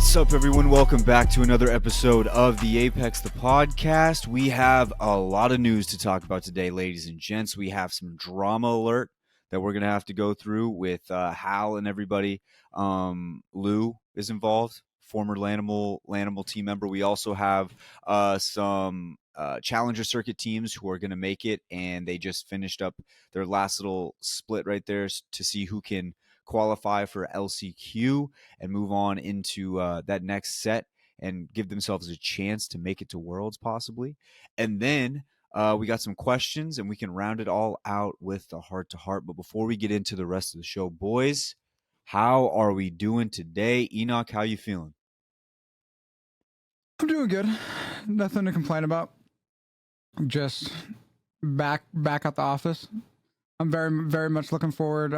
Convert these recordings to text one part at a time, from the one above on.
What's up, everyone? Welcome back to another episode of the Apex, the podcast. We have a lot of news to talk about today, ladies and gents. We have some drama alert that we're going to have to go through with Hal and everybody. Lou is involved, former Lanimal team member. We also have some Challenger Circuit teams who are going to make it, and they just finished up their last little split right there to see who can qualify for LCQ and move on into that next set and give themselves a chance to make it to Worlds possibly. And then we got some questions and we can round it all out with the heart-to-heart. But before we get into the rest of the show, boys, how are we doing today? Enoch, how you feeling? I'm doing good. Nothing to complain about. Just back at the office. I'm very much looking forward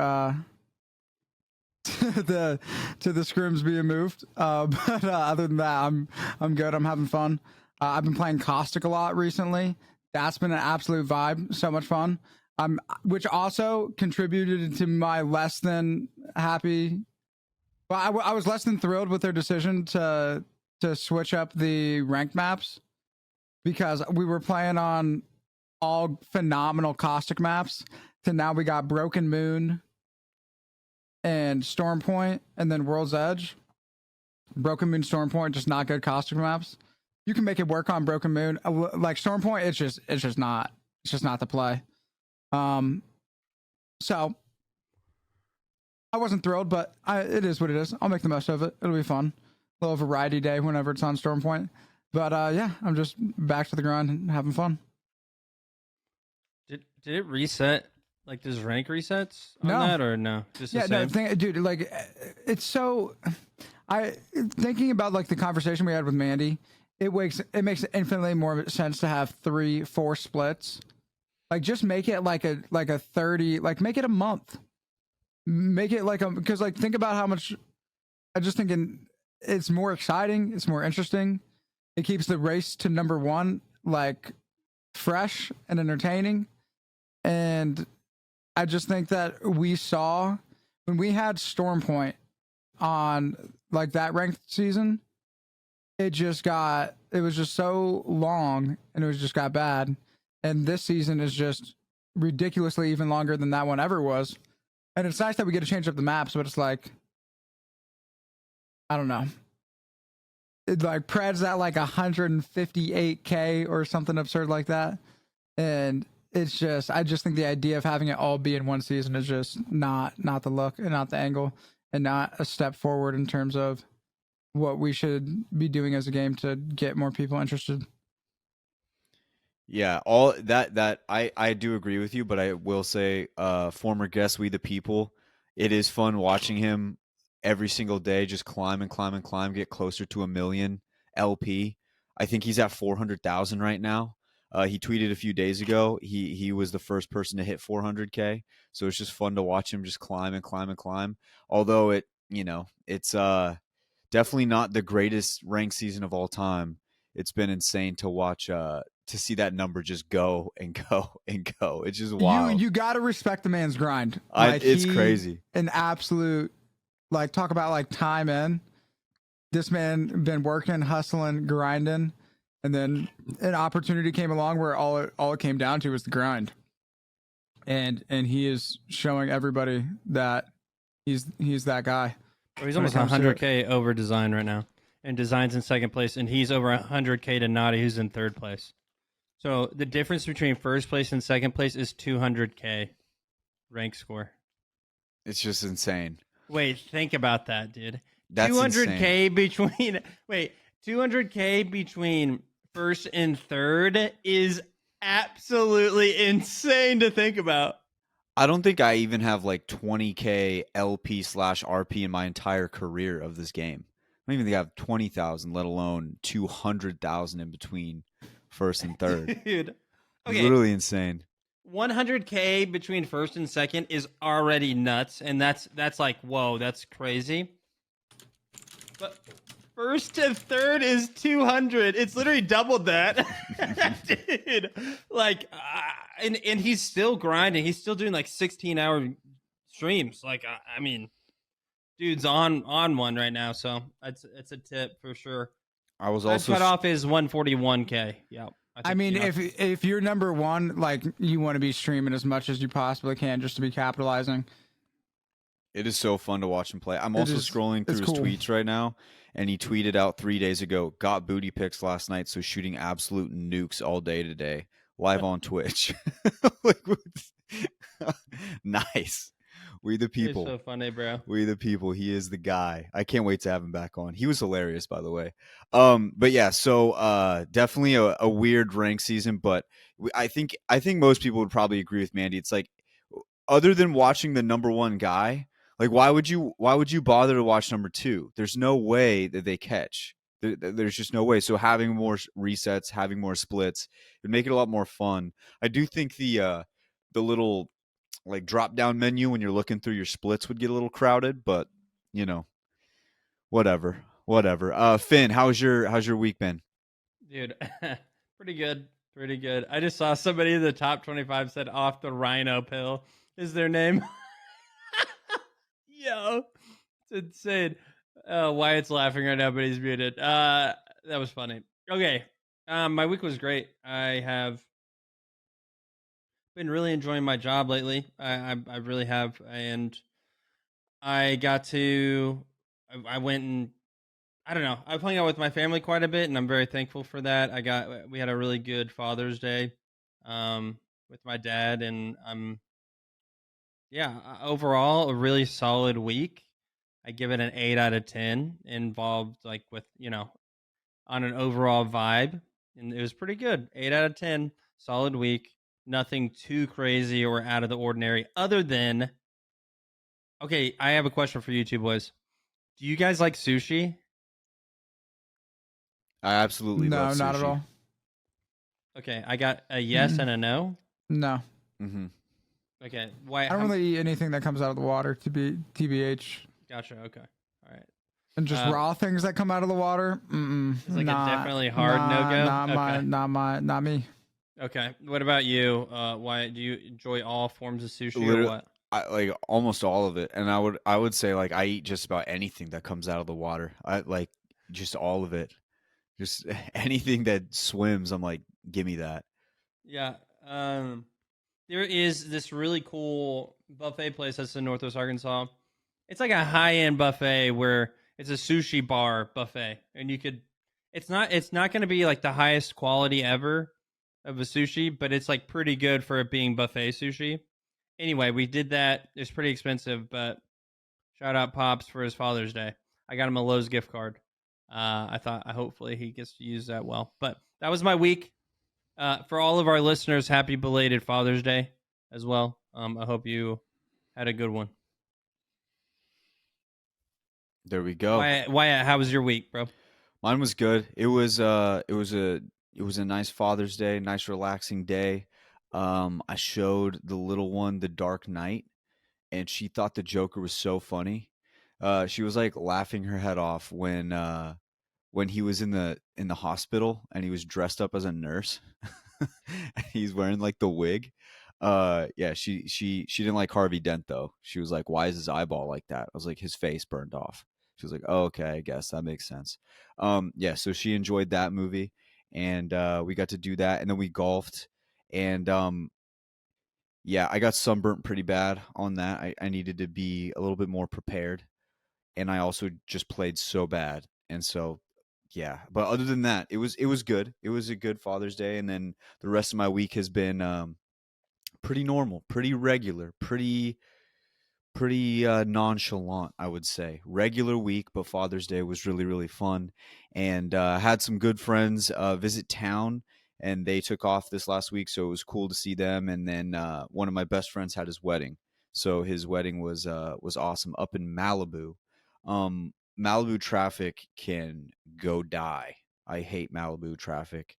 to the scrims being moved. But other than that, I'm good. I'm having fun. I've been playing Caustic a lot recently. That's been an absolute vibe. So much fun. Which also contributed to my less than happy. Well, I was less than thrilled with their decision to switch up the ranked maps, because we were playing on all phenomenal Caustic maps to now we got Broken Moon and Storm Point, and then World's Edge. Broken Moon, Storm Point, just not good Caustic maps. You can make it work on Broken Moon. Like Storm Point, it's just not the play. So I wasn't thrilled, but it is what it is. I'll make the most of it. It'll be fun. A little variety day whenever it's on Storm Point. But yeah, I'm just back to the grind and having fun. Did it reset? Like, does rank resets on No. that, or no? Just the same? Dude, like, it's so. Thinking about like the conversation we had with Mandy, it makes infinitely more sense to have 3-4 splits. Like, just make it like a 30, like make it a month. Make it like because like think about how much. I'm just thinking it's more exciting. It's more interesting. It keeps the race to number one like fresh and entertaining, and I just think that we saw when we had Storm Point on like that ranked season, it was just so long and it just got bad. And this season is just ridiculously even longer than that one ever was. And it's nice that we get to change up the maps, but it's like, I don't know. It like Pred's at like 158K or something absurd like that. And it's just, I just think the idea of having it all be in one season is just not the look and not the angle and not a step forward in terms of what we should be doing as a game to get more people interested. Yeah, all that I do agree with you, but I will say, former guest We the People, it is fun watching him every single day just climb and climb and climb, get closer to 1 million LP. I think he's at 400,000 right now. He tweeted a few days ago he was the first person to hit 400K, so it's just fun to watch him just climb and climb and climb. Although it's definitely not the greatest ranked season of all time. It's been insane to watch to see that number just go and go and go. It's just wild. You got to respect the man's grind. It's crazy. An absolute, like, talk about like time in. This man been working, hustling, grinding. And then an opportunity came along where all it came down to was the grind. And he is showing everybody that he's that guy. Or he's almost 100K over Design right now. And Design's in second place, and he's over 100K to Naughty, who's in third place. So the difference between first place and second place is 200K rank score. It's just insane. Wait, think about that, dude. That's 200K between 200K between first and third is absolutely insane to think about. I don't think I even have like 20K LP/RP in my entire career of this game. I don't even think I have 20,000, let alone 200,000 in between first and third. Dude. Okay. It's literally insane. 100K between first and second is already nuts, and that's like, whoa, that's crazy. But first to third is 200. It's literally doubled that. Dude. Like, and he's still grinding. He's still doing like 16-hour streams. Like, I mean, dude's on one right now, so it's a tip for sure. I was That also cutoff is 141K. Yeah, I mean, if you're number one, like you want to be streaming as much as you possibly can just to be capitalizing. It is so fun to watch him play. I'm also scrolling through his cool. tweets right now, and he tweeted out 3 days ago, got booty pics last night, so shooting absolute nukes all day today, live on Twitch. Like, nice. We the people. He's so funny, bro. We the people. He is the guy. I can't wait to have him back on. He was hilarious, by the way. But yeah, so definitely a weird rank season, but I think most people would probably agree with Mandy. It's like, other than watching the number one guy, like why would you bother to watch number two? There's no way that they catch. There's just no way. So having more resets, having more splits, would make it a lot more fun. I do think the little like drop down menu when you're looking through your splits would get a little crowded, but you know, whatever. Finn, how's your week been? Dude, pretty good. Pretty good. I just saw somebody in the top 25 said off the rhino pill is their name. Yo, it's insane. Wyatt's laughing right now, but he's muted. That was funny. Okay. My week was great. I have been really enjoying my job lately. I really have. And I got to, I went and, I don't know. I've hung out with my family quite a bit, and I'm very thankful for that. We had a really good Father's Day, with my dad, and overall a really solid week. I give it an 8 out of 10. Involved like with on an overall vibe, and it was pretty good. 8 out of 10, solid week. Nothing too crazy or out of the ordinary. Other than, okay, I have a question for you two boys. Do you guys like sushi? I absolutely love sushi. No, not at all. Okay, I got a yes and a no. No. Mm-hmm. Okay, why? I don't really eat anything that comes out of the water. To be TBH. Gotcha. Okay. All right. And just raw things that come out of the water. It's like a definitely hard no-go. Not me. Okay. What about you? Why do you enjoy all forms of sushi or what? I like almost all of it, and I would say like I eat just about anything that comes out of the water. I like just all of it. Just anything that swims, I'm like, give me that. Yeah. There is this really cool buffet place that's in Northwest Arkansas. It's like a high-end buffet where it's a sushi bar buffet, and you could. It's not going to be like the highest quality ever of a sushi, but it's like pretty good for it being buffet sushi. Anyway, we did that. It's pretty expensive, but shout out Pops for his Father's Day. I got him a Lowe's gift card. Hopefully he gets to use that well. But that was my week. For all of our listeners, happy belated Father's Day as well. I hope you had a good one. There we go. Wyatt, how was your week, bro? Mine was good. It was a nice Father's Day, nice relaxing day. I showed the little one The Dark Knight, and she thought the Joker was so funny. She was like laughing her head off when he was in the hospital and he was dressed up as a nurse. He's wearing like the wig. Yeah, she didn't like Harvey Dent though. She was like, "Why is his eyeball like that?" I was like, "His face burned off." She was like, "Oh, okay, I guess that makes sense." Yeah, so she enjoyed that movie, and we got to do that, and then we golfed, and yeah, I got sunburnt pretty bad on that. I needed to be a little bit more prepared, and I also just played so bad, and so yeah. But other than that, it was good. It was a good Father's Day, and then the rest of my week has been pretty normal, pretty regular, pretty nonchalant, I would say. Regular week, but Father's Day was really, really fun. And had some good friends visit town, and they took off this last week, so it was cool to see them. And then one of my best friends had his wedding. So his wedding was awesome up in Malibu. Malibu traffic can go die. I hate Malibu traffic.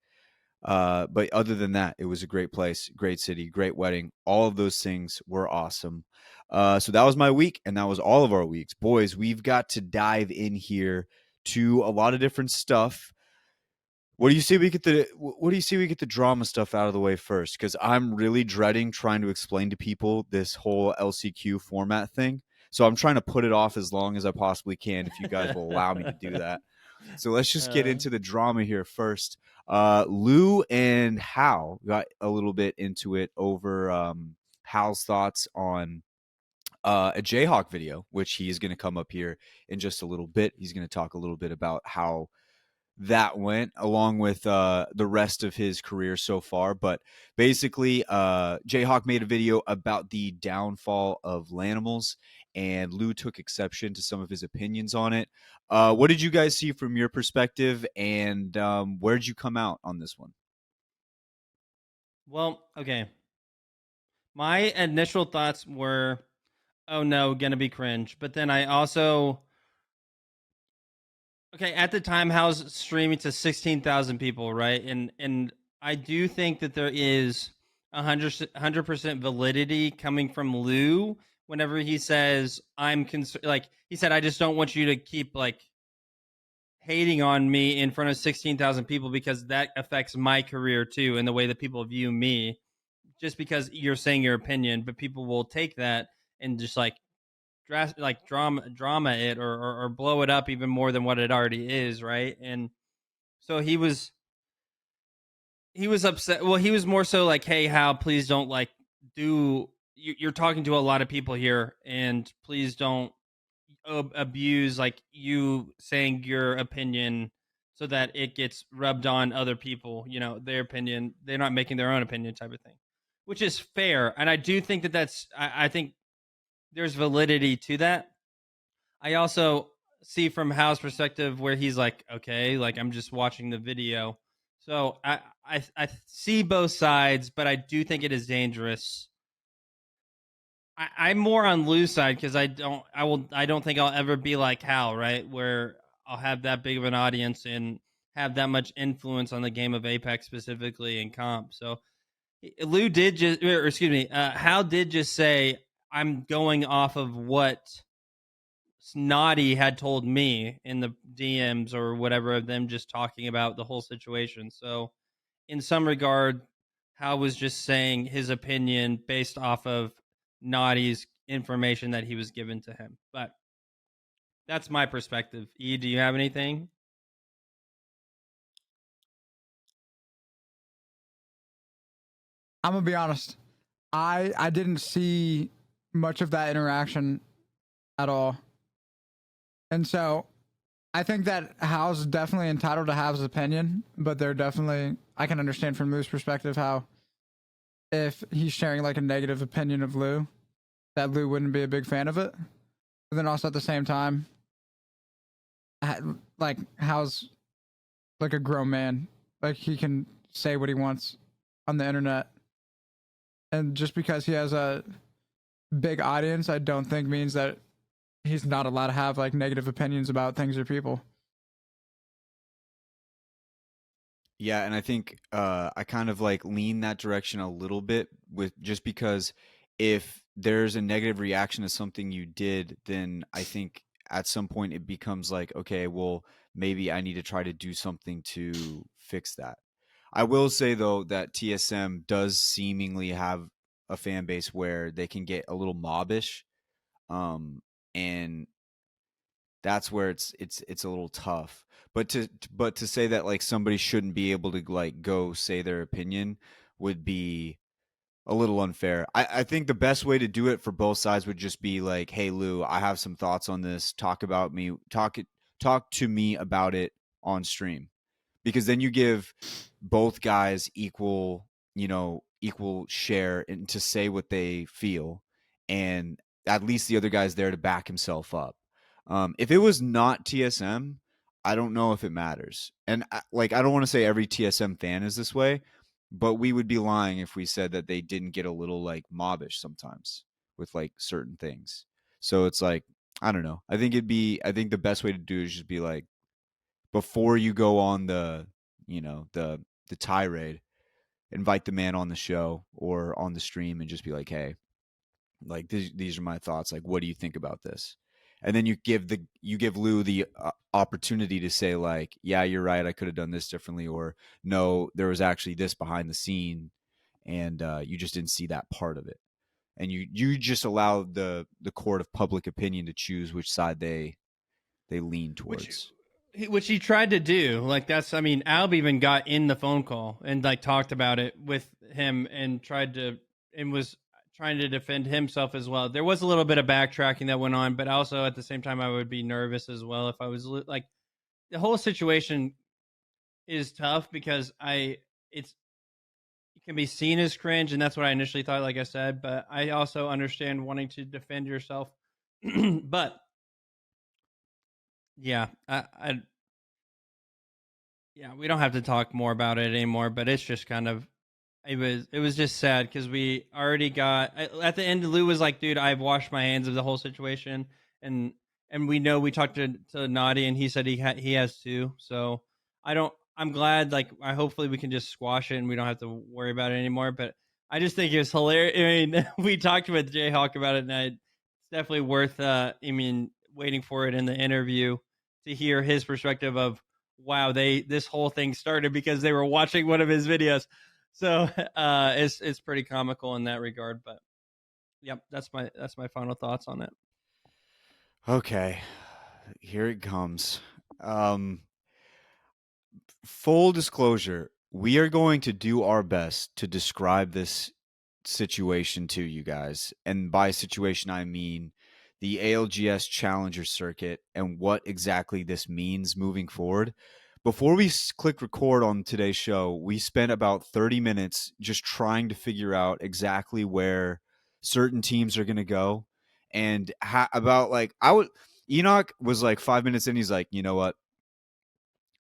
But other than that, it was a great place, great city, great wedding. All of those things were awesome. So that was my week, and that was all of our weeks. Boys, we've got to dive in here to a lot of different stuff. What do you say we get the drama stuff out of the way first? Because I'm really dreading trying to explain to people this whole LCQ format thing. So I'm trying to put it off as long as I possibly can if you guys will allow me to do that. So let's just get into the drama here first. Lou and Hal got a little bit into it over Hal's thoughts on a JHawk video, which he's going to come up here in just a little bit. He's going to talk a little bit about how that went along with the rest of his career so far. But basically, JHawk made a video about the downfall of Lanimals, and Lou took exception to some of his opinions on it. What did you guys see from your perspective, and where did you come out on this one? Well, okay. My initial thoughts were, oh no, gonna be cringe. But then I also, okay, at the time, Hal's streaming to 16,000 people, right? And I do think that there is 100% validity coming from Lou whenever he says, I'm concerned. Like, he said, I just don't want you to keep, like, hating on me in front of 16,000 people because that affects my career too and the way that people view me. Just because you're saying your opinion, but people will take that and just like drama it or blow it up even more than what it already is, right? And so he was upset. Well, he was more so like, hey, Hal, please don't like do you're talking to a lot of people here, and please don't abuse like you saying your opinion so that it gets rubbed on other people, you know, their opinion, they're not making their own opinion type of thing, which is fair. And I do think that I think there's validity to that. I also see from Hal's perspective where he's like, okay, like I'm just watching the video. So I see both sides, but I do think it is dangerous. I'm more on Lou's side because I don't think I'll ever be like Hal, right? Where I'll have that big of an audience and have that much influence on the game of Apex specifically in comp. So Lou did just, or excuse me, Hal did just say I'm going off of what Snotty had told me in the DMs or whatever of them just talking about the whole situation. So in some regard, Hal was just saying his opinion based off of Naughty's information that he was given to him. But that's my perspective. E, do you have anything? I'm gonna be honest. I didn't see much of that interaction at all, and so I think that Hal's definitely entitled to have his opinion, but they're definitely I can understand from Lou's perspective how if he's sharing like a negative opinion of Lou, that Lou wouldn't be a big fan of it. But then also at the same time, like Hal's like a grown man, like he can say what he wants on the internet, and just because he has a big audience, I don't think means that he's not allowed to have like negative opinions about things or people. Yeah, and I think I kind of like lean that direction a little bit with just because if there's a negative reaction to something you did, then I think at some point it becomes like, okay, well, maybe I need to try to do something to fix that. I will say though that TSM does seemingly have a fan base where they can get a little mobbish, and that's where it's a little tough. But to say that like somebody shouldn't be able to like go say their opinion would be a little unfair. I think the best way to do it for both sides would just be like, hey Lou, I have some thoughts on this. Talk to me about it on stream, because then you give both guys equal share and to say what they feel, and at least the other guy's there to back himself up. If it was not TSM, I don't know if it matters. And I don't want to say every TSM fan is this way, but we would be lying if we said that they didn't get a little like mobbish sometimes with like certain things. So it's like, I don't know. I think the best way to do it is just be like, before you go on the tirade, invite the man on the show or on the stream and just be like, hey, like these are my thoughts, like what do you think about this? And then you give Lou the opportunity to say like, yeah, you're right, I could have done this differently, or no, there was actually this behind the scene and you just didn't see that part of it. and you just allow the court of public opinion to choose which side they lean towards. Which he tried to do. Like that's, I mean, Alb even got in the phone call and like talked about it with him and was trying to defend himself as well. There was a little bit of backtracking that went on, but also at the same time, I would be nervous as well if I was like, the whole situation is tough because it can be seen as cringe, and that's what I initially thought, like I said, but I also understand wanting to defend yourself. But yeah, yeah, we don't have to talk more about it anymore, but it's just kind of it was just sad because we already got at the end. Lou was like, "Dude, I've washed my hands of the whole situation," and we know we talked to Naughty, and he said he has too. So I don't. I'm glad. Like, hopefully we can just squash it and we don't have to worry about it anymore. But I just think it was hilarious. I mean, we talked with JHawk about it, and it's definitely worth. I mean, waiting for it in the interview to hear his perspective of wow, this whole thing started because they were watching one of his videos. So it's pretty comical in that regard. But yep, that's my final thoughts on it. Okay, here it comes. Full disclosure, we are going to do our best to describe this situation to you guys. And by situation, I mean the ALGS Challenger Circuit and what exactly this means moving forward. Before we click record on today's show, we spent about 30 minutes just trying to figure out exactly where certain teams are going to go. And Enoch was like 5 minutes in, he's like, you know what?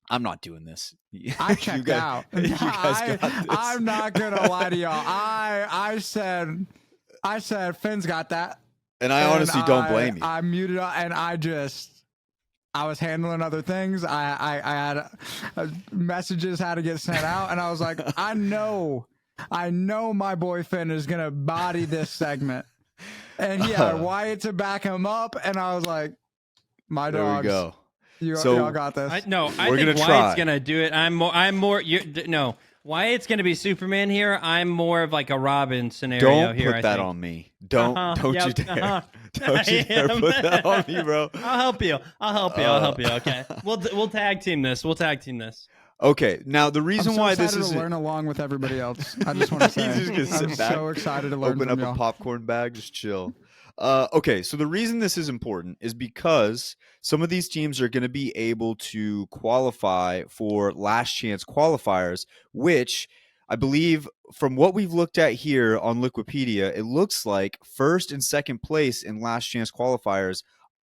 I'm not doing this. I checked out. You guys got this. I'm not gonna lie to y'all. I said Finn's got that, and I honestly don't blame you. I muted and I was handling other things. I had messages had to get sent out, and I was like, I know my boy Finn is gonna body this segment, and he had Wyatt to back him up, and I was like, my dogs. There we go. Y'all got this. I think Wyatt's gonna do it. I'm more. No, Wyatt's gonna be Superman here. I'm more of like a Robin scenario don't here. Put that on me. Don't you dare. Don't you dare put that on me, bro. I'll help you. I'll help you. Okay. We'll tag team this. Okay. Now the reason why this is to learn along with everybody else. I just want to say I'm so excited to learn. Open up a popcorn bag. Just chill. Okay, so the reason this is important is because some of these teams are going to be able to qualify for last chance qualifiers, which I believe from what we've looked at here on Liquipedia, it looks like first and second place in last chance qualifiers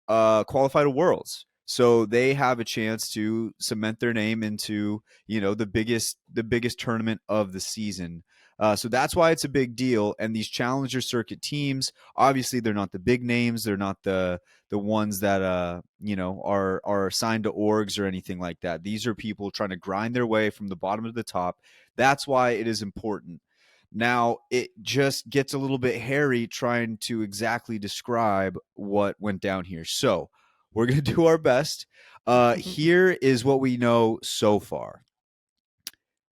qualify to Worlds. So they have a chance to cement their name into, the biggest tournament of the season. So that's why it's a big deal. And these Challenger Circuit teams, obviously, they're not the big names. They're not the ones that are assigned to orgs or anything like that. These are people trying to grind their way from the bottom to the top. That's why it is important. Now, it just gets a little bit hairy trying to exactly describe what went down here. So we're going to do our best. Here is what we know so far.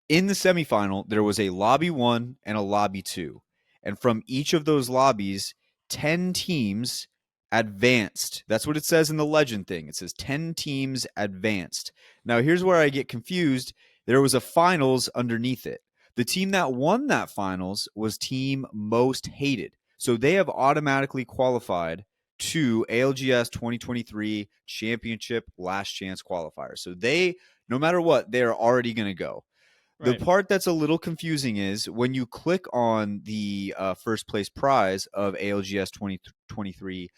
In the semifinal, there was a lobby 1 and a lobby 2. And from each of those lobbies, 10 teams advanced. That's what it says in the legend thing. It says 10 teams advanced. Now, here's where I get confused. There was a finals underneath it. The team that won that finals was team most hated. So they have automatically qualified to ALGS 2023 championship last chance qualifiers. So they, no matter what, they are already going to go. Right. The part that's a little confusing is when you click on the first place prize of ALGS 2023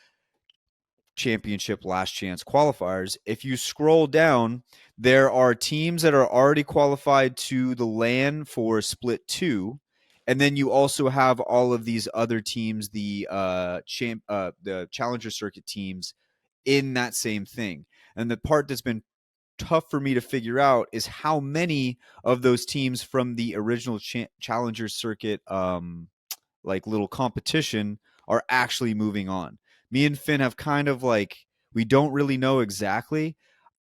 championship last chance qualifiers, if you scroll down, there are teams that are already qualified to the LAN for split 2. And then you also have all of these other teams, the Challenger Circuit teams in that same thing. And the part that's been tough for me to figure out is how many of those teams from the original Challenger Circuit like little competition are actually moving on. Me and Finn have kind of we don't really know exactly.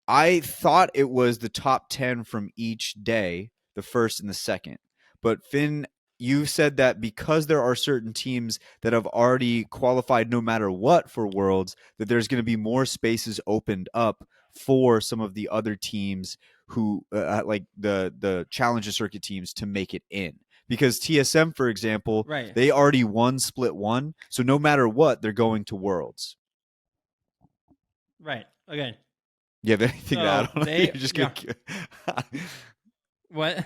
I thought it was the top 10 from each day, the first and the second. But Finn, you said that because there are certain teams that have already qualified no matter what for Worlds, that there's going to be more spaces opened up for some of the other teams who like the Challenger Circuit teams to make it in. Because TSM, for example, Right. they already won Split 1, so no matter what, they're going to Worlds. Right. Okay. You have anything to add on? They You're just gonna... What?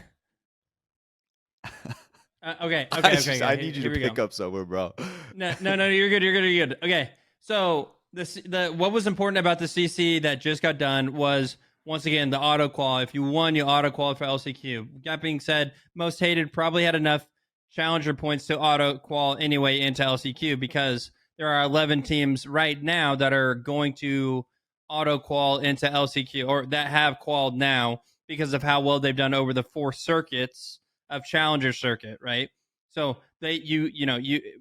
Okay. I need you Here to we pick go. up somewhere, bro. No, you're good. Okay, so the what was important about the CC that just got done was once again the auto qual. If you won, you auto qual for LCQ. That being said, most hated probably had enough challenger points to auto qual anyway into LCQ because there are 11 teams right now that are going to auto qual into LCQ or that have qualled now because of how well they've done over the 4 circuits of Challenger Circuit, right? So you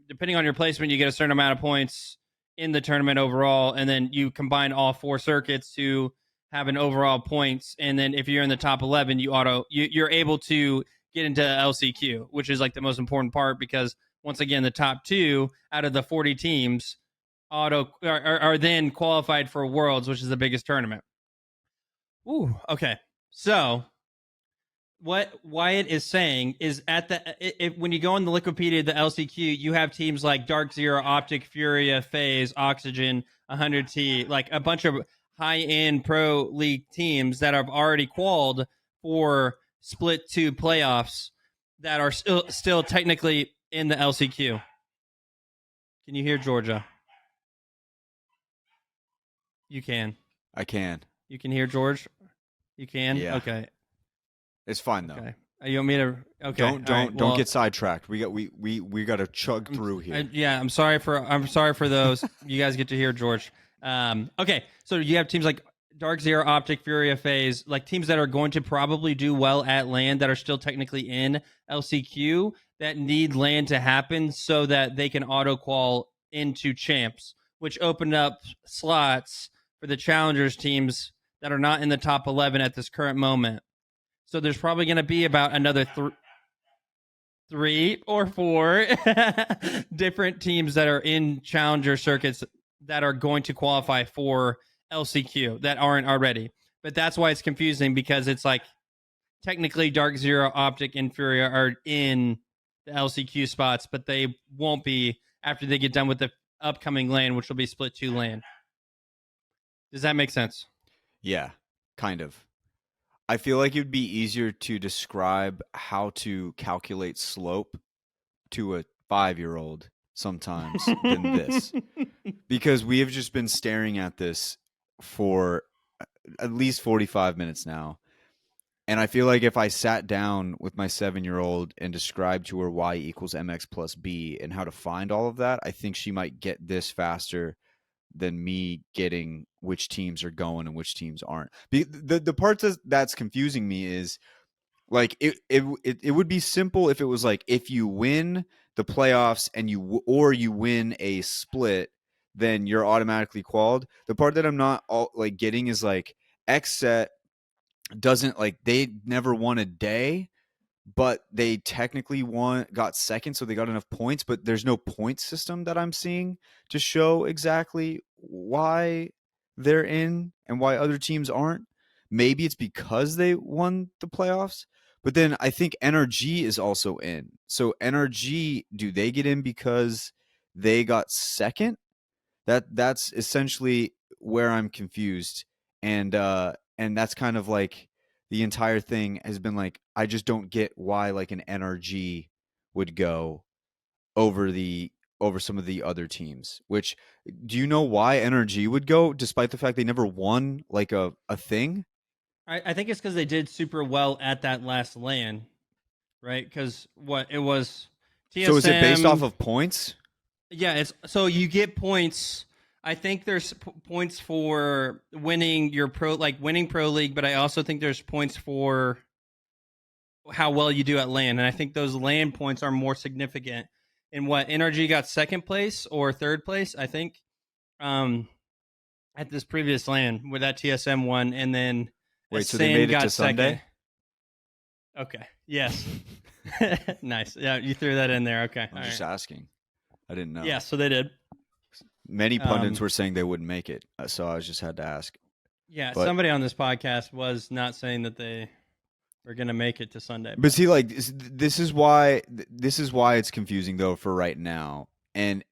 depending on your placement, you get a certain amount of points in the tournament overall, and then you combine all 4 circuits to have an overall points. And then if you're in the top 11, you're able to get into LCQ, which is like the most important part because once again, the top 2 out of the 40 teams are then qualified for Worlds, which is the biggest tournament. Ooh, okay. So what Wyatt is saying is when you go on the Liquipedia, the LCQ, you have teams like Dark Zero, Optic, Furia, FaZe, Oxygen, 100T, like a bunch of high-end pro league teams that have already qualified for Split 2 playoffs that are still technically in the LCQ. Can you hear Georgia? You can. I can. You can hear George? You can? Yeah. Okay. It's fine though. Okay. You want me to? Okay. Don't get sidetracked. We got to chug through here. I'm sorry for those. You guys get to hear George. Okay. So you have teams like Dark Zero, Optic, Furia, FaZe, like teams that are going to probably do well at LAN that are still technically in LCQ that need LAN to happen so that they can auto qual into champs, which open up slots for the challengers teams that are not in the top 11 at this current moment. So there's probably going to be about another 3 or 4 different teams that are in challenger circuits that are going to qualify for LCQ that aren't already. But that's why it's confusing because it's like technically Dark Zero, Optic, and Furia are in the LCQ spots, but they won't be after they get done with the upcoming LAN, which will be Split 2 LAN. Does that make sense? Yeah, kind of. I feel like it would be easier to describe how to calculate slope to a 5-year-old sometimes than this. Because we have just been staring at this for at least 45 minutes now. And I feel like if I sat down with my 7-year-old and described to her y equals mx plus b and how to find all of that, I think she might get this faster than me getting which teams are going and which teams aren't. The part that's confusing me is like it would be simple if it was like if you win the playoffs and you win a split, then you're automatically qualified. The part that I'm not getting is like XSET doesn't, like, they never won a day, but they technically got second, so they got enough points, but there's no point system that I'm seeing to show exactly why they're in and why other teams aren't. Maybe it's because they won the playoffs, but then I think NRG is also in. So NRG, do they get in because they got second? That's essentially where I'm confused. And that's kind of like the entire thing has been like, I just don't get why like an NRG would go over some of the other teams. Which, do you know why NRG would go despite the fact they never won like a thing? I think it's because they did super well at that last LAN, right? Because what it was TSM. So is it based off of points? Yeah, it's so you get points. I think there's points for winning your winning pro league, but I also think there's points for how well you do at LAN, and I think those LAN points are more significant. In what NRG got second place or third place, I think, at this previous LAN where that TSM won, and then wait, so they made it to Sunday? Okay. Yes. Nice. Yeah, you threw that in there. Okay. I'm just asking. I didn't know. Yeah, so they did. Many pundits were saying they wouldn't make it, so I just had to ask. Yeah, But- somebody on this podcast was not saying that they were going to make it to Sunday. But see, like this is why it's confusing though for right now, and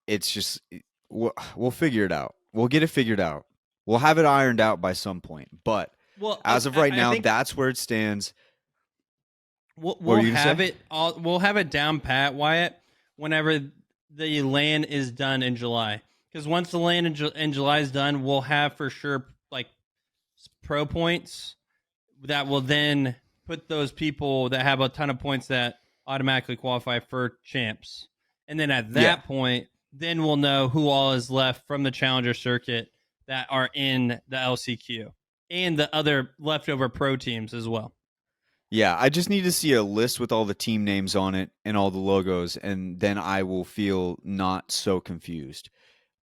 it's just we'll figure it out. We'll get it figured out. We'll have it ironed out by some point. But as of right now, that's where it stands. We'll have it all. We'll have it down pat, Wyatt, whenever the LAN is done in July. Because once the LAN in July is done, we'll have for sure like pro points that will then put those people that have a ton of points that automatically qualify for champs. And then at that point, then we'll know who all is left from the Challenger circuit that are in the LCQ and the other leftover pro teams as well. Yeah, I just need to see a list with all the team names on it and all the logos, and then I will feel not so confused.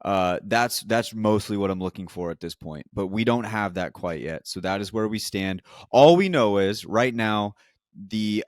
That's mostly what I'm looking for at this point, but we don't have that quite yet. So that is where we stand. All we know is right now the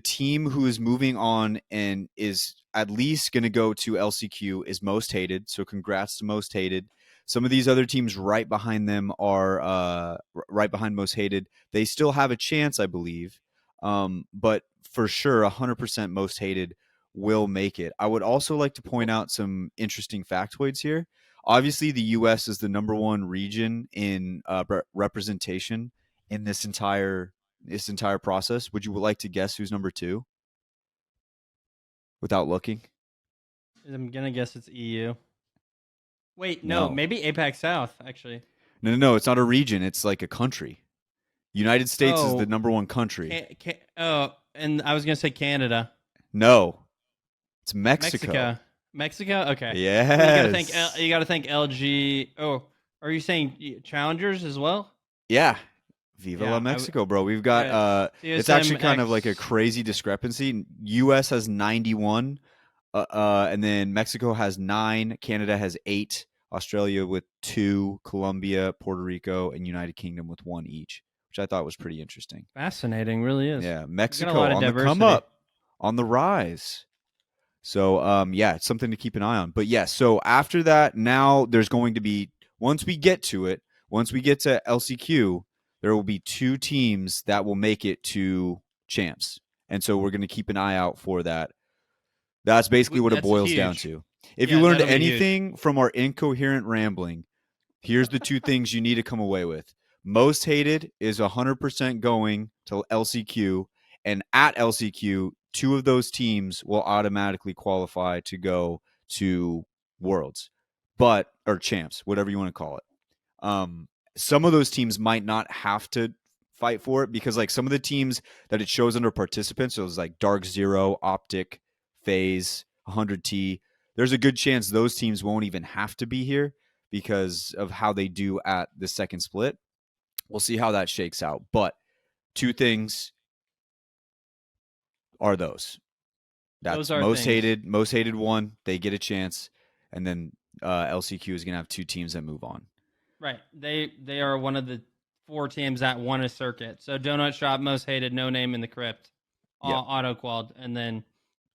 team who is moving on and is at least going to go to LCQ is Most Hated. So congrats to Most Hated. Some of these other teams right behind them are right behind Most Hated. They still have a chance, I believe, but for sure, 100% Most Hated will make it. I would also like to point out some interesting factoids here. Obviously, the U.S. is the number one region in representation in this entire process. Would you like to guess who's number 2? Without looking, I'm gonna guess it's EU. Wait, no, maybe APAC South actually. No, it's not a region. It's like a country. United States is the number one country. And I was gonna say Canada. No, it's Mexico. Mexico? Okay. Yes. You gotta think LG. Oh, are you saying challengers as well? Yeah. Viva la Mexico, bro. We've got it's actually kind of like a crazy discrepancy. US has 91, and then Mexico has 9, Canada has 8, Australia with 2, Colombia, Puerto Rico, and United Kingdom with 1 each, which I thought was pretty interesting. Fascinating, really is. Yeah, Mexico on the come up, on the rise. So it's something to keep an eye on. But yes, so after that, now there's going to be, once we get to LCQ, there will be 2 teams that will make it to champs. And so we're going to keep an eye out for that. That's basically what it boils down to. If you learned anything from our incoherent rambling, here's the 2 things you need to come away with. Most Hated is 100% going to LCQ, and at LCQ, 2 of those teams will automatically qualify to go to Worlds, or champs, whatever you want to call it. Some of those teams might not have to fight for it because like some of the teams that it shows under participants, so it was like Dark Zero, Optic, FaZe, 100T, there's a good chance those teams won't even have to be here because of how they do at the second split. We'll see how that shakes out. But 2 things are those. That's Most Hated 1, they get a chance, and then LCQ is going to have 2 teams that move on. Right. They are one of the 4 teams that won a circuit. So Donut Shop, Most Hated, No Name in the Crypt, all auto-qualled, and then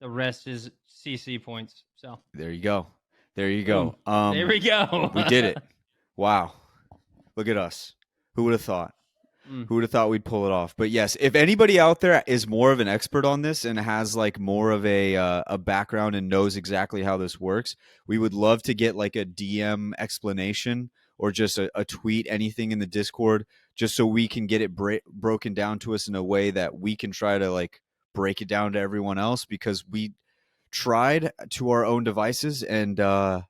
the rest is CC points. So there you go. There we go. We did it. Wow. Look at us. Who would have thought? Who would have thought we'd pull it off? But yes, if anybody out there is more of an expert on this and has like more of a background and knows exactly how this works, we would love to get like a DM explanation or just a tweet, anything in the Discord, just so we can get it broken down to us in a way that we can try to like break it down to everyone else, because we tried to our own devices and I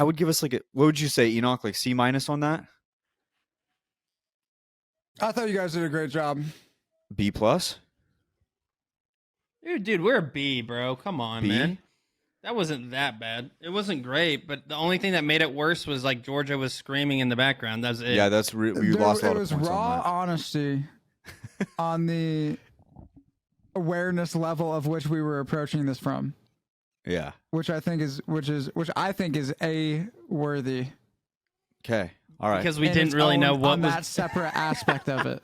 would give us like what would you say, Enoch, like C- on that? I thought you guys did a great job. B+? Dude, we're a B, bro. Come on, B? man. That wasn't that bad. It wasn't great, but the only thing that made it worse was like Georgia was screaming in the background. That's it. Yeah, we lost a lot of points on that. It was raw honesty on the awareness level of which we were approaching this from. Yeah. Which I think is A worthy. Okay. All right. Because we and didn't its really know owned what on was. that separate aspect of it.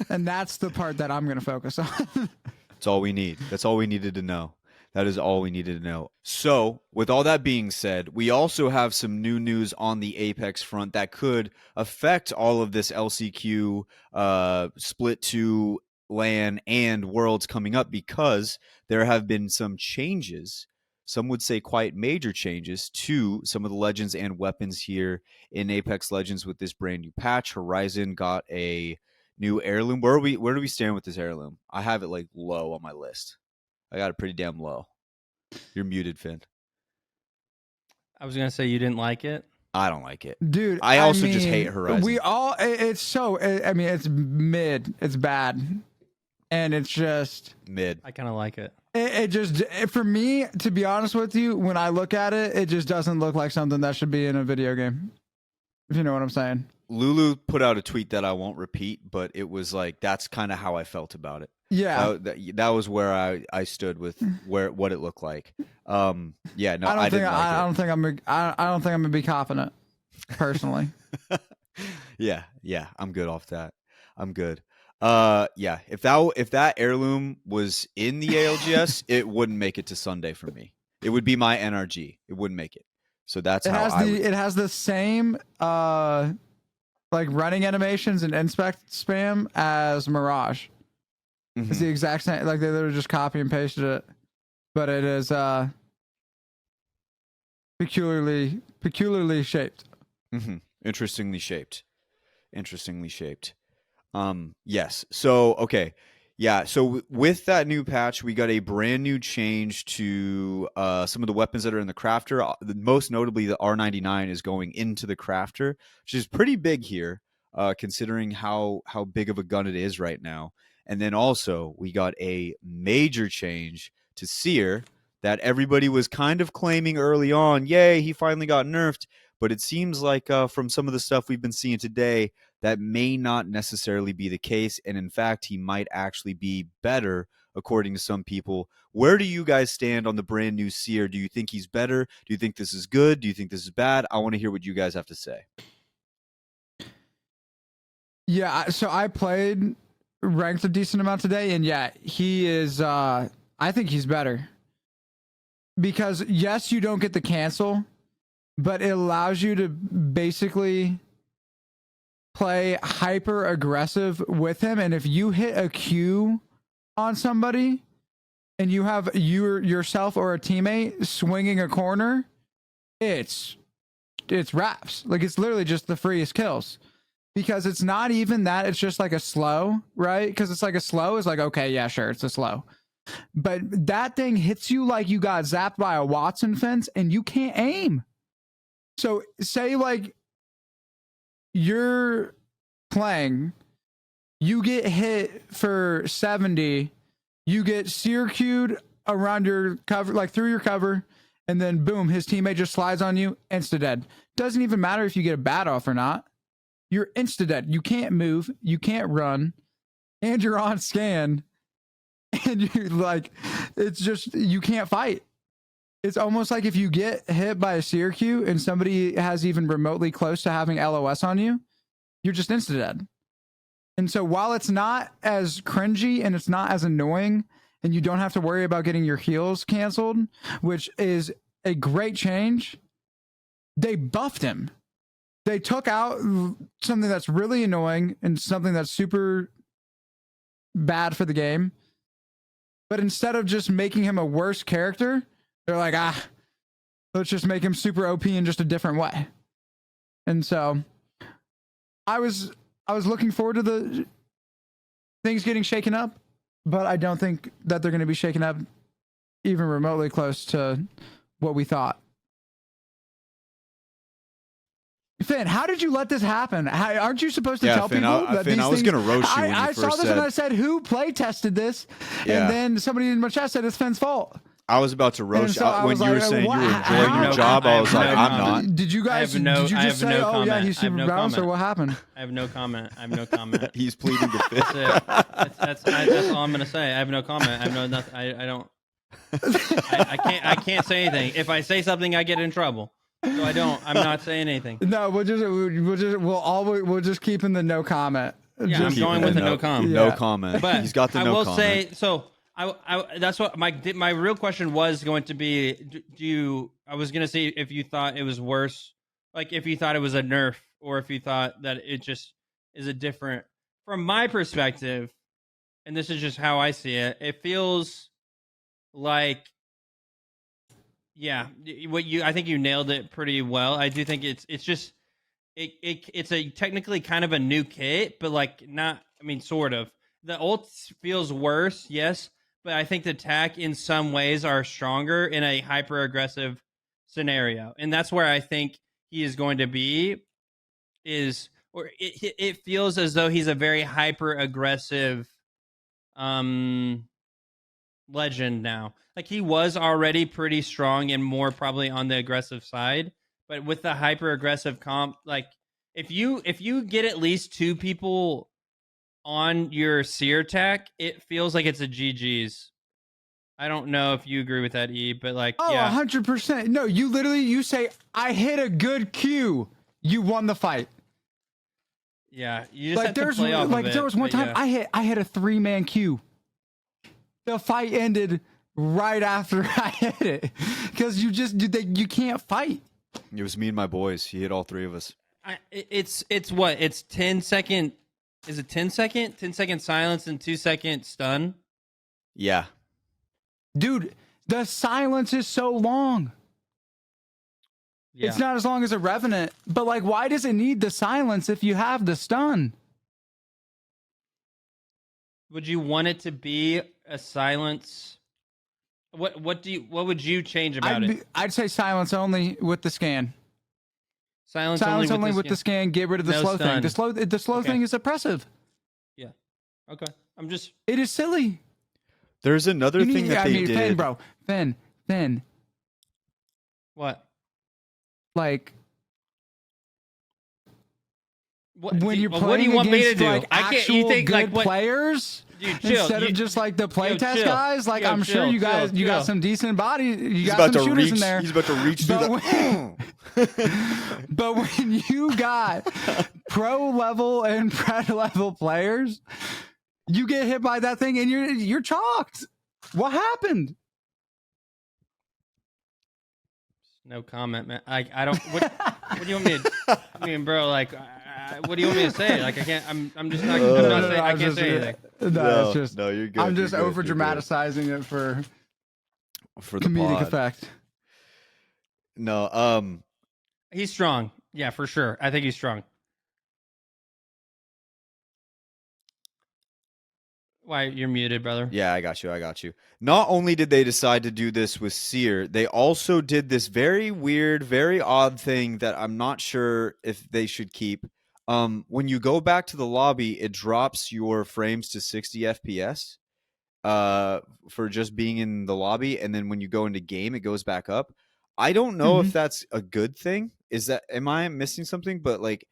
And that's the part that I'm going to focus on. That's all we need. That's all we needed to know. That is all we needed to know. So, with all that being said, we also have some new news on the Apex front that could affect all of this LCQ split to LAN and Worlds coming up, because there have been some changes. Some would say quite major changes to some of the legends and weapons here in Apex Legends with this brand new patch. Horizon got a new heirloom. Where do we stand with this heirloom? I have it like low on my list. I got it pretty damn low. You're muted, Finn. I was gonna say you didn't like it. I don't like it. Dude, I also mean, just hate Horizon. We all, it's so, I mean, it's mid. It's bad. And it's just Mid. I kind of like it. It just, for me, to be honest with you, when I look at it, it just doesn't look like something that should be in a video game. If you know what I'm saying. Lulu put out a tweet that I won't repeat, but it was like, that's kind of how I felt about it. Yeah. That was where I stood with what it looked like. Yeah, no, I didn't don't think I'm gonna be confident, personally. Yeah, I'm good off that. I'm good. Yeah, if that heirloom was in the ALGS, it wouldn't make it to Sunday for me. It would be my NRG. It wouldn't make it. So that's it how it has the same like running animations and inspect spam as Mirage. Mhm. It's the exact same. Like they literally just copy and pasted it, but it is peculiarly shaped. Mm-hmm. Interestingly shaped. Yes. So, okay. Yeah. So with that new patch, we got a brand new change to some of the weapons that are in the crafter. Most notably, the R99 is going into the crafter, which is pretty big here, considering how big of a gun it is right now. And then also, we got a major change to Seer that everybody was kind of claiming early on. Yay, he finally got nerfed. But it seems like from some of the stuff we've been seeing today, that may not necessarily be the case. And in fact, he might actually be better, according to some people. Where do you guys stand on the brand new Seer? Do you think he's better? Do you think this is good? Do you think this is bad? I want to hear what you guys have to say. Yeah, so I played ranked a decent amount today, and yeah, he is I think he's better. Because yes, you don't get the cancel, but it allows you to basically play hyper aggressive with him, and if you hit a Q on somebody and you have yourself or a teammate swinging a corner, it's wraps. Like it's literally just the freest kills. Because it's not even that, it's just like a slow, right? Because it's like a slow is like, okay, yeah, sure, it's a slow. But that thing hits you like you got zapped by a Watson fence and you can't aim. So say like you're playing, you get hit for 70, you get seer queued around your cover, like through your cover, and then boom, his teammate just slides on you, insta-dead. Doesn't even matter if you get a bat off or not. You're insta-dead. You can't move, you can't run, and you're on scan, and you're like, it's just, you can't fight. It's almost like if you get hit by a seer queue and somebody has even remotely close to having LOS on you, you're just insta-dead. And so while it's not as cringy and it's not as annoying, and you don't have to worry about getting your heals canceled, which is a great change, they buffed him. They took out something that's really annoying and something that's super bad for the game. But instead of just making him a worse character, they're like, let's just make him super OP in just a different way. And so I was looking forward to the things getting shaken up, but I don't think that they're going to be shaken up even remotely close to what we thought. Finn, how did you let this happen? Aren't you supposed to tell Finn, people that Finn, these I was things... going to roast you when you I first saw this said... and I said, who play tested this? Yeah. And then somebody in my chat said it's Finn's fault. I was about to roast so you. When you were saying you were enjoying your job, I was like, I'm not. Did you guys did you just say, oh yeah, he's super balanced, or what happened? I have no comment. He's pleading the fifth. That's all I'm gonna say. I have no comment. I have no nothing. I don't. I can't say anything. If I say something, I get in trouble. So I'm not saying anything. No, we'll just keep in the no comment. Yeah, I'm going with the no comment. No Yeah. comment. But He's got the I no will comment. say, so that's what my real question was going to be. I was going to say if you thought it was worse, like if you thought it was a nerf, or if you thought that it just is a different. From my perspective, and this is just how I see it, it feels like, yeah, I think you nailed it pretty well. I do think it's just it's a technically kind of a new kit, but like not. I mean, sort of. The ult feels worse, yes, but I think the attack in some ways are stronger in a hyper aggressive scenario, and that's where I think he is going to be. It feels as though he's a very hyper aggressive legend now. Like he was already pretty strong and more probably on the aggressive side, but with the hyper aggressive comp, like if you get at least 2 people on your seer attack, it feels like it's a GG's. I don't know if you agree with that, E, but like, Oh, yeah, 100%. No, you say I hit a good Q, you won the fight. yeah, you just Like have to play off of it, there was one but time yeah. I hit a 3-man Q. The fight ended right after I hit it because you can't fight. It was me and my boys. He hit all 3 of us. It's what? It's 10-second. Is it 10-second? 10-second silence and 2-second stun. Yeah. Dude, the silence is so long. Yeah. It's not as long as a Revenant, but like, why does it need the silence if you have the stun? Would you want it to be a silence? What would you change about it? I'd say silence only with the scan. Silence only with the scan. Get rid of the No slow stun. thing. The slow Okay. thing is oppressive. Yeah. Okay. I'm just. It is silly. There's another thing that they did. Finn, bro. Finn. What? Like, What? when you're playing what do you want me to against do? like I can't. actual You think good like what? players Dude, chill. instead of just like the playtest chill. guys? Like, Yo, I'm sure chill, you guys, you got chill. some decent bodies. You He's got about some to shooters reach. in there. He's about to reach through the. But when you got pro level and pred level players, you get hit by that thing and you're chalked. What happened? No comment, man. I don't. What do you want me to? I mean, bro, like, what do you want me to say? Like, I can't. I'm just not. I'm not saying. I can't say anything. No, it's just. No, you're good. I'm just you're good, over you're good. dramatizing it for For the comedic pod. effect. No, He's strong. Yeah, for sure. I think he's strong. Why you're muted, brother? yeah, I got you. Not only did they decide to do this with Seer, they also did this very weird, very odd thing that I'm not sure if they should keep. When you go back to the lobby, it drops your frames to 60 FPS for just being in the lobby, and then when you go into game, it goes back up. I don't know if that's a good thing. Am I missing something? But like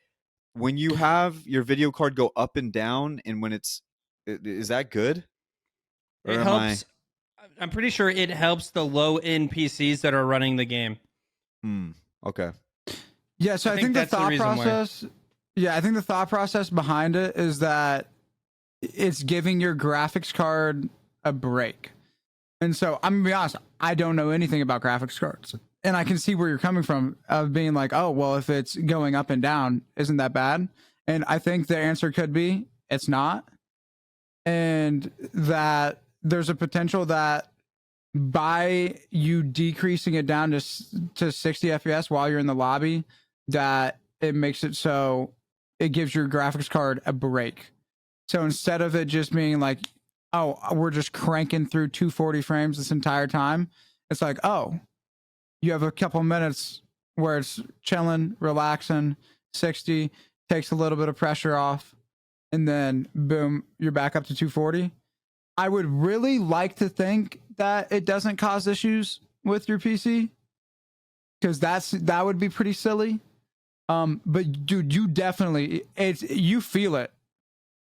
when you have your video card go up and down, and when is that good? Or It helps. I'm pretty sure it helps the low end PCs that are running the game. Okay. Yeah, so I think the that's the thought reason why. process. Yeah, I think the thought process behind it is that it's giving your graphics card a break. And so I'm gonna be honest, I don't know anything about graphics cards. And I can see where you're coming from of being like, oh, well, if it's going up and down, isn't that bad? And I think the answer could be it's not. And that there's a potential that by you decreasing it down to 60 FPS while you're in the lobby, that it makes it so it gives your graphics card a break. So instead of it just being like, oh, we're just cranking through 240 frames this entire time, it's like, oh, you have a couple minutes where it's chilling, relaxing, 60, takes a little bit of pressure off, and then boom, you're back up to 240. I would really like to think that it doesn't cause issues with your PC, because that would be pretty silly. But dude, you definitely you feel it.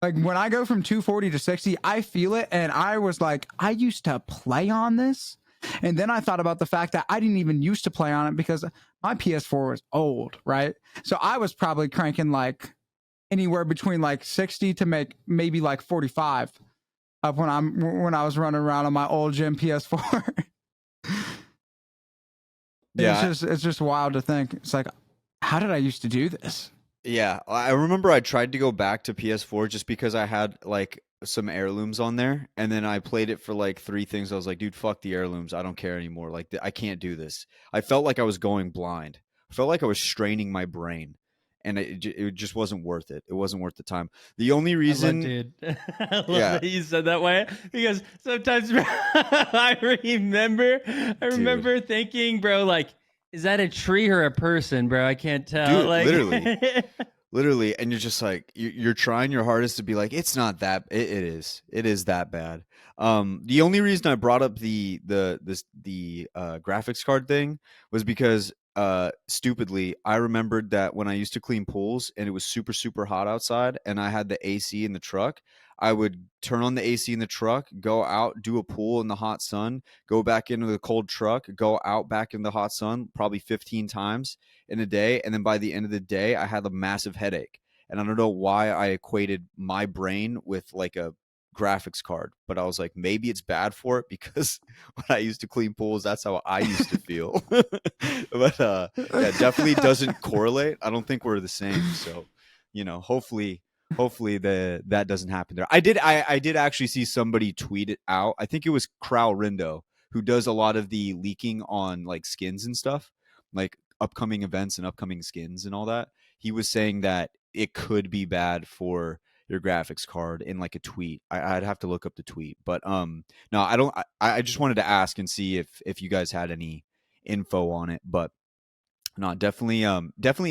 Like when I go from 240 to 60, I feel it, and I was like, I used to play on this, and then I thought about the fact that I didn't even used to play on it because my PS4 was old, right? So I was probably cranking like anywhere between like 60 to maybe like 45 up when I was running around on my old gym PS4. Yeah, It's just wild to think. It's like, how did I used to do this? yeah. I remember I tried to go back to PS4 just because I had like some heirlooms on there, and then I played it for like 3 things. I was like, dude, fuck the heirlooms. I don't care anymore. Like, I can't do this. I felt like I was going blind. I felt like I was straining my brain, and it just wasn't worth it. It wasn't worth the time. The only reason, dude, I love yeah, that you said that way, because sometimes I remember thinking, bro, like, is that a tree or a person, bro? I can't tell. dude, Like, literally, and you're just like you're trying your hardest to be like, it's not that, it is that bad. The only reason I brought up the graphics card thing was because stupidly I remembered that when I used to clean pools and it was super super hot outside and I had the AC in the truck, I would turn on the AC in the truck, go out, do a pool in the hot sun, go back into the cold truck, go out back in the hot sun probably 15 times in a day, and then by the end of the day I had a massive headache. And I don't know why I equated my brain with like a graphics card, but I was like, maybe it's bad for it because when I used to clean pools, that's how I used to feel. But yeah, definitely doesn't correlate. I don't think we're the same. So, hopefully that doesn't happen there. I did actually see somebody tweet it out. I think it was Crow Rindo, who does a lot of the leaking on like skins and stuff, like upcoming events and upcoming skins and all that. He was saying that it could be bad for your graphics card in like a tweet. I'd have to look up the tweet, but no, I don't. I just wanted to ask and see if you guys had any info on it, but no, definitely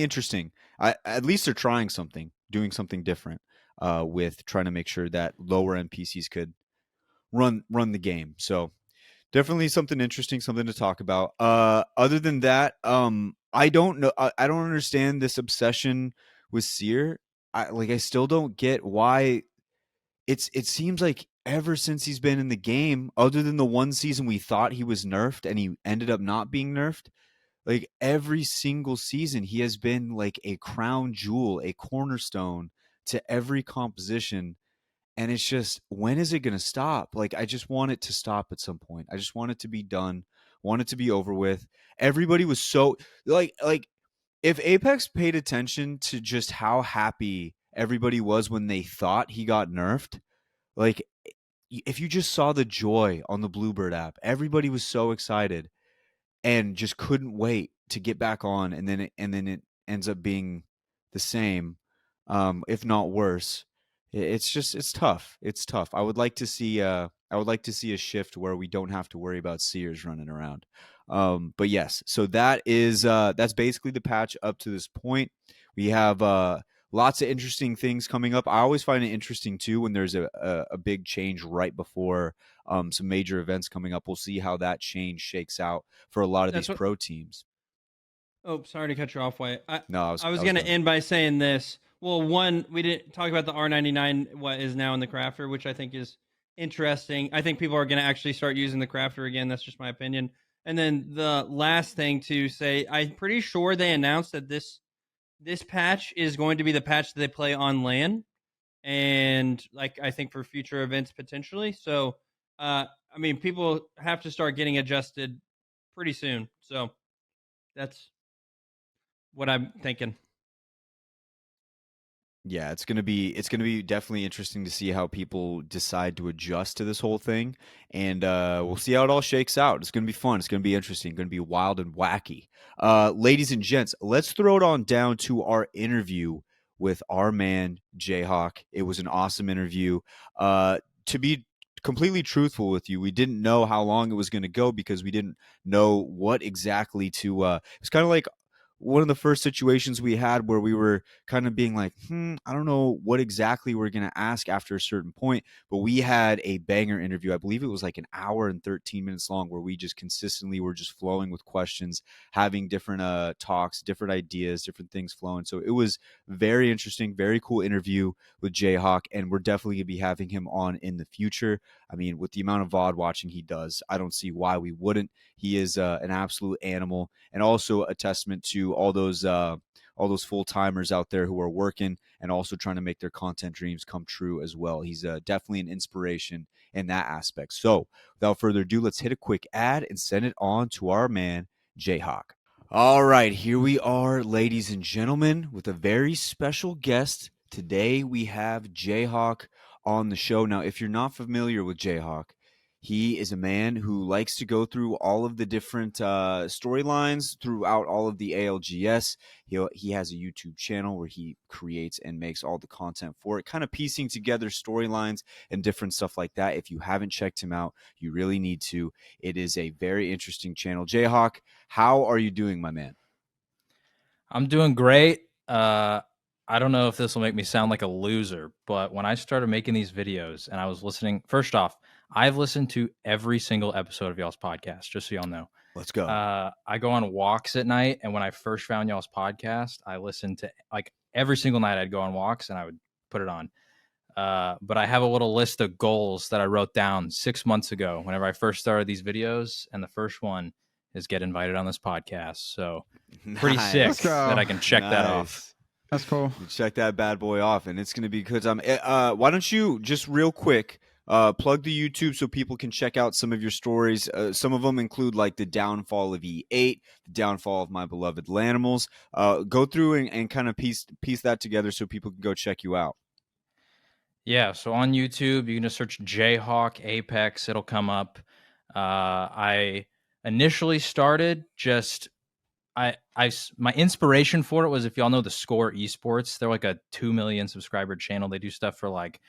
interesting. At least they're trying something, doing something different, with trying to make sure that lower end PCs could run the game. So definitely something interesting, something to talk about. Other than that, I don't know. I don't understand this obsession with Seer. I still don't get why. It seems like ever since he's been in the game, other than the one season we thought he was nerfed and he ended up not being nerfed, like every single season he has been like a crown jewel, a cornerstone to every composition. And it's just, when is it going to stop? Like, I just want it to stop at some point. I just want it to be done, want it to be over with. Everybody was so like if Apex paid attention to just how happy everybody was when they thought he got nerfed, like if you just saw the joy on the Bluebird app, everybody was so excited and just couldn't wait to get back on, and then it ends up being the same, if not worse. It's tough. It's tough. I would like to see a shift where we don't have to worry about Sears running around. But yes, so that's basically the patch up to this point. We have lots of interesting things coming up. I always find it interesting too when there's a big change right before some major events coming up. We'll see how that change shakes out for a lot of these pro teams. Oh, sorry to cut you off, White. No, I was going to end by saying this. Well, one, we didn't talk about the R99, what is now in the crafter, which I think is interesting. I think people are going to actually start using the crafter again. That's just my opinion. And then the last thing to say, I'm pretty sure they announced that this patch is going to be the patch that they play on LAN, and like I think for future events potentially. So, I mean, people have to start getting adjusted pretty soon. So that's what I'm thinking. Yeah, it's gonna be definitely interesting to see how people decide to adjust to this whole thing, and we'll see how it all shakes out. It's gonna be fun. It's gonna be interesting. It's gonna be wild and wacky. Ladies and gents, let's throw it on down to our interview with our man JHawk. It was an awesome interview. To be completely truthful with you, we didn't know how long it was going to go because we didn't know what exactly to. It's kind of like one of the first situations we had where we were kind of being like, I don't know what exactly we're going to ask after a certain point, but we had a banger interview. I believe it was like an hour and 13 minutes long, where we just consistently were just flowing with questions, having different talks, different ideas, different things flowing. So it was very interesting, very cool interview with JHawk, and we're definitely going to be having him on in the future. I mean, with the amount of VOD watching he does, I don't see why we wouldn't. He is an absolute animal, and also a testament to all those full timers out there who are working and also trying to make their content dreams come true as well. He's definitely an inspiration in that aspect. So, without further ado, let's hit a quick ad and send it on to our man JHawk. All right, here we are, ladies and gentlemen, with a very special guest. Today we have JHawk on the show. Now, if you're not familiar with JHawk, he is a man who likes to go through all of the different storylines throughout all of the ALGS. He has a YouTube channel where he creates and makes all the content for it, kind of piecing together storylines and different stuff like that. If you haven't checked him out, you really need to. It is a very interesting channel. JHawk, how are you doing, my man? I'm doing great. I don't know if this will make me sound like a loser, but when I started making these videos and I was listening, first off, I've listened to every single episode of y'all's podcast, just so y'all know. Let's go. I go on walks at night, and when I first found y'all's podcast, I listened to like every single night. I'd go on walks and I would put it on. But I have a little list of goals that I wrote down 6 months ago whenever I first started these videos, and the first one is get invited on this podcast. So pretty sick Let's go. that I can check that off. That's cool. You check that bad boy off, and it's going to be good. Why don't you just real quick plug the YouTube so people can check out some of your stories. Some of them include like the downfall of E8, the downfall of My Beloved Lanimals. Go through and kind of piece that together so people can go check you out. Yeah, so on YouTube, you can just search JHawk Apex. It'll come up. I initially started just my inspiration for it was, if y'all know the Score Esports, they're like a 2 million subscriber channel. They do stuff for like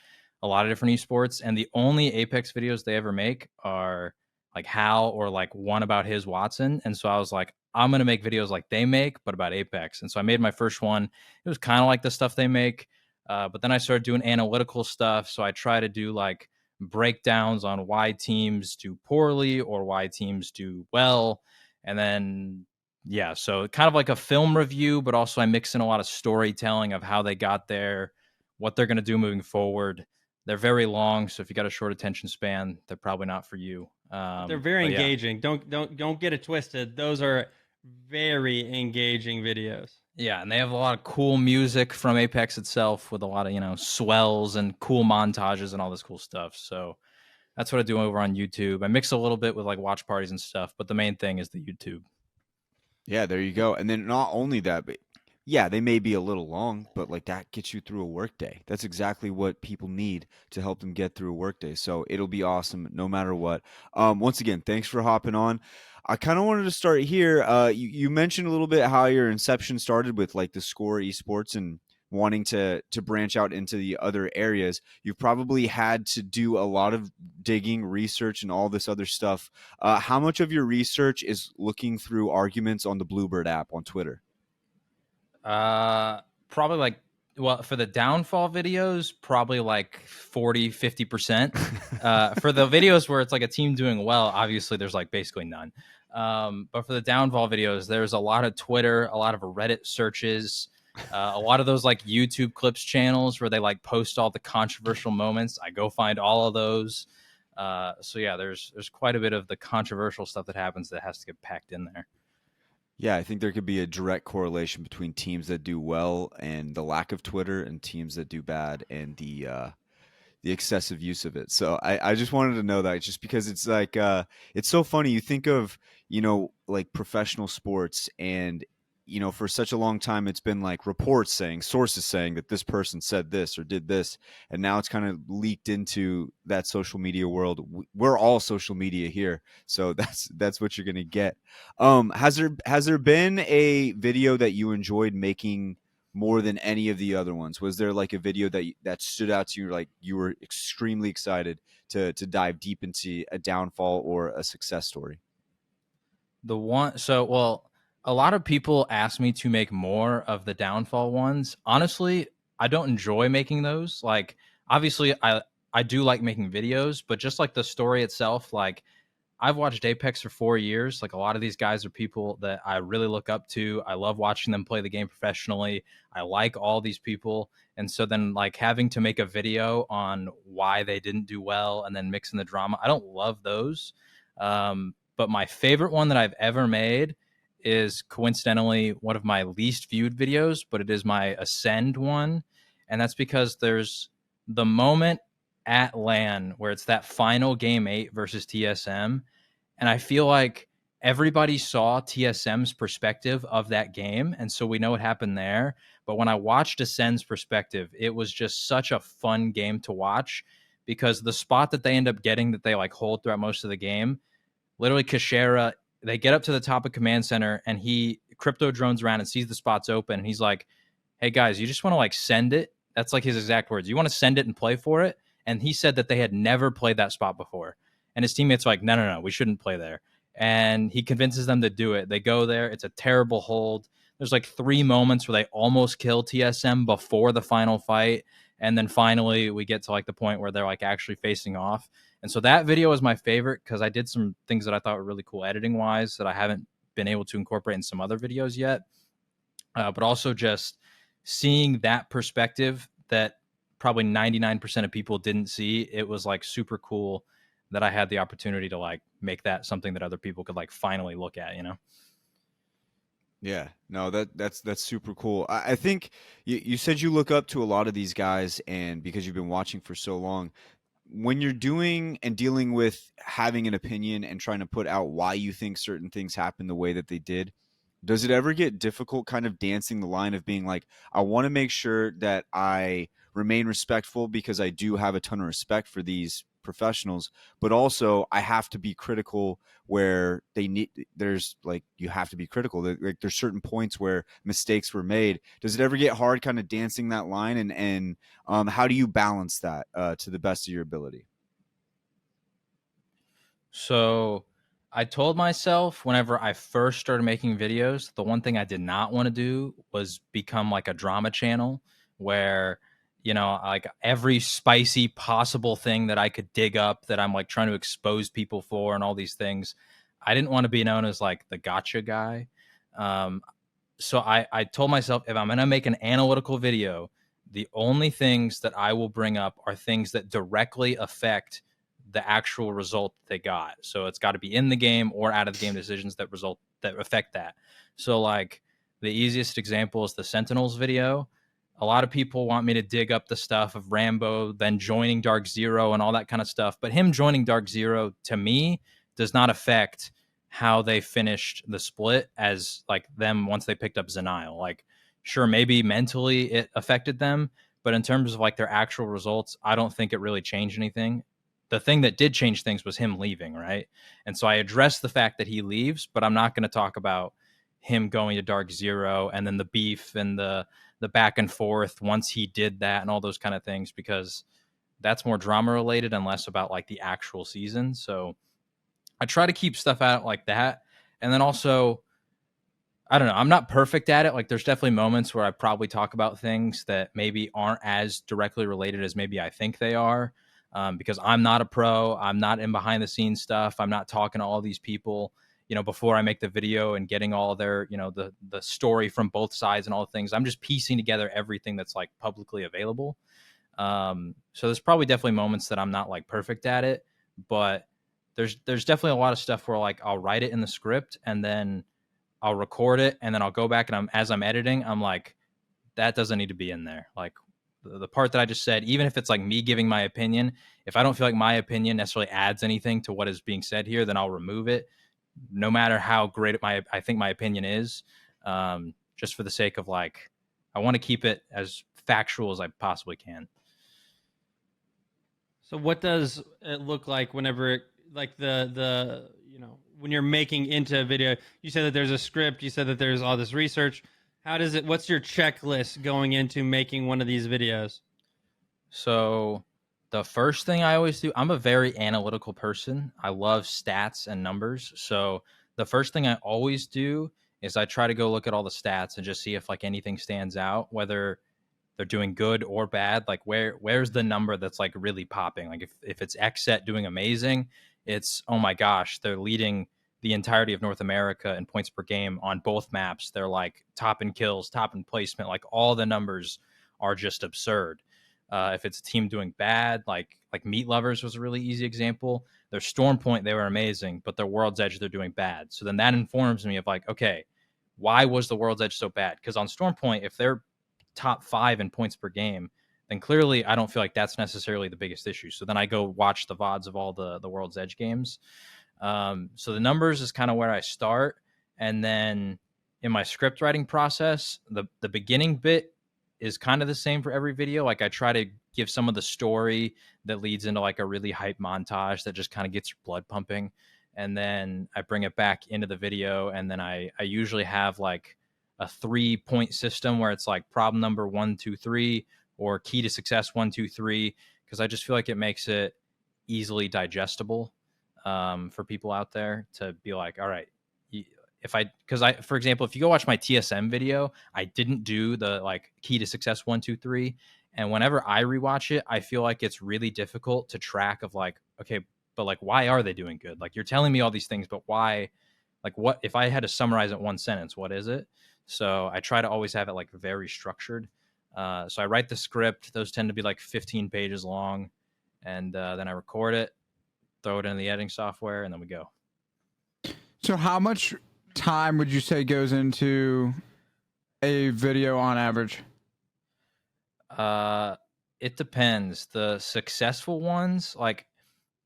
a lot of different esports, and the only Apex videos they ever make are like Hal or like one about his Watson. And so I was like, I'm gonna make videos like they make, but about Apex. And so I made my first one. It was kind of like the stuff they make, but then I started doing analytical stuff. So I try to do like breakdowns on why teams do poorly or why teams do well, and then yeah, so kind of like a film review, but also I mix in a lot of storytelling of how they got there, what they're going to do moving forward. They're very long, so if you got a short attention span, they're probably not for you. They're very engaging. Yeah. Don't get it twisted. Those are very engaging videos. Yeah, and they have a lot of cool music from Apex itself with a lot of, swells and cool montages and all this cool stuff. So that's what I do over on YouTube. I mix a little bit with like watch parties and stuff, but the main thing is the YouTube. Yeah, there you go. And then not only that, but yeah, they may be a little long, but like that gets you through a workday. That's exactly what people need to help them get through a workday. So it'll be awesome no matter what. Once again, thanks for hopping on. I kind of wanted to start here. You mentioned a little bit how your inception started with like the Score Esports and wanting to branch out into the other areas. You've probably had to do a lot of digging, research, and all this other stuff. How much of your research is looking through arguments on the Bluebird app on Twitter? Probably like, well, for the downfall videos, probably like 40-50%. For the videos where it's like a team doing well, obviously there's like basically none. But for the downfall videos, there's a lot of Twitter, a lot of Reddit searches, a lot of those like YouTube clips channels where they like post all the controversial moments. I go find all of those. So yeah, there's quite a bit of the controversial stuff that happens that has to get packed in there. Yeah, I think there could be a direct correlation between teams that do well and the lack of Twitter, and teams that do bad and the excessive use of it. So I just wanted to know that, just because it's like it's so funny. You think of like professional sports, and for such a long time it's been like reports saying, sources saying that this person said this or did this, and now it's kind of leaked into that social media world. We're all social media here, so that's what you're gonna get. Has there been a video that you enjoyed making more than any of the other ones? Was there like a video that stood out to you, like you were extremely excited to dive deep into a downfall or a success story? A lot of people ask me to make more of the downfall ones. Honestly, I don't enjoy making those. Like, obviously, I do like making videos, but just like the story itself, like I've watched Apex for 4 years. Like a lot of these guys are people that I really look up to. I love watching them play the game professionally. I like all these people. And so then like having to make a video on why they didn't do well and then mixing the drama, I don't love those. But my favorite one that I've ever made is coincidentally one of my least viewed videos, but it is my Ascend one. And that's because there's the moment at LAN where it's that final game 8 versus TSM. And I feel like everybody saw TSM's perspective of that game. And so we know what happened there. But when I watched Ascend's perspective, it was just such a fun game to watch because the spot that they end up getting that they like hold throughout most of the game, literally Kashera, they get up to the top of command center and he crypto drones around and sees the spots open. And he's like, hey guys, you just want to like send it. That's like his exact words. You want to send it and play for it. And he said that they had never played that spot before. And his teammates are like, no, we shouldn't play there. And he convinces them to do it. They go there. It's a terrible hold. There's like 3 moments where they almost kill TSM before the final fight. And then finally we get to like the point where they're like actually facing off. And so that video is my favorite because I did some things that I thought were really cool editing wise that I haven't been able to incorporate in some other videos yet. But also just seeing that perspective that probably 99% of people didn't see, it was like super cool that I had the opportunity to like make that something that other people could like finally look at, you know? Yeah, no, that's super cool. I think you said you look up to a lot of these guys, and because you've been watching for so long, when you're doing and dealing with having an opinion and trying to put out why you think certain things happen the way that they did, does it ever get difficult kind of dancing the line of being like, I want to make sure that I remain respectful because I do have a ton of respect for these professionals, but also I have to be critical where they need, there's like, you have to be critical. Like there's certain points where mistakes were made. Does it ever get hard kind of dancing that line? And how do you balance that to the best of your ability? So I told myself whenever I first started making videos, the one thing I did not want to do was become like a drama channel where, you know, like every spicy possible thing that I could dig up that I'm like trying to expose people for and all these things. I didn't want to be known as like the gotcha guy. Um, so I told myself if I'm going to make an analytical video, the only things that I will bring up are things that directly affect the actual result they got. So it's got to be in the game or out of the game decisions that affect that. So like the easiest example is the Sentinels video. A lot of people want me to dig up the stuff of Rambo then joining Dark Zero and all that kind of stuff, but him joining Dark Zero to me does not affect how they finished the split as like them once they picked up Zenile. Like sure, maybe mentally it affected them, but in terms of like their actual results, I don't think it really changed anything. The thing that did change things was him leaving, right? And so I addressed the fact that he leaves, but I'm not going to talk about him going to Dark Zero and then the beef and the back and forth once he did that and all those kind of things, because that's more drama related and less about like the actual season. So I try to keep stuff out like that. And then also, I don't know, I'm not perfect at it. Like there's definitely moments where I probably talk about things that maybe aren't as directly related as maybe I think they are. Because I'm not a pro, I'm not in behind the scenes stuff. I'm not talking to all these people, you know, before I make the video and getting all their, you know, the story from both sides and all the things. I'm just piecing together everything that's like publicly available. So there's probably definitely moments that I'm not like perfect at it, but there's definitely a lot of stuff where like I'll write it in the script and then I'll record it and then I'll go back and as I'm editing, I'm like, that doesn't need to be in there. Like the part that I just said, even if it's like me giving my opinion, if I don't feel like my opinion necessarily adds anything to what is being said here, then I'll remove it, no matter how great I think my opinion is, just for the sake of like, I want to keep it as factual as I possibly can. So what does it look like whenever like the you know, when you're making into a video? You said that there's a script, you said that there's all this research. How does it, what's your checklist going into making one of these videos? So the first thing I always do, I'm a very analytical person. I love stats and numbers. So the first thing I always do is I try to go look at all the stats and just see if like anything stands out, whether they're doing good or bad. Like where's the number that's like really popping? Like if it's X set doing amazing, it's, oh my gosh, they're leading the entirety of North America in points per game on both maps. They're like top in kills, top in placement. Like all the numbers are just absurd. If it's a team doing bad, like Meat Lovers was a really easy example. Their Storm Point, they were amazing, but their World's Edge, they're doing bad. So then that informs me of like, okay, why was the World's Edge so bad? Because on Storm Point, if they're top 5 in points per game, then clearly I don't feel like that's necessarily the biggest issue. So then I go watch the VODs of all the World's Edge games. So the numbers is kind of where I start. And then in my script writing process, the beginning bit is kind of the same for every video. Like I try to give some of the story that leads into like a really hype montage that just kind of gets your blood pumping. And then I bring it back into the video. And then I usually have like a 3-point system where it's like problem number 1, 2, 3, or key to success 1, 2, 3, because I just feel like it makes it easily digestible for people out there to be like, all right, for example, if you go watch my TSM video, I didn't do the like key to success 1, 2, 3. And whenever I rewatch it, I feel like it's really difficult to track of like, okay, but like, why are they doing good? Like you're telling me all these things, but why, like what, if I had to summarize it one sentence, what is it? So I try to always have it like very structured. So I write the script. Those tend to be like 15 pages long. And then I record it, throw it in the editing software, and then we go. So how much time would you say goes into a video on average? It depends. The successful ones, like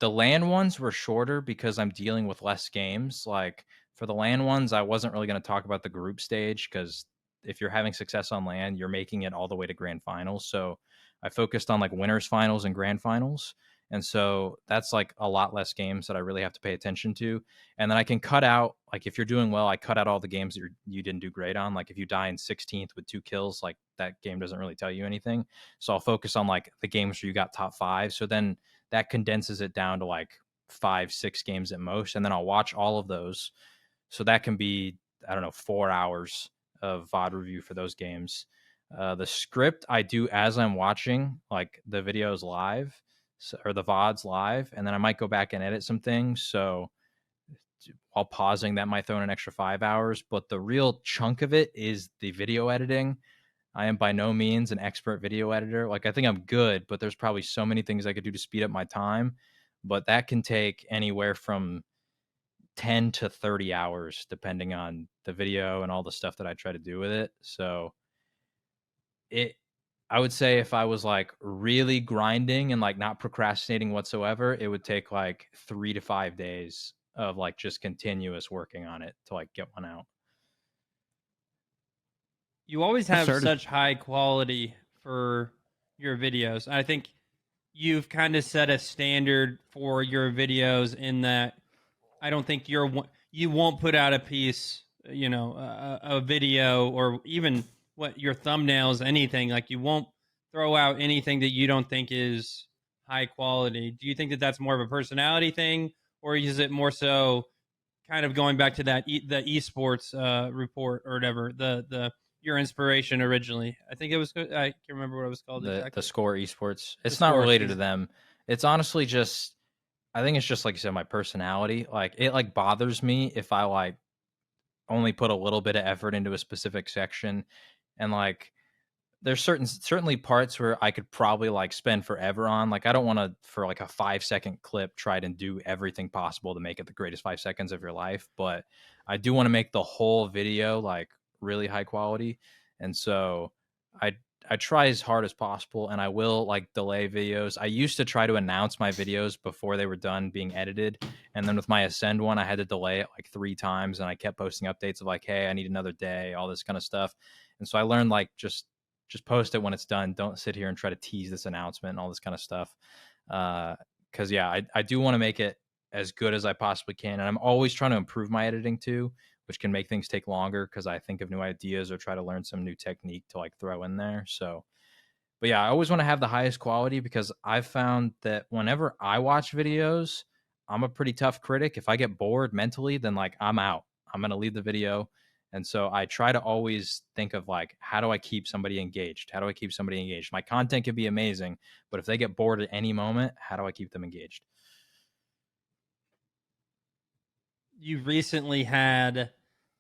the LAN ones, were shorter because I'm dealing with less games. Like for the LAN ones, I wasn't really going to talk about the group stage because if you're having success on LAN, you're making it all the way to grand finals. So I focused on like winners finals and grand finals. And so that's like a lot less games that I really have to pay attention to. And then I can cut out, like if you're doing well, I cut out all the games that you didn't do great on. Like if you die in 16th with 2 kills, like that game doesn't really tell you anything. So I'll focus on like the games where you got top 5. So then that condenses it down to like 5, 6 games at most. And then I'll watch all of those. So that can be, I don't know, 4 hours of VOD review for those games. The script I do as I'm watching like the videos live. Or the VODs live, and then I might go back and edit some things. So while pausing, that might throw in an extra 5 hours. But the real chunk of it is the video editing. I am by no means an expert video editor. Like I think I'm good, but there's probably so many things I could do to speed up my time. But that can take anywhere from 10 to 30 hours, depending on the video and all the stuff that I try to do with it. So I would say if I was like really grinding and like not procrastinating whatsoever, it would take like 3 to 5 days of like just continuous working on it to like get one out. You always have such high quality for your videos. I think you've kind of set a standard for your videos in that I don't think you won't put out a piece, a video or even what your thumbnails, anything, like you won't throw out anything that you don't think is high quality. Do you think that that's more of a personality thing, or is it more so kind of going back to that the esports report or whatever, your inspiration originally? I think it was, I can't remember what it was called exactly. The Score Esports. It's not related to them. It's honestly just, I think it's just like you said, my personality. Like it like bothers me if I like only put a little bit of effort into a specific section. And like, there's certainly parts where I could probably like spend forever on. Like, I don't want to, for like a 5-second clip, try to do everything possible to make it the greatest 5 seconds of your life. But I do want to make the whole video like really high quality. And so I try as hard as possible, and I will like delay videos. I used to try to announce my videos before they were done being edited. And then with my Ascend one, I had to delay it like 3 times, and I kept posting updates of like, hey, I need another day, all this kind of stuff. And so I learned like just post it when it's done. Don't sit here and try to tease this announcement and all this kind of stuff. Because yeah, I do want to make it as good as I possibly can. And I'm always trying to improve my editing too, which can make things take longer because I think of new ideas or try to learn some new technique to like throw in there. So, but yeah, I always want to have the highest quality because I've found that whenever I watch videos, I'm a pretty tough critic. If I get bored mentally, then like I'm out. I'm going to leave the video And so I try to always think of like, how do I keep somebody engaged? How do I keep somebody engaged? My content can be amazing, but if they get bored at any moment, how do I keep them engaged? You've recently had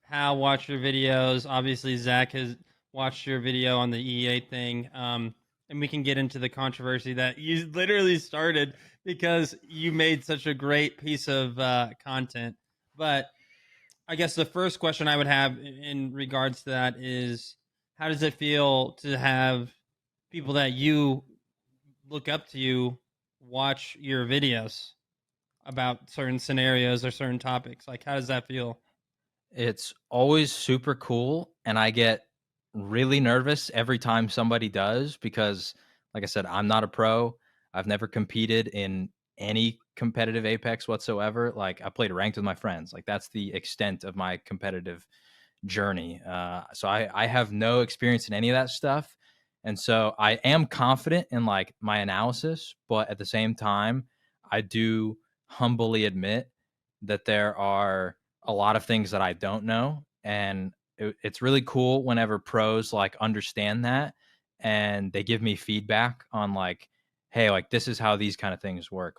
Hal watch your videos. Obviously, Zach has watched your video on the EA thing. And we can get into the controversy that you literally started because you made such a great piece of content. But I guess the first question I would have in regards to that is, how does it feel to have people that you look up to you watch your videos about certain scenarios or certain topics? Like, how does that feel? It's always super cool, and I get really nervous every time somebody does because, like I said, I'm not a pro. I've never competed in any competitive Apex whatsoever. Like, I played ranked with my friends. Like, that's the extent of my competitive journey. So I have no experience in any of that stuff. And so I am confident in like my analysis, but at the same time, I do humbly admit that there are a lot of things that I don't know. And it's really cool whenever pros like understand that and they give me feedback on like, hey, like this is how these kind of things work.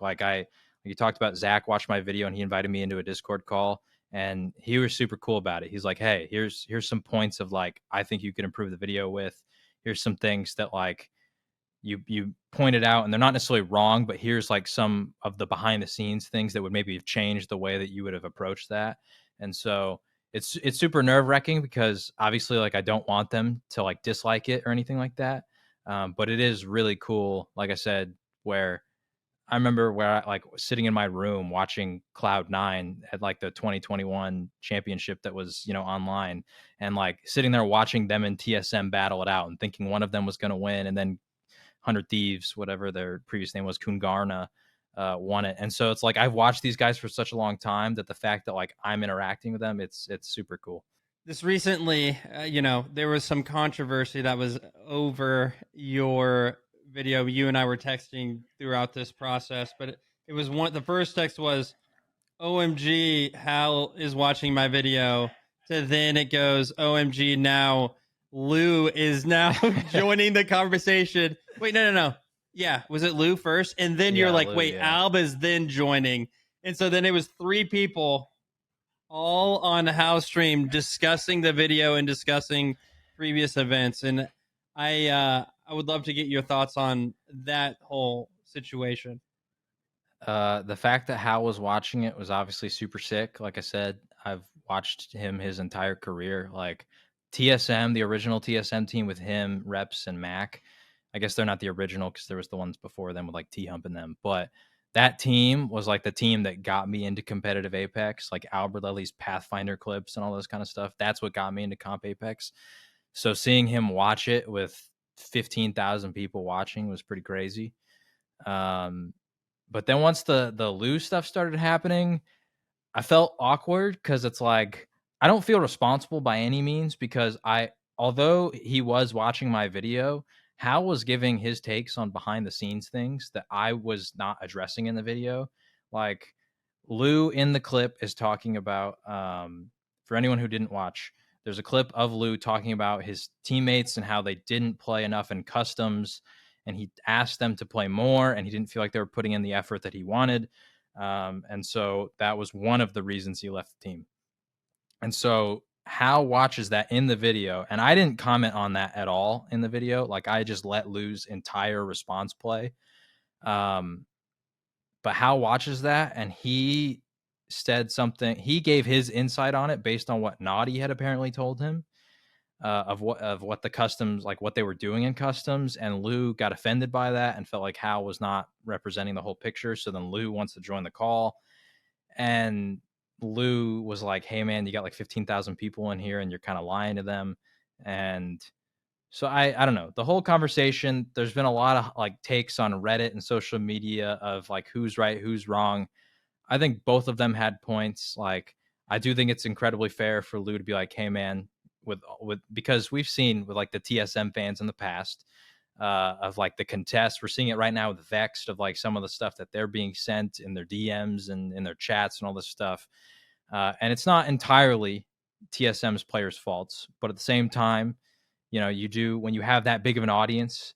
You talked about Zach watched my video and he invited me into a Discord call and he was super cool about it. He's like, hey, here's some points of like I think you could improve the video with. Here's some things that like you pointed out and they're not necessarily wrong, but here's like some of the behind the scenes things that would maybe have changed the way that you would have approached that. And so it's super nerve wracking because obviously like I don't want them to like dislike it or anything like that. But it is really cool, like I said, where I remember where I like sitting in my room watching Cloud9 at like the 2021 championship that was, online and like sitting there watching them and TSM battle it out and thinking one of them was going to win. And then 100 Thieves, whatever their previous name was, Kungarna, won it. And so it's like, I've watched these guys for such a long time that the fact that like I'm interacting with them, it's super cool. This recently, there was some controversy that was over your video. You and I were texting throughout this process, but it was the first text was, OMG, Hal is watching my video. So then it goes, OMG, now Lou is now joining the conversation. Wait, no. Yeah, was it Lou first? And then you're like, Lou, wait, yeah. Alb is then joining. And so then it was 3 people all on Hal's stream discussing the video and discussing previous events. And I would love to get your thoughts on that whole situation. The fact that Hal was watching it was obviously super sick. Like I said, I've watched him his entire career. Like TSM, the original TSM team with him, Reps, and Mac. I guess they're not the original because there was the ones before them with like T-Hump in them. But that team was like the team that got me into competitive Apex, like Albert Lely's Pathfinder clips and all those kind of stuff. That's what got me into comp Apex. So seeing him watch it with 15,000 people watching was pretty crazy. But then once the Lou stuff started happening, I felt awkward because it's like I don't feel responsible by any means because although he was watching my video, Hal was giving his takes on behind the scenes things that I was not addressing in the video. Like Lou in the clip is talking about, for anyone who didn't watch, there's a clip of Lou talking about his teammates and how they didn't play enough in customs. And he asked them to play more and he didn't feel like they were putting in the effort that he wanted. And so that was one of the reasons he left the team. And so Hal watches that in the video, and I didn't comment on that at all in the video. Like I just let Lou's entire response play. But Hal watches that and he said something. He gave his insight on it based on what Naughty had apparently told him. Of what the customs, like what they were doing in customs, and Lou got offended by that and felt like Hal was not representing the whole picture. So then Lou wants to join the call, and Lou was like, "Hey man, you got like 15,000 people in here, and you're kind of lying to them." And so I don't know the whole conversation. There's been a lot of like takes on Reddit and social media of like who's right, who's wrong. I think both of them had points. Like I do think it's incredibly fair for Lou to be like, "Hey man." With because we've seen with like the TSM fans in the past of like the contests, we're seeing it right now with Vexed of like some of the stuff that they're being sent in their DMs and in their chats and all this stuff. And it's not entirely TSM's players' faults. But at the same time, you do, when you have that big of an audience,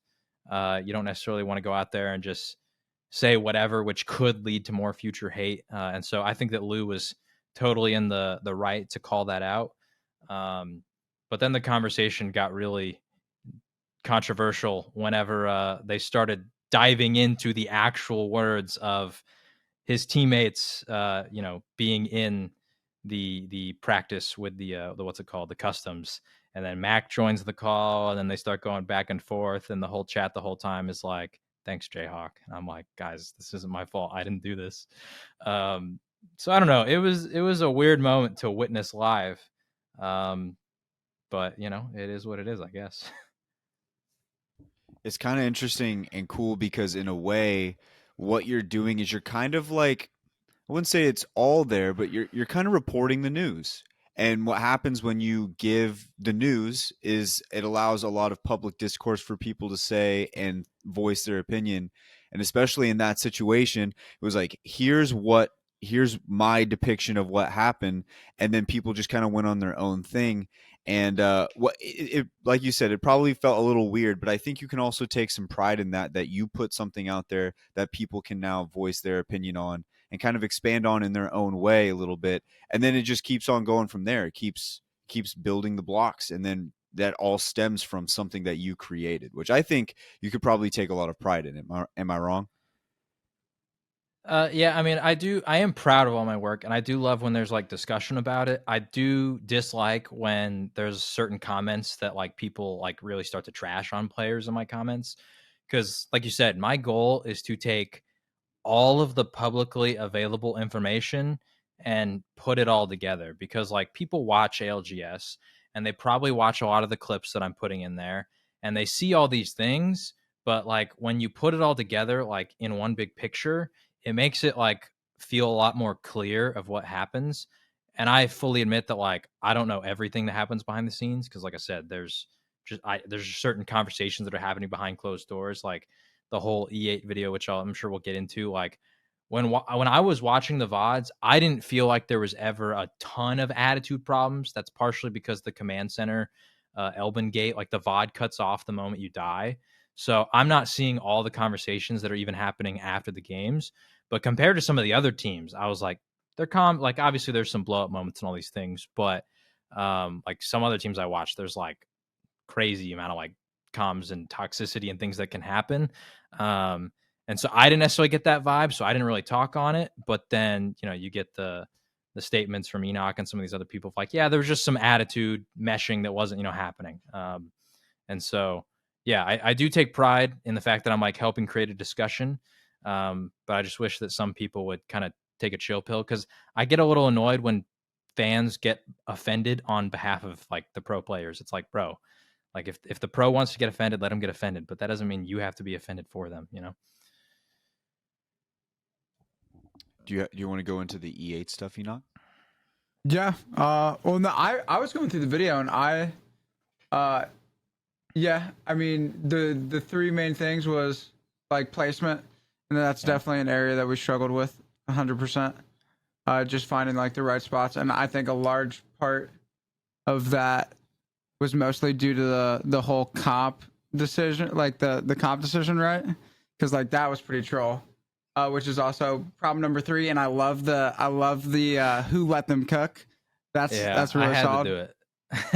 you don't necessarily want to go out there and just say whatever, which could lead to more future hate. And so I think that Lou was totally in the right to call that out. But then the conversation got really controversial whenever they started diving into the actual words of his teammates, being in the practice with the what's it called, the customs. And then Mac joins the call, and then they start going back and forth, and the whole chat the whole time is like, "Thanks, JHawk." And I'm like, guys, this isn't my fault. I didn't do this. So I don't know. It was a weird moment to witness live. But it is what it is, I guess. It's kind of interesting and cool because in a way, what you're doing is you're kind of like, I wouldn't say it's all there, but you're kind of reporting the news. And what happens when you give the news is it allows a lot of public discourse for people to say and voice their opinion. And especially in that situation, it was like, here's my depiction of what happened. And then people just kind of went on their own thing. And like you said, it probably felt a little weird, but I think you can also take some pride in that you put something out there that people can now voice their opinion on and kind of expand on in their own way a little bit. And then it just keeps on going from there. It keeps building the blocks. And then that all stems from something that you created, which I think you could probably take a lot of pride in. Am I wrong? Yeah, I mean, I am proud of all my work, and I do love when there's like discussion about it. I do dislike when there's certain comments that like people like really start to trash on players in my comments. Because like you said, my goal is to take all of the publicly available information and put it all together, because like people watch ALGS and they probably watch a lot of the clips that I'm putting in there, and they see all these things, but like when you put it all together like in one big picture, it makes it like feel a lot more clear of what happens. And I fully admit that like I don't know everything that happens behind the scenes, because like I said, there's certain conversations that are happening behind closed doors, like the whole E8 video, which I'm sure we'll get into. Like when I was watching the VODs, I didn't feel like there was ever a ton of attitude problems. That's partially because the command center, Elbin Gate, like the VOD cuts off the moment you die. So I'm not seeing all the conversations that are even happening after the games. But compared to some of the other teams, I was like, they're calm. Like obviously there's some blow up moments and all these things, but like some other teams I watched, there's like crazy amount of like comms and toxicity and things that can happen. And so I didn't necessarily get that vibe, so I didn't really talk on it. But then, you get the statements from Enoch and some of these other people like, yeah, there was just some attitude meshing that wasn't, happening. And so, yeah, I do take pride in the fact that I'm like helping create a discussion. But I just wish that some people would kind of take a chill pill, because I get a little annoyed when fans get offended on behalf of like the pro players. It's like, bro, like if the pro wants to get offended, let them get offended. But that doesn't mean you have to be offended for them, Do you want to go into the E8 stuff, Enoch? Yeah. Well, no, I was going through the video and yeah, I mean the three main things was like placement, and that's definitely an area that we struggled with 100%. Just finding like the right spots, and I think a large part of that was mostly due to the whole comp decision, like the comp decision, right? Because like that was pretty troll, which is also problem number 3. And I love the who let them cook. That's really I had solid. to do it.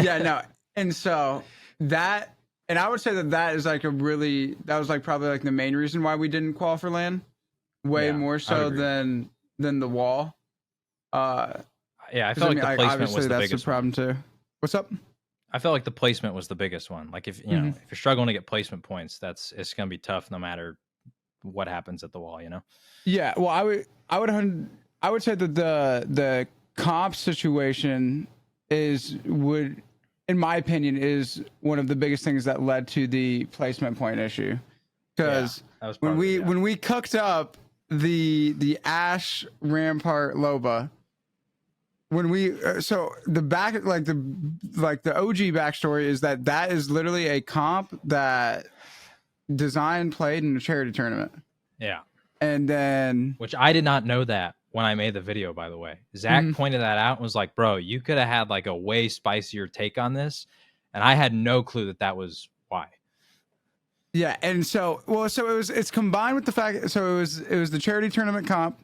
Yeah, no, and so that, and I would say that is like that was like probably like the main reason why we didn't qualify for LAN, way more so than the wall. Yeah, I felt like the placement was the biggest problem too. What's up? I felt like the placement was the biggest one. Like if if you're struggling to get placement points, it's gonna be tough no matter what happens at the wall, Yeah, well, I would say that the comp situation would, in my opinion, is one of the biggest things that led to the placement point issue. Because when we cooked up the Ash Rampart Loba, when we so the back the OG backstory is that is literally a comp that designed played in a charity tournament. Yeah. And then Which I did not know that when I made the video, by the way. Zach pointed that out and was like, bro, you could have had like a way spicier take on this. And I had no clue that that was why. yeah, and so it's combined with the fact, so it was the charity tournament comp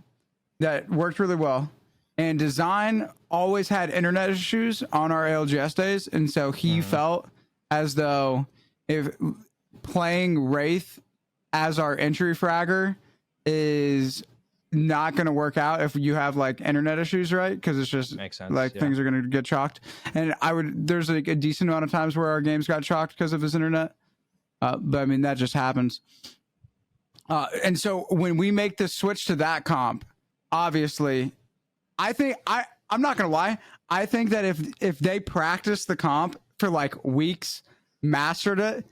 that worked really well, and design always had internet issues on our ALGS days, and so he felt as though if playing Wraith as our entry fragger is not going to work out if you have like internet issues, right? Because it's just Makes sense, like yeah. things are going to get chalked, and there's like a decent amount of times where our games got chalked because of his internet. But I mean, that just happens. And so when we make the switch to that comp, obviously, I think I'm not gonna lie. I think that if they practiced the comp for like weeks, mastered it,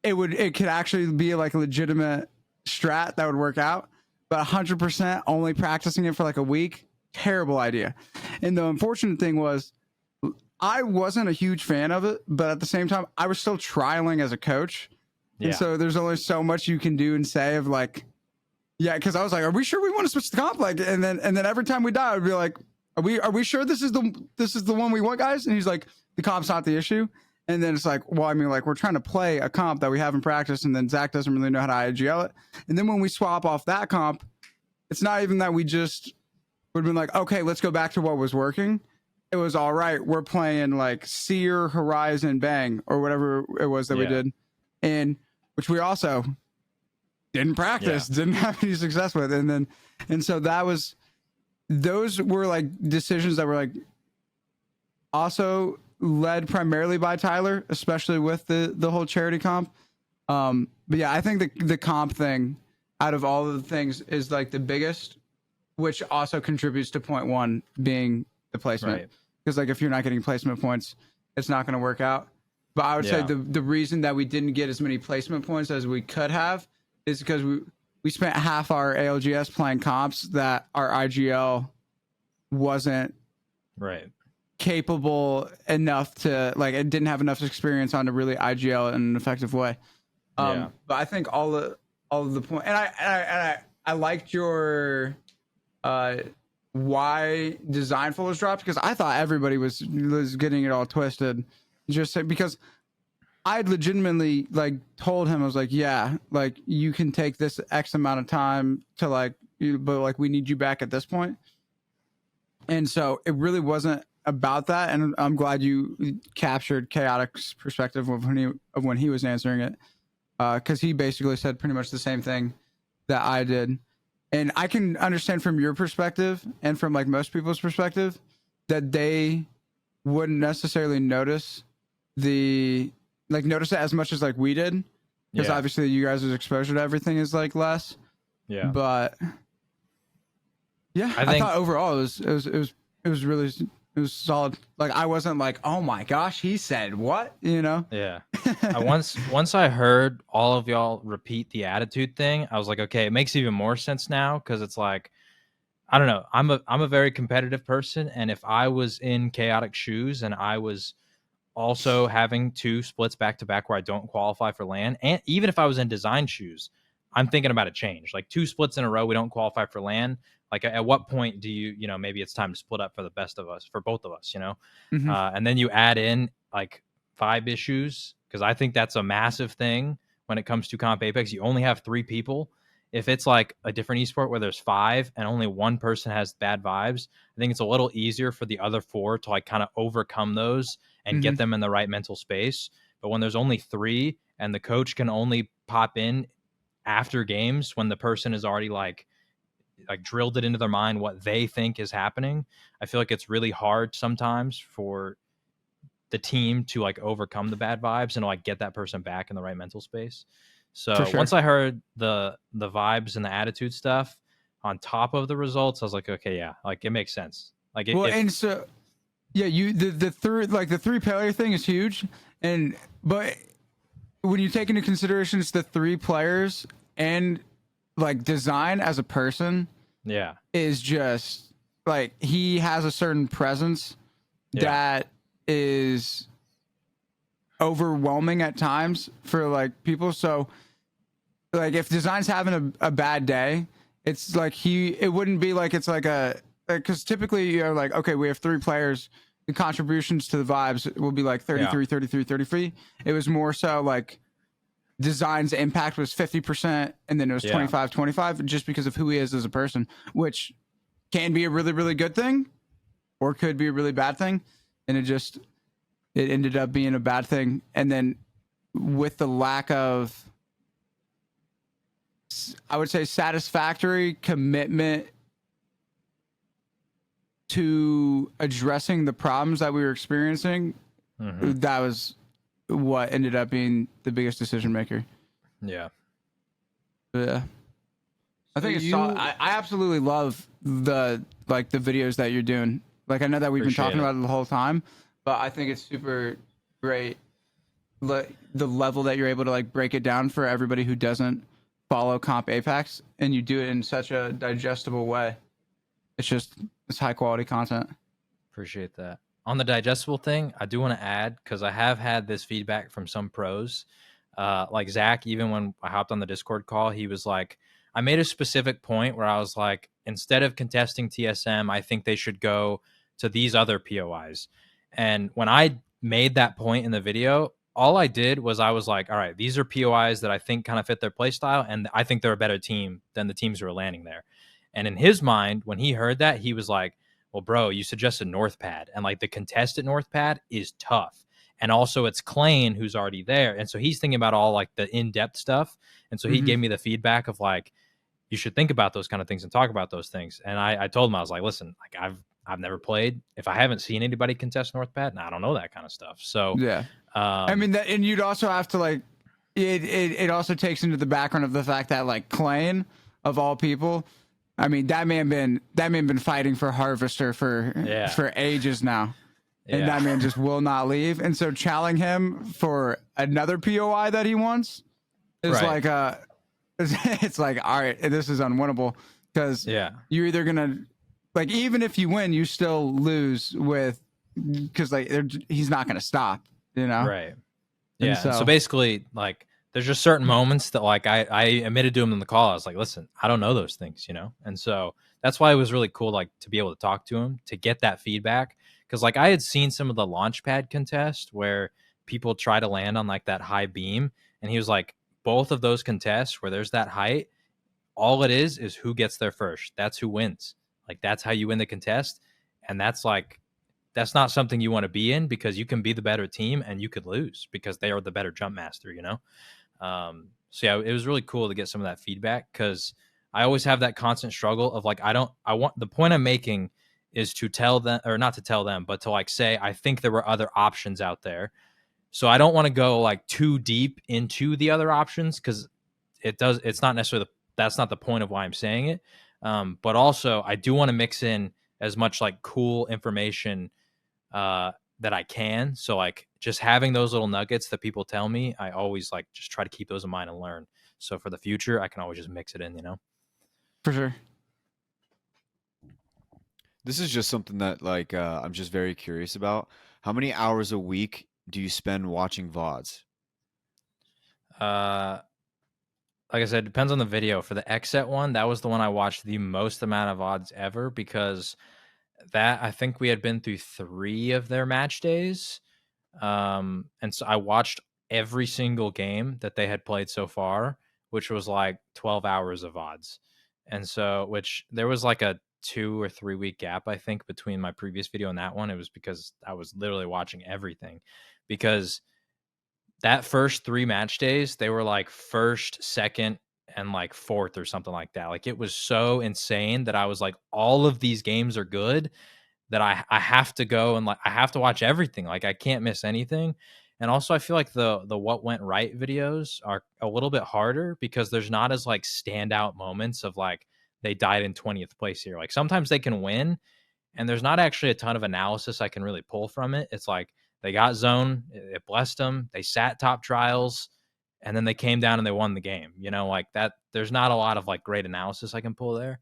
it could actually be like a legitimate strat that would work out. But 100% only practicing it for like a week, terrible idea. And the unfortunate thing was, I wasn't a huge fan of it, but at the same time, I was still trialing as a coach. Yeah. And so there's only so much you can do and say of like, yeah, because I was like, are we sure we want to switch the comp? Like, and then every time we die, I'd be like, are we sure this is the one we want, guys? And he's like, the comp's not the issue. And then it's like, well, I mean, like, we're trying to play a comp that we haven't practiced, and then Zach doesn't really know how to IGL it. And then when we swap off that comp, it's not even that we just would have been like, okay, let's go back to what was working. It was all right. We're playing like Seer, Horizon, Bang, or whatever it was that we did. And which we also didn't practice, didn't have any success with. And so those were like decisions that were like also led primarily by Tyler, especially with the whole charity comp. But yeah, I think the comp thing out of all of the things is like the biggest, which also contributes to point one being the placement. Right. Because like if you're not getting placement points, it's not going to work out. But I would say the reason that we didn't get as many placement points as we could have is because we spent half our ALGS playing comps that our IGL wasn't Right. capable enough to, like, it didn't have enough experience on to really IGL in an effective way. But I think all of the point, and I liked your why Designful was dropped, because I thought everybody was getting it all twisted, just because I'd legitimately like told him, I was like, yeah, like you can take this X amount of time to like, but like we need you back at this point. And so it really wasn't about that, and I'm glad you captured Chaotic's perspective of when he was answering it, because he basically said pretty much the same thing that I did. And I can understand from your perspective and from like most people's perspective that they wouldn't necessarily notice it as much as like we did, because obviously you guys' exposure to everything is like less. Yeah. But yeah, I thought overall it was solid. Like I wasn't like, oh my gosh, he said what, you know? Yeah. Once I heard all of y'all repeat the attitude thing, I was like, okay, it makes even more sense now, because it's like, I don't know, I'm a very competitive person, and if I was in Chaotic shoes and I was also having 2 splits back to back where I don't qualify for LAN, and even if I was in Design shoes, I'm thinking about a change. Like 2 splits in a row, we don't qualify for LAN. Like at what point do you know, maybe it's time to split up for the best of us, for both of us, you know? Mm-hmm. And then you add in like 5 issues, because I think that's a massive thing when it comes to Comp Apex. You only have 3 people. If it's like a different esport where there's 5 and only one person has bad vibes, I think it's a little easier for the other 4 to like kind of overcome those and get them in the right mental space. But when there's only 3 and the coach can only pop in after games when the person is already like drilled it into their mind what they think is happening, I feel like it's really hard sometimes for the team to like overcome the bad vibes and like get that person back in the right mental space. So sure. Once I heard the vibes and the attitude stuff on top of the results, I was like, okay, yeah, like it makes sense. Like and so yeah, the 3 player thing is huge, but when you take into consideration it's the 3 players and like Design as a person, is just like he has a certain presence that is overwhelming at times for like people. So like if Design's having a bad day, it's like it wouldn't be like it's like a, because typically you're like, okay, we have 3 players, the contributions to the vibes will be like 33, 33, 33. It was more so like design's impact was 50%, and then it was 25, 25, just because of who he is as a person, which can be a really, really good thing or could be a really bad thing. And it ended up being a bad thing. And then with the lack of, I would say, satisfactory commitment to addressing the problems that we were experiencing, that was what ended up being the biggest decision maker. Yeah. Yeah. I think it's solid. I absolutely love the videos that you're doing. Like, I know that we've been talking about it the whole time, but I think it's super great. The level that you're able to like break it down for everybody who doesn't follow Comp Apex, and you do it in such a digestible way. It's high quality content. Appreciate that. On the digestible thing, I do want to add, because I have had this feedback from some pros, like Zach. Even when I hopped on the Discord call, he was like, I made a specific point where I was like, instead of contesting TSM, I think they should go to these other POIs. And when I made that point in the video, all I did was I was like, all right, these are POIs that I think kind of fit their play style, and I think they're a better team than the teams who are landing there. And in his mind, when he heard that, he was like, well, bro, you suggested North Pad, and like the contest at North Pad is tough. And also it's Klain who's already there. And so he's thinking about all like the in-depth stuff. And so he gave me the feedback of like, you should think about those kind of things and talk about those things. And I told him, I was like, listen, like I've never played. If I haven't seen anybody contest North Pad, I don't know that kind of stuff. So yeah, I mean that, and you'd also have to like, it also takes into the background of the fact that like Klain, of all people, I mean, that man been fighting for Harvester for ages now. And that man just will not leave. And so challenging him for another POI that he wants is like it's like, all right, this is unwinnable, because you're either gonna, like, even if you win, you still lose because like he's not gonna stop, you know? Right. Yeah. So basically, like, there's just certain moments that like I admitted to him in the call. I was like, listen, I don't know those things, you know? And so that's why it was really cool, like, to be able to talk to him, to get that feedback. Because like I had seen some of the launch pad contest where people try to land on like that high beam. And he was like, both of those contests where there's that height, all it is who gets there first. That's who wins. Like, that's how you win the contest. And that's like, that's not something you want to be in, because you can be the better team and you could lose because they are the better jump master, you know? So yeah, it was really cool to get some of that feedback, because I always have that constant struggle of like, the point I'm making is to tell them, or not to tell them, but to like say, I think there were other options out there. So I don't want to go like too deep into the other options, because it's not necessarily that's not the point of why I'm saying it. But also I do want to mix in as much like cool information that I can. So like just having those little nuggets that people tell me, I always like just try to keep those in mind and learn. So for the future, I can always just mix it in, you know? For sure. This is just something that like I'm just very curious about. How many hours a week do you spend watching VODs? Like I said, it depends on the video. For the XSET one, that was the one I watched the most amount of VODs ever, because that, I think we had been through 3 of their match days. And so I watched every single game that they had played so far, which was like 12 hours of VODs. And so, which there was like a 2 or 3 week gap, I think, between my previous video and that one. It was because I was literally watching everything, because that first 3 match days, they were like first, second, and like fourth or something like that. Like, it was so insane that I was like, all of these games are good, that I have to go and like I have to watch everything. Like, I can't miss anything. And also I feel like the what went right videos are a little bit harder, because there's not as like standout moments of like they died in 20th place here. Like, sometimes they can win and there's not actually a ton of analysis I can really pull from it. It's like they got zone, it blessed them, they sat top trials, and then they came down and they won the game. You know, like that, there's not a lot of like great analysis I can pull there.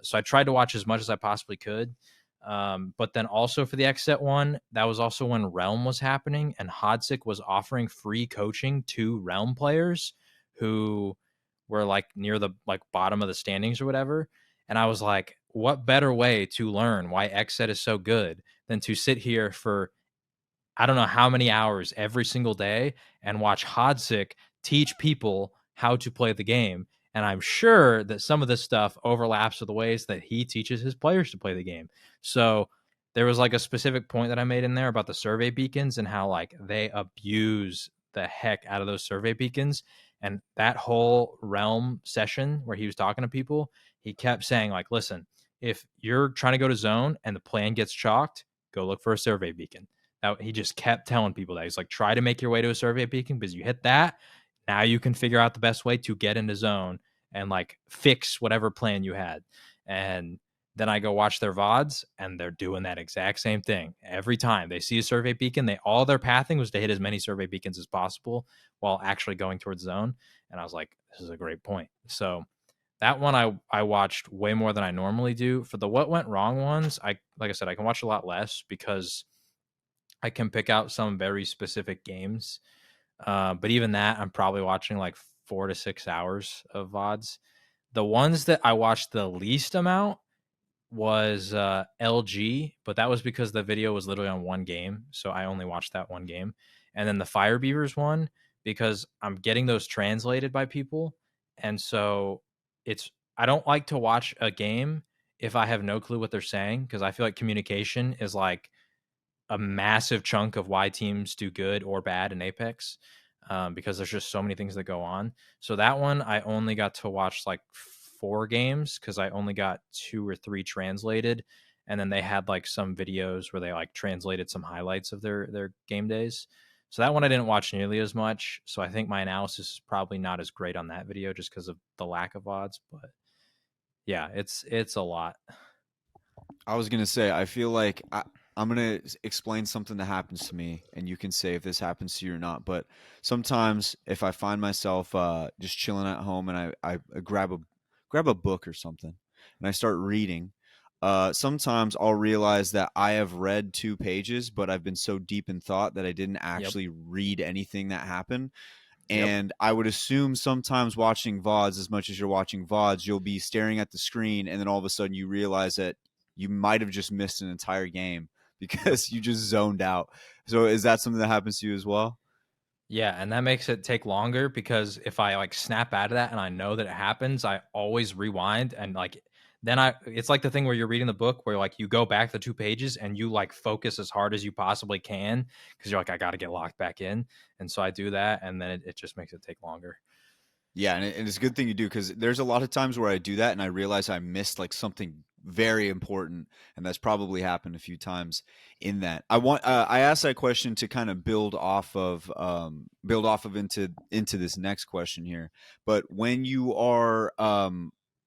So I tried to watch as much as I possibly could. But then also for the XSET one, that was also when Realm was happening, and Hodsick was offering free coaching to Realm players who were like near the like bottom of the standings or whatever. And I was like, what better way to learn why XSET is so good than to sit here for I don't know how many hours every single day and watch Hodzik teach people how to play the game. And I'm sure that some of this stuff overlaps with the ways that he teaches his players to play the game. So there was like a specific point that I made in there about the survey beacons and how like they abuse the heck out of those survey beacons. And that whole realm session where he was talking to people, he kept saying like, listen, if you're trying to go to zone and the plan gets chalked, go look for a survey beacon. Now, he just kept telling people that. He's like, try to make your way to a survey beacon because you hit that. Now you can figure out the best way to get into zone and like fix whatever plan you had. And then I go watch their VODs and they're doing that exact same thing. Every time they see a survey beacon, all their pathing was to hit as many survey beacons as possible while actually going towards zone. And I was like, this is a great point. So that one I watched way more than I normally do. For the what went wrong ones, like I said, I can watch a lot less because I can pick out some very specific games. But even that, I'm probably watching like 4 to 6 hours of VODs. The ones that I watched the least amount was LG, but that was because the video was literally on one game. So I only watched that one game. And then the Fire Beavers one, because I'm getting those translated by people. And so I don't like to watch a game if I have no clue what they're saying, because I feel like communication is like a massive chunk of why teams do good or bad in Apex, because there's just so many things that go on. So that one, I only got to watch like 4 games because I only got 2 or 3 translated. And then they had like some videos where they like translated some highlights of their game days. So that one I didn't watch nearly as much. So I think my analysis is probably not as great on that video just because of the lack of odds. But yeah, it's a lot. I was gonna say, I feel like I'm gonna explain something that happens to me, and you can say if this happens to you or not. But sometimes, if I find myself just chilling at home and I grab a book or something, and I start reading, sometimes I'll realize that I have read 2 pages, but I've been so deep in thought that I didn't actually read anything that happened. And I would assume sometimes watching VODs, as much as you're watching VODs, you'll be staring at the screen, and then all of a sudden you realize that you might have just missed an entire game because you just zoned out. So is that something that happens to you as well? Yeah, and that makes it take longer because if I like snap out of that and I know that it happens, I always rewind and like then it's like the thing where you're reading the book where like you go back the 2 pages and you like focus as hard as you possibly can because you're like, I got to get locked back in. And so I do that and then it just makes it take longer. Yeah, and it's a good thing you do because there's a lot of times where I do that and I realize I missed like something very important, and that's probably happened a few times in that. I asked that question to kind of build off of into this next question here. But when you are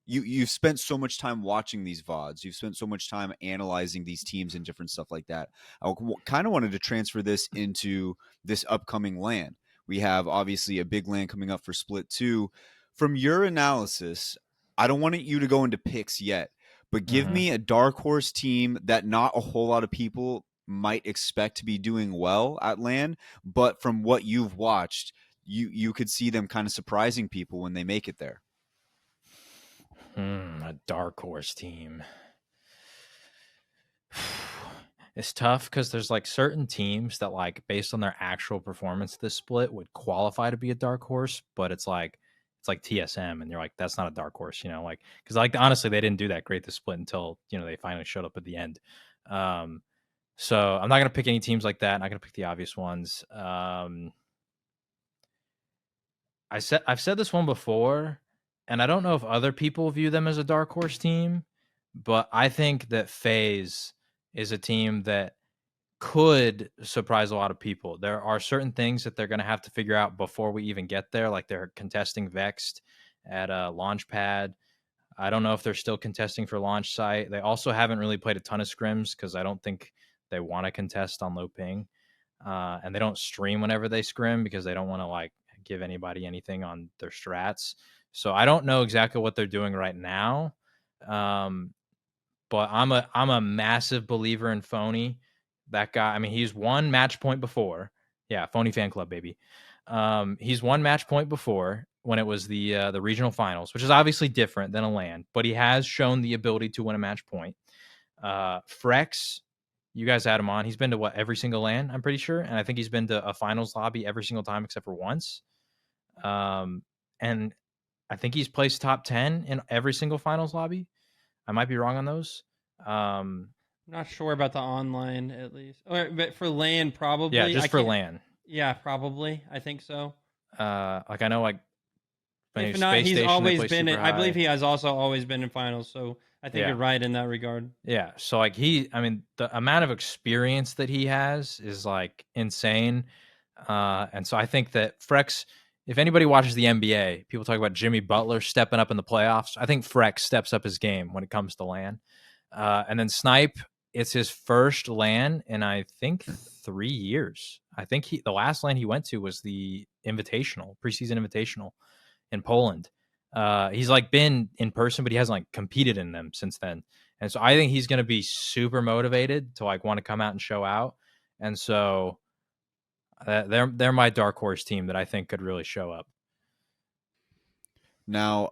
you've spent so much time watching these VODs, you've spent so much time analyzing these teams and different stuff like that. I kind of wanted to transfer this into this upcoming LAN. We have obviously a big LAN coming up for Split 2. From your analysis, I don't want you to go into picks yet, but give me a dark horse team that not a whole lot of people might expect to be doing well at LAN, but from what you've watched, you could see them kind of surprising people when they make it there. A dark horse team. It's tough because there's like certain teams that like based on their actual performance this split would qualify to be a dark horse, but it's like TSM and you're like, that's not a dark horse, you know, like because like honestly they didn't do that great this split until they finally showed up at the end. So I'm not gonna pick any teams like that. I'm not gonna pick the obvious ones. I've said this one before, and I don't know if other people view them as a dark horse team, but I think that FaZe is a team that could surprise a lot of people. There are certain things that they're going to have to figure out before we even get there, like they're contesting Vexed at a launch pad. I don't know if they're still contesting for launch site. They also haven't really played a ton of scrims because I don't think they want to contest on low ping. And they don't stream whenever they scrim because they don't want to like give anybody anything on their strats. So I don't know exactly what they're doing right now. But I'm a massive believer in Phony. That guy, I mean, he's won match point before. Yeah, Phony fan club, baby. He's won match point before when it was the regional finals, which is obviously different than a LAN, but he has shown the ability to win a match point. Frex, you guys had him on. He's been to every single LAN, I'm pretty sure, and I think he's been to a finals lobby every single time except for once. And I think he's placed top 10 in every single finals lobby. I might be wrong on those. I'm not sure about the online, at least, but for LAN, probably. Yeah, just for LAN. Yeah, probably. I think so. Like I know, like if not, he's always been. I believe he has also always been in finals. So I think you're right in that regard. Yeah. So like the amount of experience that he has is like insane. And so I think that Frex, if anybody watches the NBA, people talk about Jimmy Butler stepping up in the playoffs. I think Frex steps up his game when it comes to LAN. And then Snipe, it's his first LAN in I think 3 years. I think the last LAN he went to was the preseason invitational in Poland. He's like been in person, but he hasn't like competed in them since then. And so I think he's going to be super motivated to like want to come out and show out. And so they're my dark horse team that I think could really show up. Now,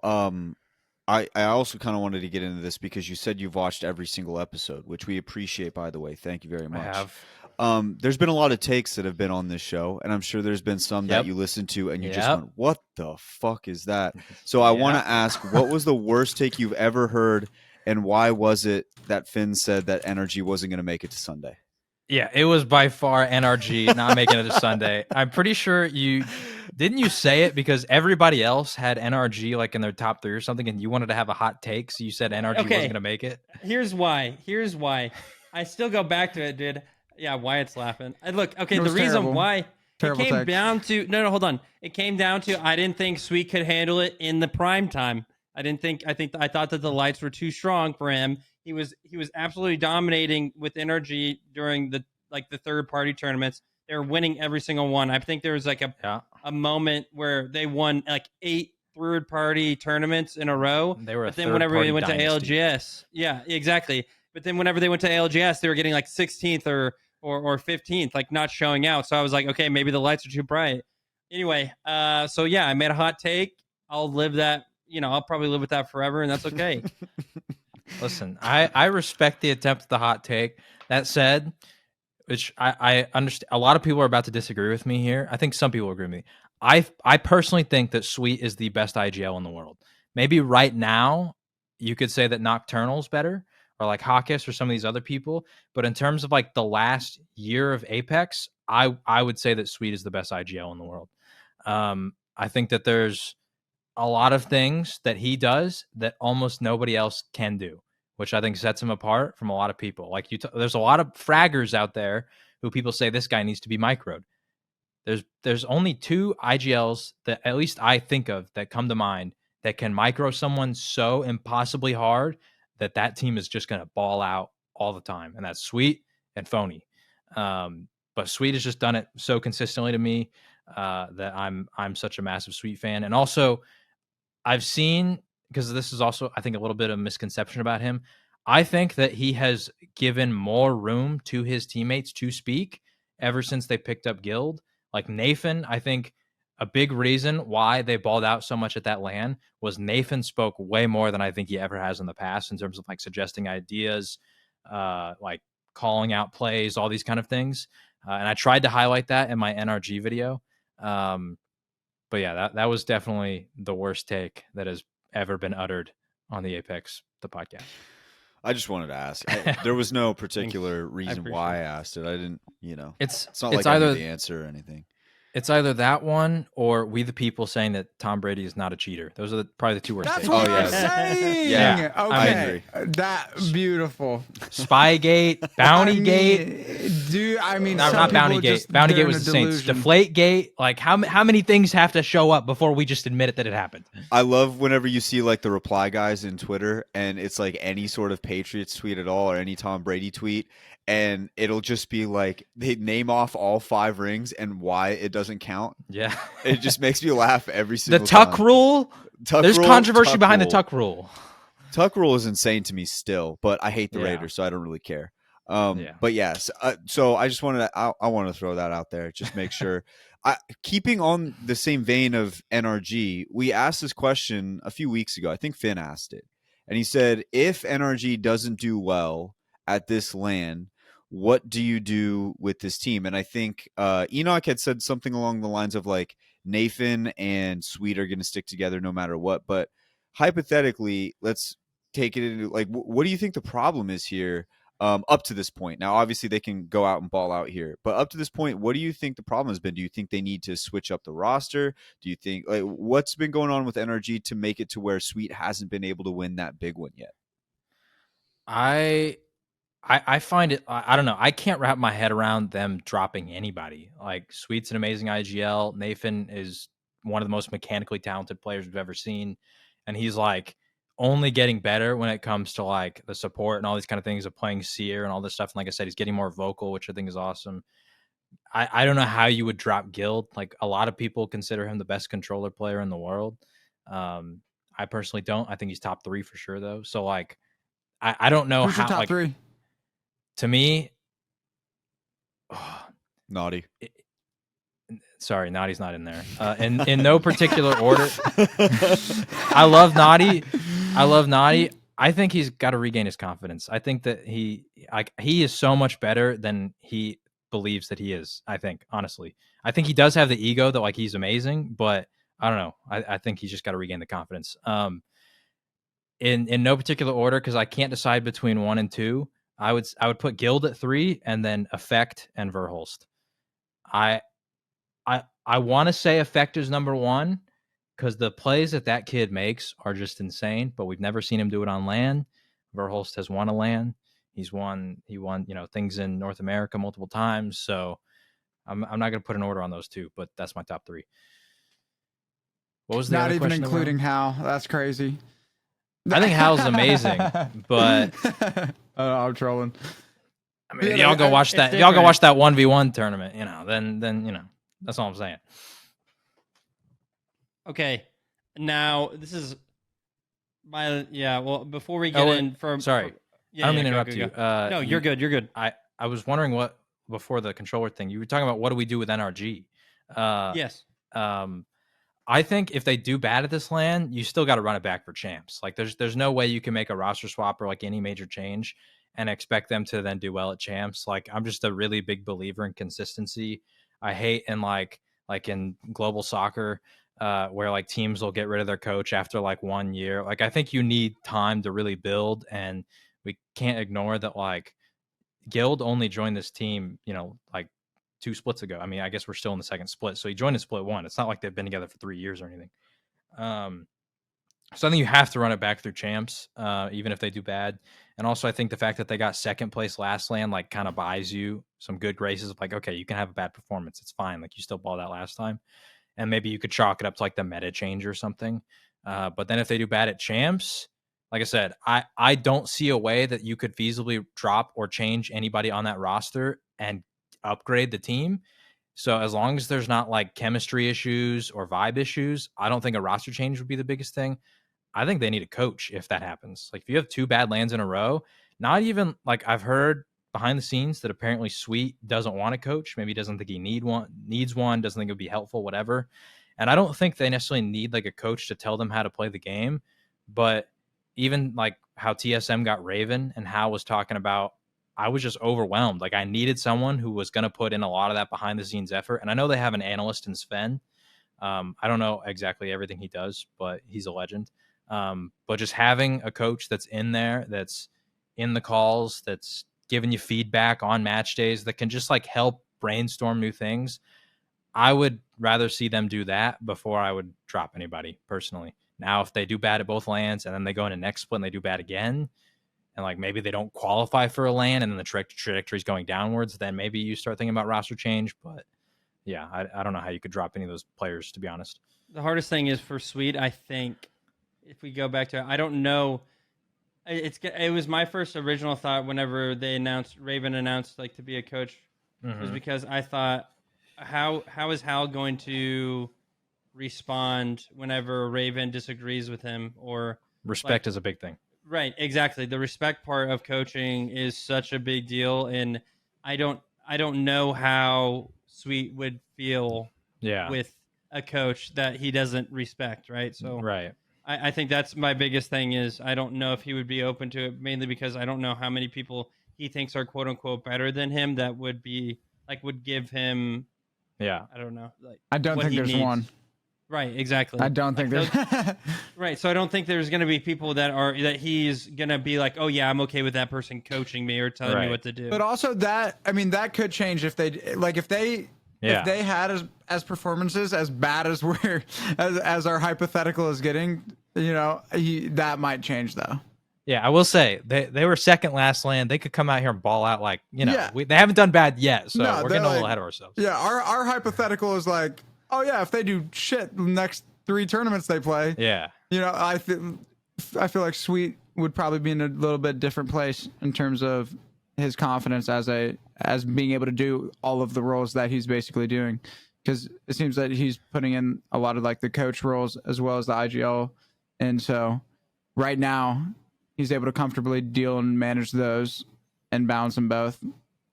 I also kind of wanted to get into this because you said you've watched every single episode, which we appreciate, by the way. Thank you very much. I have. There's been a lot of takes that have been on this show, and I'm sure there's been some that you listened to and you just went, what the fuck is that? So I want to ask, what was the worst take you've ever heard, and why was it that Finn said that NRG wasn't going to make it to Sunday? Yeah, it was by far NRG not making it to Sunday. I'm pretty sure you say it because everybody else had NRG like in their top 3 or something, and you wanted to have a hot take, so you said NRG wasn't going to make it. Here's why. I still go back to it, dude. Yeah, Wyatt's laughing. Look, okay, the reason why it came down to hold on. It came down to I didn't think Sweet could handle it in the prime time. I thought that the lights were too strong for him. He was absolutely dominating with NRG during the third party tournaments. They were winning every single one. I think there was like a moment where they won like 8 third party tournaments in a row. They were but then whenever they went dynasty. to ALGS, yeah, exactly. But then whenever they went to ALGS, they were getting like 16th or 15th, like not showing out. So I was like, okay, maybe the lights are too bright. Anyway, so yeah, I made a hot take. I'll live that. I'll probably live with that forever, and that's okay. Listen, I respect the attempt at the hot take. That said, which I understand, a lot of people are about to disagree with me here. I think some people agree with me. I personally think that Sweet is the best IGL in the world. Maybe right now you could say that Nocturnal's better, or like Hawkus or some of these other people. But in terms of like the last year of Apex, I would say that Sweet is the best IGL in the world. I think that there's a lot of things that he does that almost nobody else can do, which I think sets him apart from a lot of people. Like there's a lot of fraggers out there who people say this guy needs to be microed. There's only 2 IGLs that at least I think of that come to mind that can micro someone so impossibly hard that team is just going to ball out all the time. And that's Sweet and Phony. But Sweet has just done it so consistently to me that I'm such a massive Sweet fan. And also I've seen, because this is also, I think, a little bit of misconception about him. I think that he has given more room to his teammates to speak ever since they picked up Guild. Like Nathan, I think a big reason why they balled out so much at that LAN was Nathan spoke way more than I think he ever has in the past in terms of like suggesting ideas, like calling out plays, all these kind of things. And I tried to highlight that in my NRG video. But yeah, that was definitely the worst take that has ever been uttered on the Apex, the podcast. I just wanted to ask. There was no particular reason why I asked it. I didn't, it's not like I knew the answer or anything. It's either that one or We the People saying that Tom Brady is not a cheater. Those are probably the 2 worst That's takes. what I'm saying. Yeah, okay. I agree. That beautiful. Spygate, Bountygate. Dude, I mean, not Bountygate. Bountygate was the Saints. Deflategate. Like, how many things have to show up before we just admit it that it happened? I love whenever you see like the reply guys in Twitter, and it's like any sort of Patriots tweet at all or any Tom Brady tweet, and it'll just be like they name off all 5 rings and why it doesn't count. Yeah, it just makes me laugh every single time. The tuck time. rule. There's controversy tuck behind rule. the tuck rule. Tuck rule is insane to me still, but I hate the Raiders, so I don't really care. But yes, so I just wanted to I want to throw that out there, just make sure. keeping on the same vein of NRG, we asked this question a few weeks ago. I think Finn asked it, and he said, "If NRG doesn't do well at this LAN, what do you do with this team?" And I think Enoch had said something along the lines of like Nathan and Sweet are going to stick together no matter what. But hypothetically, let's take it into like, what do you think the problem is here? Up to this point. Now, obviously, they can go out and ball out here, but up to this point, what do you think the problem has been? Do you think they need to switch up the roster? Do you think like what's been going on with NRG to make it to where Sweet hasn't been able to win that big one yet? I find it. I don't know. I can't wrap my head around them dropping anybody. Like Sweet's an amazing IGL. Nathan is one of the most mechanically talented players we've ever seen, and he's like only getting better when it comes to like the support and all these kind of things of playing Seer and all this stuff. And like I said, he's getting more vocal, which I think is awesome. I don't know how you would drop Guild. Like a lot of people consider him the best controller player in the world. I personally don't. I think he's top 3 for sure though. So like I don't know Who's your how top like 3? to me. Naughty. Sorry, Naughty's not in there. In no particular order. I love Naughty. I think he's got to regain his confidence. I think that he is so much better than he believes that he is. I think, honestly. I think he does have the ego that like he's amazing, but I don't know. I think he's just got to regain the confidence. In no particular order, because I can't decide between 1 and 2. I would put Guild at 3 and then Effect and Verhulst. I want to say Effect is number 1 because the plays that kid makes are just insane, but we've never seen him do it on LAN. Verhulst has won a LAN. He won, things in North America multiple times. So I'm not going to put an order on those 2, but that's my top 3. What was the Not other even question including Hal. That's crazy. I think Hal's amazing, but I'm trolling. I mean, if Yeah, y'all go watch that. If y'all go watch that 1v1 tournament, then that's all I'm saying. Okay, now this is well, before we get in, sorry, I don't mean to interrupt you. No, you're good. You're good. I was wondering what before the controller thing. You were talking about what do we do with NRG? Yes. I think if they do bad at this LAN, you still got to run it back for champs. Like there's no way you can make a roster swap or like any major change and expect them to then do well at champs. Like I'm just a really big believer in consistency. I hate in like in global soccer where like teams will get rid of their coach after like 1 year. Like I think you need time to really build, and we can't ignore that like Guild only joined this team, like 2 splits ago. I mean, I guess we're still in the second split. So he joined in split 1. It's not like they've been together for 3 years or anything. So I think you have to run it back through champs, even if they do bad. And also I think the fact that they got second place last LAN, like kind of buys you some good graces of like, okay, you can have a bad performance. It's fine. Like you still balled out last time. And maybe you could chalk it up to like the meta change or something. But then if they do bad at champs, like I said, I don't see a way that you could feasibly drop or change anybody on that roster and upgrade the team. So as long as there's not like chemistry issues or vibe issues, I don't think a roster change would be the biggest thing. I think they need a coach if that happens. Like if you have 2 bad LANs in a row, not even like I've heard behind the scenes that apparently Sweet doesn't want a coach. Maybe he doesn't think he needs one, doesn't think it would be helpful, whatever. And I don't think they necessarily need like a coach to tell them how to play the game. But even like how TSM got Raven and Hal was talking about, I was just overwhelmed. Like I needed someone who was going to put in a lot of that behind the scenes effort. And I know they have an analyst in Sven. I don't know exactly everything he does, but he's a legend. But just having a coach that's in there, that's in the calls, that's giving you feedback on match days, that can just like help brainstorm new things. I would rather see them do that before I would drop anybody personally. Now, if they do bad at both LANs and then they go into next split and they do bad again, and like maybe they don't qualify for a LAN and then the trajectory is going downwards, then maybe you start thinking about roster change. But yeah, I don't know how you could drop any of those players, to be honest. The hardest thing is for Sweet, I think, if we go back to it, I don't know. It was my first original thought whenever Raven announced like to be a coach, was because I thought, how is Hal going to respond whenever Raven disagrees with him? Or respect is a big thing. Right, exactly. The respect part of coaching is such a big deal, and I don't know how Sweet would feel Yeah. with a coach that he doesn't respect, right? So Right. I think that's my biggest thing is I don't know if he would be open to it, mainly because I don't know how many people he thinks are quote unquote better than him that would be like would give him, Yeah. I don't know, like I don't what think he there's needs. one. Right, exactly. I don't think Like, there's. right, so I don't think there's going to be people that he's going to be like, oh yeah, I'm okay with that person coaching me or telling me Right. what to do. But also that, I mean, that could change if they Yeah. if they had as performances as bad as as our hypothetical is getting, that might change though. Yeah, I will say they were second last land. They could come out here and ball out like Yeah. they haven't done bad yet, so No, we're they're getting a little like- ahead of ourselves. Yeah, our hypothetical is like, oh yeah, if they do shit the next 3 tournaments they play, Yeah, I feel like Sweet would probably be in a little bit different place in terms of his confidence as being able to do all of the roles that he's basically doing, because it seems that he's putting in a lot of like the coach roles as well as the IGL, and so right now he's able to comfortably deal and manage those and balance them both.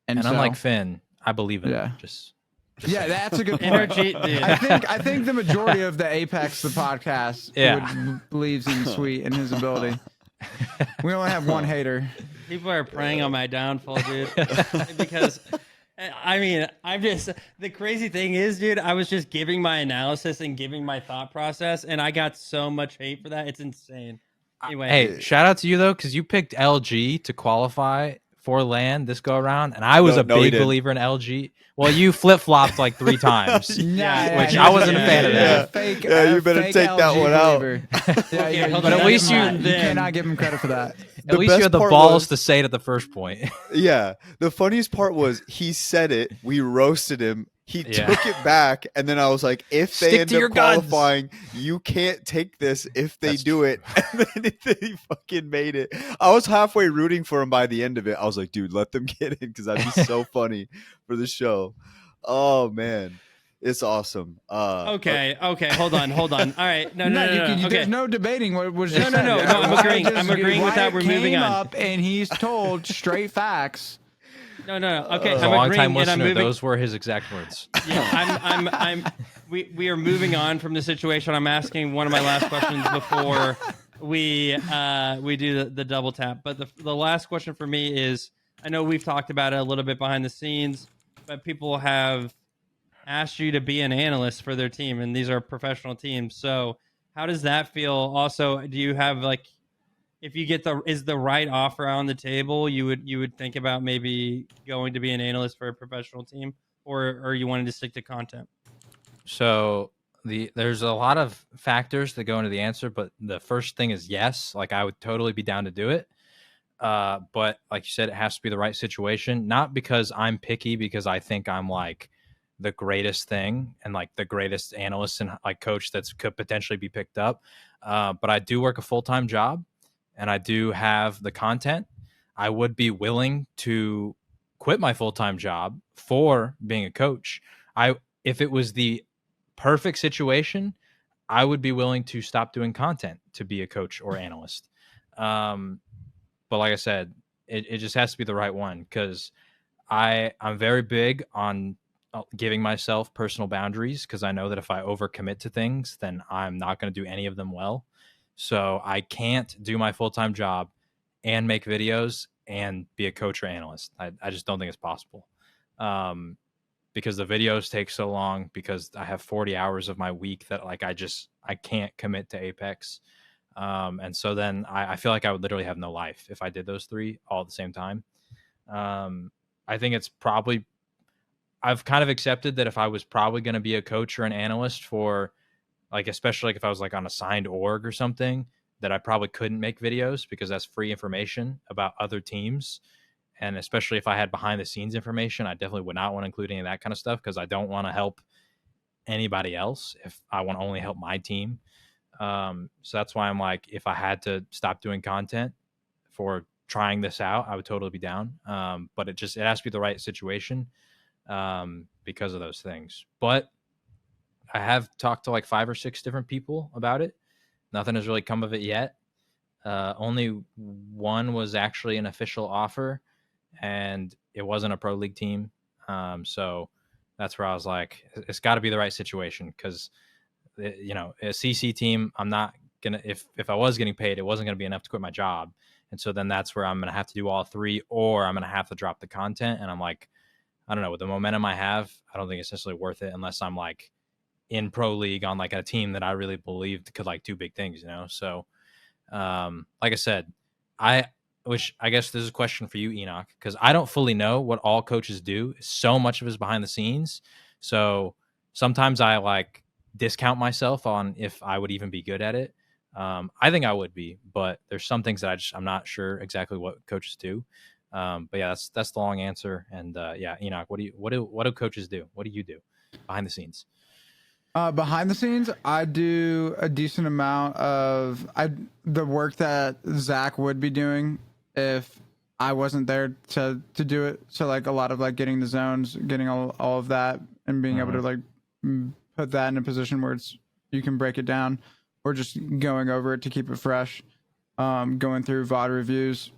And so, unlike Finn, I believe in Yeah. him. Just yeah, that's a good point. Energy, dude. I think the majority of the Apex, the podcast, believes in Sweet and his ability. We only have one hater. People are preying on my downfall, dude. Because, I mean, the crazy thing is, dude, I was just giving my analysis and giving my thought process, and I got so much hate for that. It's insane. Anyway. hey, shout out to you though, because you picked LG to qualify for LAN this go around, and I was a No, he big didn't. believer in LG. Well, you flip flopped like 3 times. Which I wasn't a fan of that. Fake, Yeah, you better fake take that LG one out. believer. Okay, hold on, cannot at least give him you- that. You then- cannot give him credit for that. At least best you had the part balls was- to say it at the first point. Yeah, the funniest part was he said it. We roasted him. He Yeah. took it back, and then I was like, "If they Stick end to your up guns. qualifying, you can't take this if they That's do it." And then he fucking made it. I was halfway rooting for him by the end of it. I was like, "Dude, let them get in because that'd be so funny for the show." Oh man, it's awesome. Okay, hold on. All right, no. Okay. There's no debating what was No, just no, said no, there. no, I'm Wyatt agreeing. just- I'm agreeing with that. Wyatt We're moving came on. up and he's told straight facts. No. Okay, As a I'm long agreeing, time and I'm listener, moving. those were his exact words. Yeah, we are moving on from the situation. I'm asking one of my last questions before we do the double tap. But the last question for me is, I know we've talked about it a little bit behind the scenes, but people have asked you to be an analyst for their team, and these are professional teams. So how does that feel? Also, do you have like, if you get is the right offer on the table, you would think about maybe going to be an analyst for a professional team, or you wanted to stick to content? So there's a lot of factors that go into the answer, but the first thing is yes. Like I would totally be down to do it. But like you said, it has to be the right situation. Not because I'm picky, because I think I'm like the greatest thing and like the greatest analyst and like coach that's could potentially be picked up. But I do work a full-time job and I do have the content. I would be willing to quit my full-time job for being a coach. If it was the perfect situation, I would be willing to stop doing content to be a coach or analyst. But like I said, it just has to be the right one, because I'm very big on giving myself personal boundaries, because I know that if I overcommit to things, then I'm not going to do any of them well. So I can't do my full-time job and make videos and be a coach or analyst. I just don't think it's possible. Because the videos take so long, because I have 40 hours of my week that like I can't commit to Apex. And so then I feel like I would literally have no life if I did those 3 all at the same time. I think it's probably, I've kind of accepted that if I was probably going to be a coach or an analyst for like, especially like if I was like on a signed org or something, that I probably couldn't make videos because that's free information about other teams. And especially if I had behind the scenes information, I definitely would not want to include any of that kind of stuff, because I don't want to help anybody else if I want to only help my team. So that's why I'm like, if I had to stop doing content for trying this out, I would totally be down. But it has to be the right situation because of those things. But I have talked to like 5 or 6 different people about it. Nothing has really come of it yet. Only one was actually an official offer, and it wasn't a pro league team. So that's where I was like, it's got to be the right situation because, a CC team, I'm not gonna if I was getting paid, it wasn't gonna be enough to quit my job, and so then that's where I'm gonna have to do all three, or I'm gonna have to drop the content, and I'm like, I don't know, with the momentum I have, I don't think it's necessarily worth it unless I'm like in pro league on like a team that I really believed could like do big things, So, like I said, which I guess this is a question for you, Enoch, because I don't fully know what all coaches do. So much of it is behind the scenes. So sometimes I like discount myself on if I would even be good at it. I think I would be, but there's some things that I'm not sure exactly what coaches do. But yeah, that's the long answer. And yeah, Enoch, what do coaches do? What do you do behind the scenes? Behind the scenes, I do a decent amount of the work that Zach would be doing if I wasn't there to do it. So like a lot of like getting the zones, getting all of that, and being able to like put that in a position where you can break it down, or just going over it to keep it fresh. Going through VOD reviews,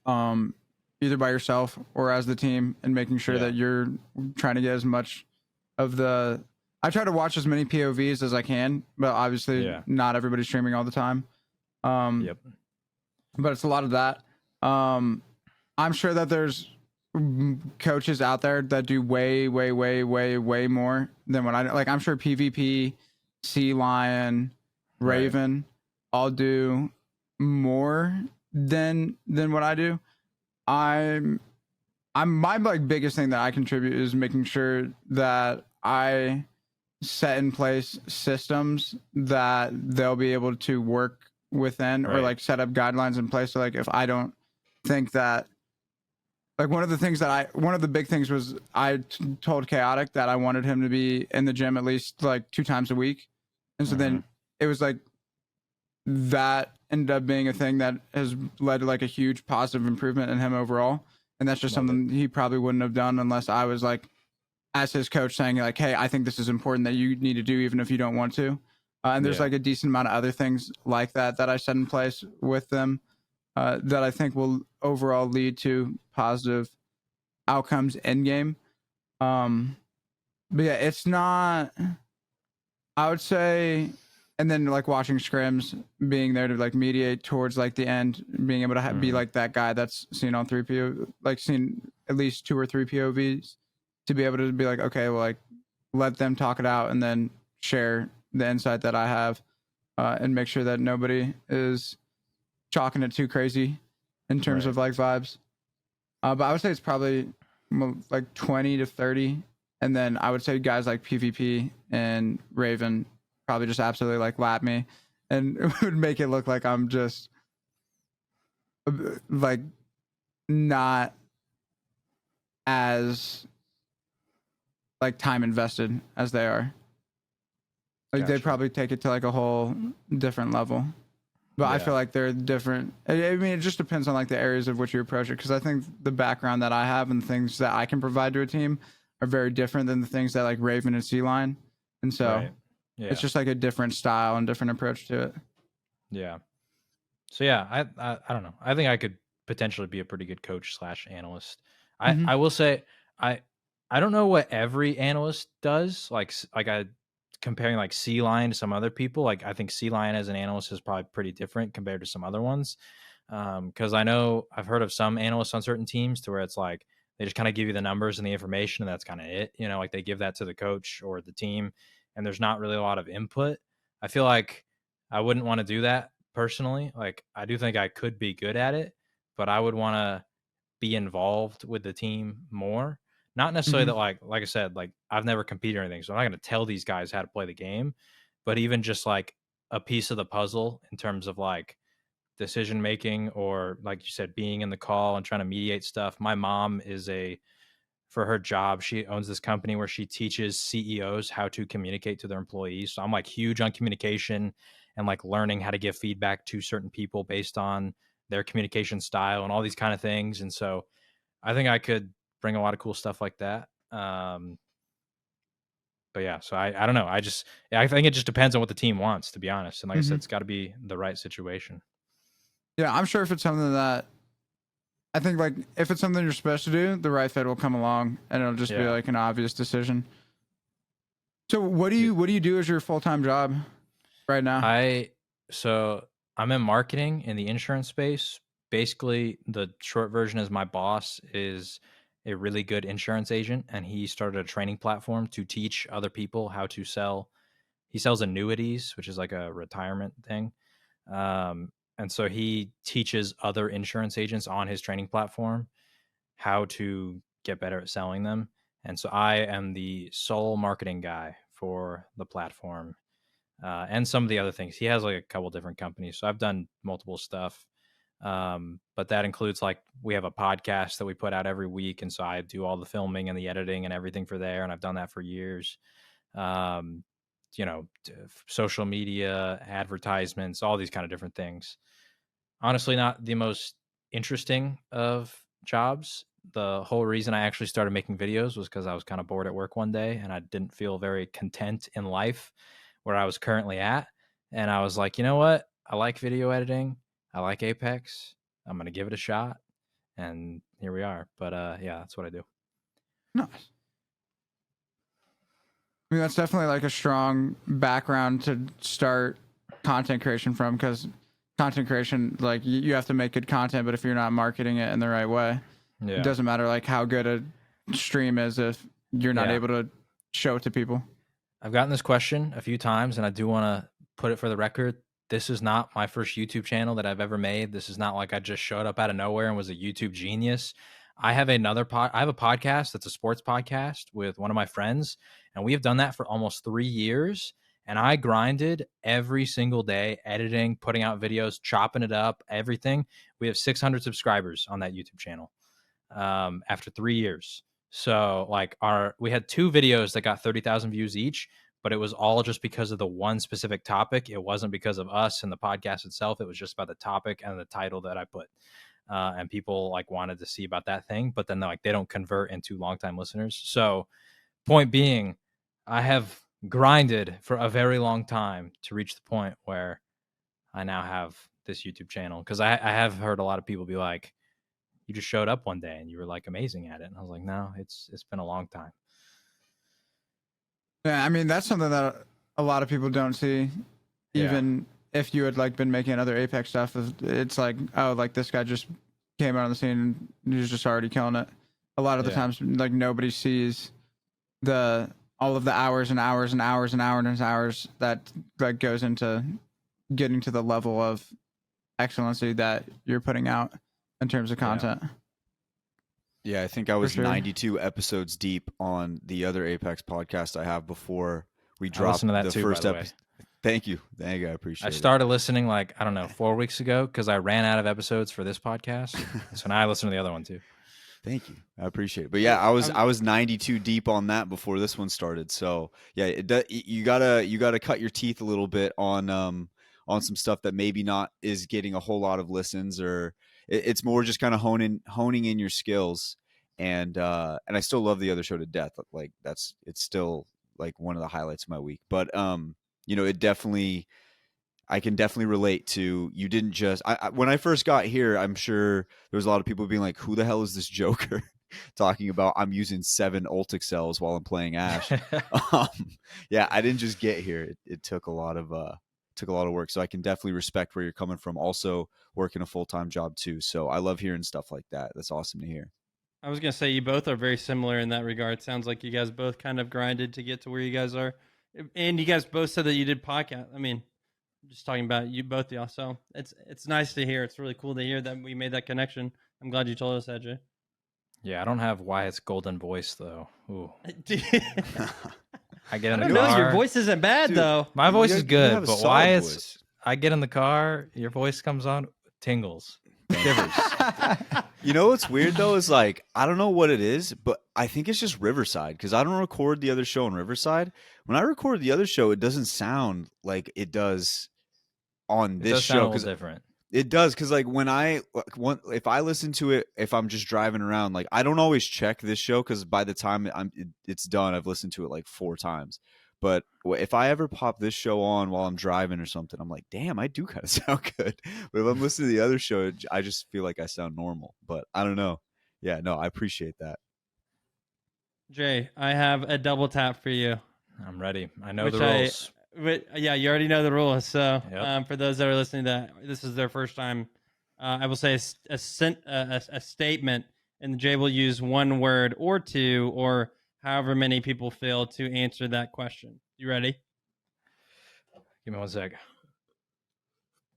either by yourself or as the team, and making sure that you're trying to get as much of the. I try to watch as many POVs as I can, but obviously not everybody's streaming all the time. But it's a lot of that. I'm sure that there's coaches out there that do way more than what I like. I'm sure PvP, Sea Lion, Raven all do more than what I do. I'm my like biggest thing that I contribute is making sure that I set in place systems that they'll be able to work within, or like set up guidelines in place. So like if I don't think that, like one of the big things was I told Chaotic that I wanted him to be in the gym at least like 2 times a week. And so then it was like that ended up being a thing that has led to like a huge positive improvement in him overall. And that's just something he probably wouldn't have done unless I was like, as his coach, saying like, hey, I think this is important that you need to do even if you don't want to. And there's like a decent amount of other things like that I set in place with them that I think will overall lead to positive outcomes in game. But yeah, it's not, I would say, and then like watching scrims, being there to like mediate towards like the end, being able to be like that guy that's seen on 3 PO, like seen at least 2 or 3 POVs, to be able to be like, okay, well, like let them talk it out and then share the insight that I have, and make sure that nobody is chalking it too crazy in terms of like vibes. But I would say it's probably like 20 to 30. And then I would say guys like PvP and Raven probably just absolutely like lap me, and it would make it look like I'm just like not as like time invested as they are. Like they probably take it to like a whole different level. But I feel like they're different. I mean, it just depends on like the areas of which you approach it. Because I think the background that I have and things that I can provide to a team are very different than the things that like Raven and Sea Lion. And so it's just like a different style and different approach to it. Yeah. So yeah, I don't know. I think I could potentially be a pretty good coach / analyst. I will say I don't know what every analyst does. Like I comparing like Sea Lion to some other people. Like I think Sea Lion as an analyst is probably pretty different compared to some other ones. Because I know I've heard of some analysts on certain teams to where it's like they just kind of give you the numbers and the information, and that's kind of it. Like they give that to the coach or the team, and there's not really a lot of input. I feel like I wouldn't want to do that personally. Like I do think I could be good at it, but I would want to be involved with the team more. Not necessarily that like I said, like I've never competed or anything, so I'm not going to tell these guys how to play the game, but even just like a piece of the puzzle in terms of like decision making, or like you said, being in the call and trying to mediate stuff. My mom for her job, she owns this company where she teaches CEOs how to communicate to their employees. So I'm like huge on communication and like learning how to give feedback to certain people based on their communication style and all these kind of things. And so I think I could bring a lot of cool stuff like that. But yeah, so I don't know. I think it just depends on what the team wants, to be honest. And like I said, it's got to be the right situation. Yeah, I'm sure if it's something that I think like if it's something you're supposed to do, the right fit will come along, and it'll just be Yeah. like an obvious decision. So what do you do as your full-time job right now? I'm in marketing in the insurance space. Basically, the short version is my boss is a really good insurance agent, and he started a training platform to teach other people how to sell. He sells annuities, which is like a retirement thing. And so he teaches other insurance agents on his training platform how to get better at selling them. And so I am the sole marketing guy for the platform, and some of the other things. He has like a couple different companies. So I've done multiple stuff. But that includes like we have a podcast that we put out every week. And so I do all the filming and the editing and everything for there. And I've done that for years. Um, social media, advertisements, all these kind of different things. Honestly, not the most interesting of jobs. The whole reason I actually started making videos was because I was kind of bored at work one day and I didn't feel very content in life where I was currently at. And I was like, you know what? I like video editing. I like Apex. I'm going to give it a shot. And here we are. But yeah, that's what I do. Nice. I mean, that's definitely like a strong background to start content creation from, because content creation, like you have to make good content, but if you're not marketing it in the right way, Yeah. it doesn't matter like how good a stream is if you're not Yeah. able to show it to people. I've gotten this question a few times, and I do want to put it for the record. This is not my first YouTube channel that I've ever made. This is not like I just showed up out of nowhere and was a YouTube genius. I have I have a podcast that's a sports podcast with one of my friends, and we have done that for almost 3 years. And I grinded every single day, editing, putting out videos, chopping it up, everything. We have 600 subscribers on that YouTube channel after 3 years. So like we had 2 videos that got 30,000 views each, but it was all just because of the one specific topic. It wasn't because of us and the podcast itself. It was just about the topic and the title that I put. And people like wanted to see about that thing, but then like they don't convert into longtime listeners. So point being, I have grinded for a very long time to reach the point where I now have this YouTube channel. Cause I have heard a lot of people be like, you just showed up one day and you were like amazing at it. And I was like, no, it's been a long time. Yeah, I mean, that's something that a lot of people don't see. Even if you had like been making other Apex stuff, it's like, oh, like this guy just came out on the scene and he's just already killing it. A lot of the times, like nobody sees all of the hours and hours and hours and hours and hours that goes into getting to the level of excellency that you're putting out in terms of content. Yeah, I think I was sure. 92 episodes deep on the other Apex podcast I have before we I dropped listened to that the too, first by the way. episode. Thank you. I appreciate I it. started listening like, I don't know, 4 weeks ago because I ran out of episodes for this podcast. So now I listen to the other one too. Thank you. I appreciate it. But yeah, I was 92 deep on that before this one started. So yeah, you gotta cut your teeth a little bit on some stuff that maybe not is getting a whole lot of listens, or it's more just kind of honing in your skills. And I still love the other show to death. Like it's still like one of the highlights of my week. But I can definitely relate to, you didn't just, when I first got here, I'm sure there was a lot of people being like, who the hell is this Joker talking about I'm using 7 Ultic cells while I'm playing Ash. Yeah, I didn't just get here. It took a lot of work. So I can definitely respect where you're coming from. Also working a full-time job too. So I love hearing stuff like that. That's awesome to hear. I was going to say you both are very similar in that regard. Sounds like you guys both kind of grinded to get to where you guys are. And you guys both said that you did podcast. I mean, just talking about you both, y'all. So it's nice to hear. It's really cool to hear that we made that connection. I'm glad you told us that, Jay. Yeah, I don't have Wyatt's golden voice though. Ooh. I get in I the don't know. car. Your voice isn't bad, Dude, though. My voice You is have good, a but solid Wyatt's. voice. I get in the car, your voice comes on, tingles, shivers. You know what's weird though is like, I don't know what it is, but I think it's just Riverside, because I don't record the other show in Riverside. When I record the other show, it doesn't sound like it does on It this does sound a show, little because different. it does, because like if I listen to it, if I'm just driving around, like I don't always check this show, because by the time it's done, I've listened to it like 4 times. But if I ever pop this show on while I'm driving or something, I'm like, damn, I do kind of sound good. But if I'm listening to the other show, I just feel like I sound normal. But I don't know. Yeah, no, I appreciate that. Jay, I have a double tap for you. I'm ready. I know Which the rules. Yeah, you already know the rules. So Yep. for those that are listening, that this is their first time, I will say a statement, and Jay will use one word or two, or however many people feel to answer that question. You ready? Give me one sec.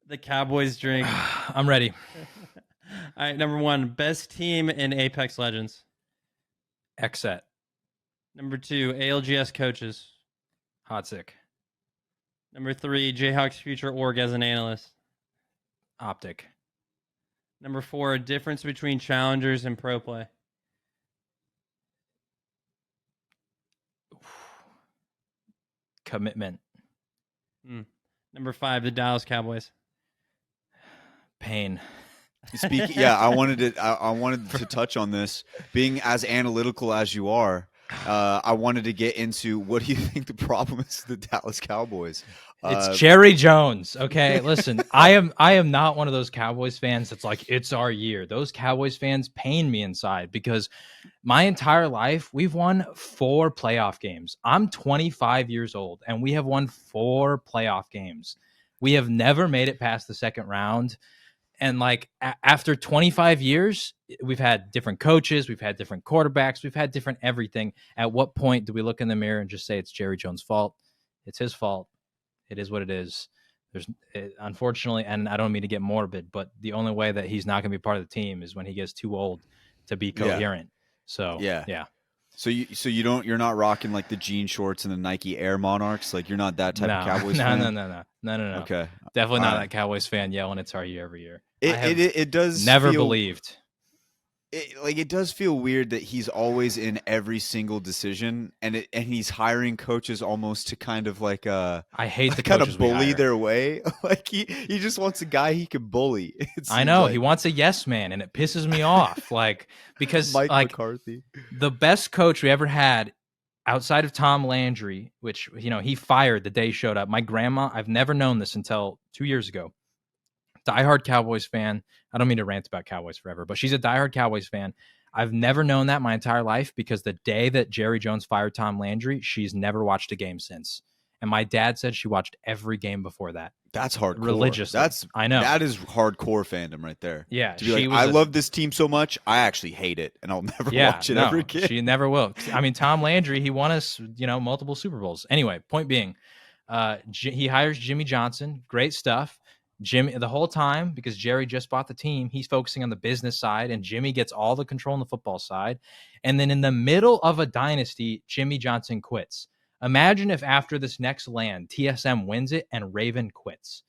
The Cowboys drink. I'm ready. All right, number 1, best team in Apex Legends. Xset. Number 2, ALGS coaches. Hot sick. Number 3, JHawk's future org as an analyst. Optic. Number 4, difference between challengers and pro play. Commitment. Number 5, the Dallas Cowboys. Pain. Yeah, I wanted to touch on this. Being as analytical as you are, I wanted to get into what do you think the problem is with the Dallas Cowboys? It's Jerry Jones. Okay, listen, I am not one of those Cowboys fans that's like, it's our year. Those Cowboys fans pain me inside because my entire life we've won 4 playoff games. I'm 25 years old and we have won 4 playoff games. We have never made it past the second round. And like after 25 years, we've had different coaches, we've had different quarterbacks, we've had different everything. At what point do we look in the mirror and just say it's Jerry Jones' fault? It's his fault. It is what it is. Unfortunately, and I don't mean to get morbid, but the only way that he's not going to be part of the team is when he gets too old to be coherent. So yeah. So you're not rocking like the jean shorts and the Nike Air Monarchs, like you're not that type of Cowboys fan. No. Okay, definitely not that Cowboys fan yelling it's our year every year. It does never believed. It does feel weird that he's always in every single decision, and he's hiring coaches almost to kind of like I hate the kind coaches of bully we hire. their way. Like he just wants a guy he can bully. I know he wants a yes man, and it pisses me off. Like because Mike like McCarthy, the best coach we ever had outside of Tom Landry, which he fired the day he showed up. My grandma, I've never known this until 2 years ago. Diehard Cowboys fan. I don't mean to rant about Cowboys forever, but she's a diehard Cowboys fan. I've never known that my entire life because the day that Jerry Jones fired Tom Landry, she's never watched a game since. And my dad said she watched every game before that. That's hardcore. Religiously. I know. That is hardcore fandom right there. Yeah. To be like, I love this team so much, I actually hate it, and I'll never watch it ever again. She never will. I mean, Tom Landry, he won us, multiple Super Bowls. Anyway, point being, he hires Jimmy Johnson. Great stuff. Jimmy, the whole time, because Jerry just bought the team, he's focusing on the business side, and Jimmy gets all the control on the football side. And then in the middle of a dynasty, Jimmy Johnson quits. Imagine if after this next land, TSM wins it and Raven quits.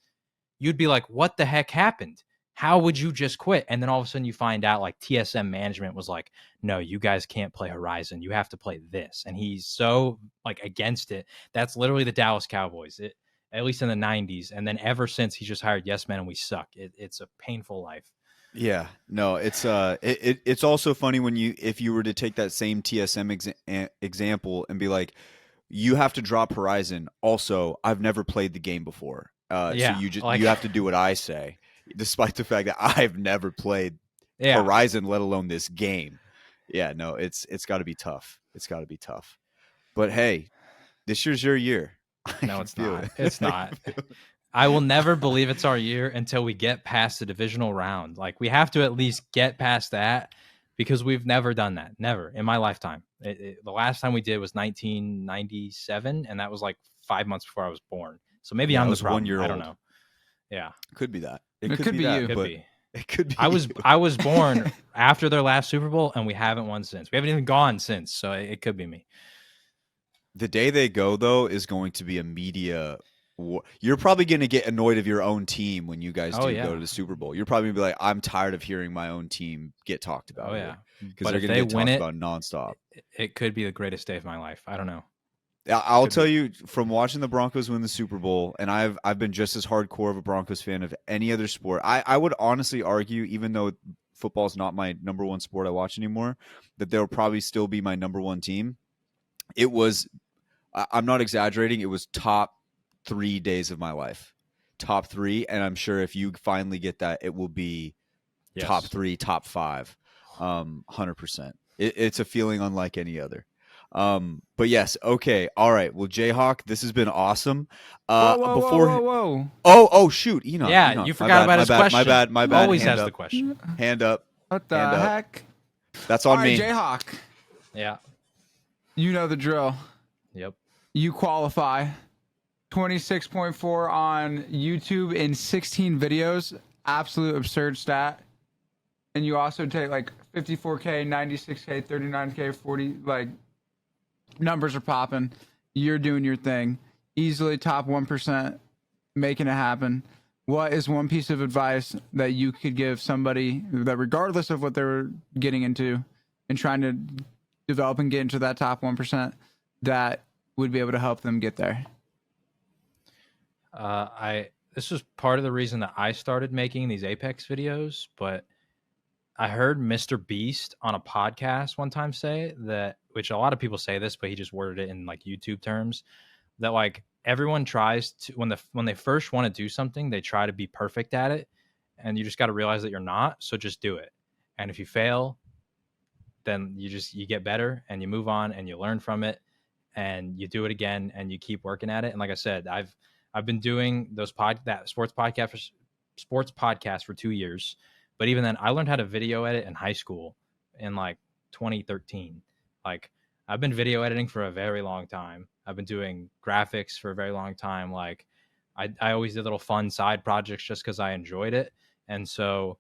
You'd be like, what the heck happened? How would you just quit? And then all of a sudden you find out like TSM management was like, no, you guys can't play Horizon. You have to play this. And he's so like against it. That's literally the Dallas Cowboys. At least in the 90s. And then ever since, he's just hired yes men and we suck. It's a painful life. Yeah, no, it's it's also funny if you were to take that same TSM example and be like, you have to drop Horizon. Also, I've never played the game before. So you have to do what I say, despite the fact that I've never played Horizon, let alone this game. Yeah, no, it's got to be tough. It's got to be tough. But hey, this year's your year. No, it's not. It's not. I will never believe it's our year until we get past the divisional round. Like we have to at least get past that because we've never done that. Never in my lifetime. The last time we did was 1997, and that was like 5 months before I was born. So maybe I'm the problem. 1 year old. I don't know. Yeah, could be that. It could be that, you. Could but be. It could be. I was born after their last Super Bowl, and we haven't won since. We haven't even gone since. So it could be me. The day they go, though, is going to be a media war. You're probably going to get annoyed of your own team when you guys go to the Super Bowl. You're probably going to be like, I'm tired of hearing my own team get talked about. Oh, yeah. Because they're going to get talked about nonstop. It could be the greatest day of my life. I don't know. I'll tell you, from watching the Broncos win the Super Bowl, and I've been just as hardcore of a Broncos fan of any other sport. I would honestly argue, even though football is not my number one sport I watch anymore, that they'll probably still be my number one team. It was I'm not exaggerating. It was top 3 days of my life, top 3, and I'm sure if you finally get that, it will be top 3, top 5, 100%. It's a feeling unlike any other. But yes, okay, all right. Well, JHawk, this has been awesome. Whoa. Oh, shoot, Enoch. Yeah, Enoch. you forgot about his question. My bad. Always Hand has up. the question. Hand up. What the Hand up. heck? That's on All right, me. JHawk, Yeah. you know the drill. Yep. You qualify. 26.4 on YouTube in 16 videos. Absolute absurd stat. And you also take like 54K, 96K, 39K, 40, like numbers are popping. You're doing your thing. Easily top 1%, making it happen. What is one piece of advice that you could give somebody that, regardless of what they're getting into and trying to develop and get into that top 1%, that would be able to help them get there? This was part of the reason that I started making these Apex videos, but I heard Mr. Beast on a podcast one time say that, which a lot of people say this, but he just worded it in like YouTube terms, that like everyone tries to, when they first want to do something, they try to be perfect at it, and you just got to realize that you're not. So just do it, and if you fail, then you get better and you move on and you learn from it and you do it again and you keep working at it. And like I said, I've been doing that sports podcast for 2 years. But even then, I learned how to video edit in high school in like 2013. Like, I've been video editing for a very long time. I've been doing graphics for a very long time. Like, I always did little fun side projects just because I enjoyed it. And so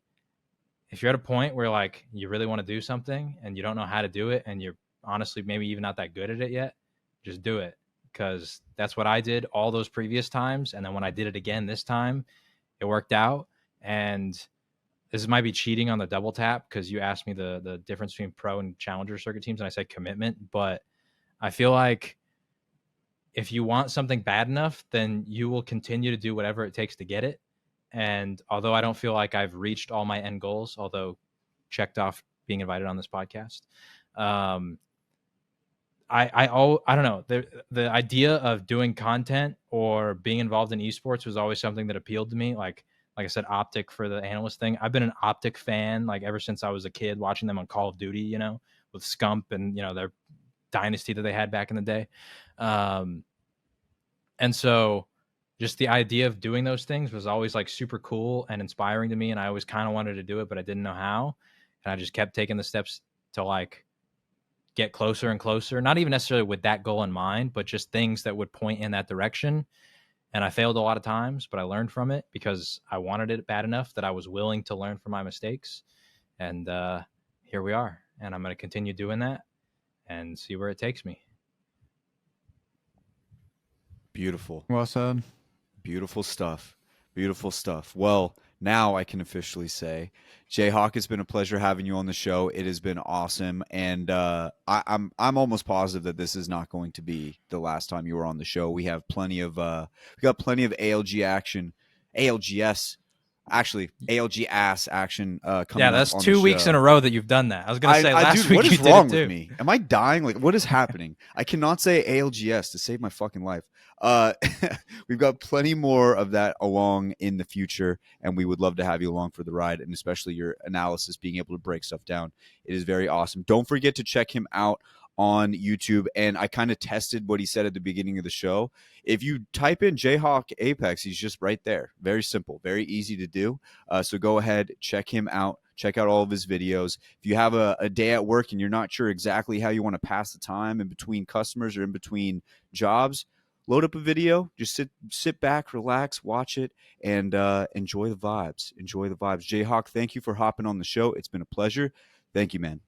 if you're at a point where like you really want to do something and you don't know how to do it and you're honestly maybe even not that good at it yet, just do it, because that's what I did all those previous times. And then when I did it again this time, it worked out. And this might be cheating on the double tap because you asked me the difference between pro and challenger circuit teams, and I said commitment. But I feel like if you want something bad enough, then you will continue to do whatever it takes to get it. And although I don't feel like I've reached all my end goals, although checked off being invited on this podcast, I don't know. The idea of doing content or being involved in esports was always something that appealed to me. Like I said, Optic for the analyst thing. I've been an Optic fan like ever since I was a kid, watching them on Call of Duty, with Scump and their dynasty that they had back in the day. And so just the idea of doing those things was always like super cool and inspiring to me. And I always kind of wanted to do it, but I didn't know how. And I just kept taking the steps to like get closer and closer, not even necessarily with that goal in mind, but just things that would point in that direction. And I failed a lot of times, but I learned from it because I wanted it bad enough that I was willing to learn from my mistakes. And here we are. And I'm going to continue doing that and see where it takes me. Beautiful. Well said. Beautiful stuff. Beautiful stuff. Well, now I can officially say, JHawk, it's been a pleasure having you on the show. It has been awesome, and I'm almost positive that this is not going to be the last time you were on the show. We have plenty of ALG action, ALG ass action coming. Yeah, that's 2 weeks in a row that you've done that. I was gonna say last dude, week. What is you wrong did it with me? Am I dying? Like, what is happening? I cannot say ALGS to save my fucking life. We've got plenty more of that along in the future, and we would love to have you along for the ride, and especially your analysis, being able to break stuff down. It is very awesome. Don't forget to check him out on YouTube. And I kind of tested what he said at the beginning of the show. If you type in JHawk Apex, he's just right there. Very simple, very easy to do. So go ahead, check him out. Check out all of his videos. If you have a day at work and you're not sure exactly how you want to pass the time in between customers or in between jobs, load up a video, just sit back, relax, watch it, and enjoy the vibes. Enjoy the vibes. JHawk, thank you for hopping on the show. It's been a pleasure. Thank you, man.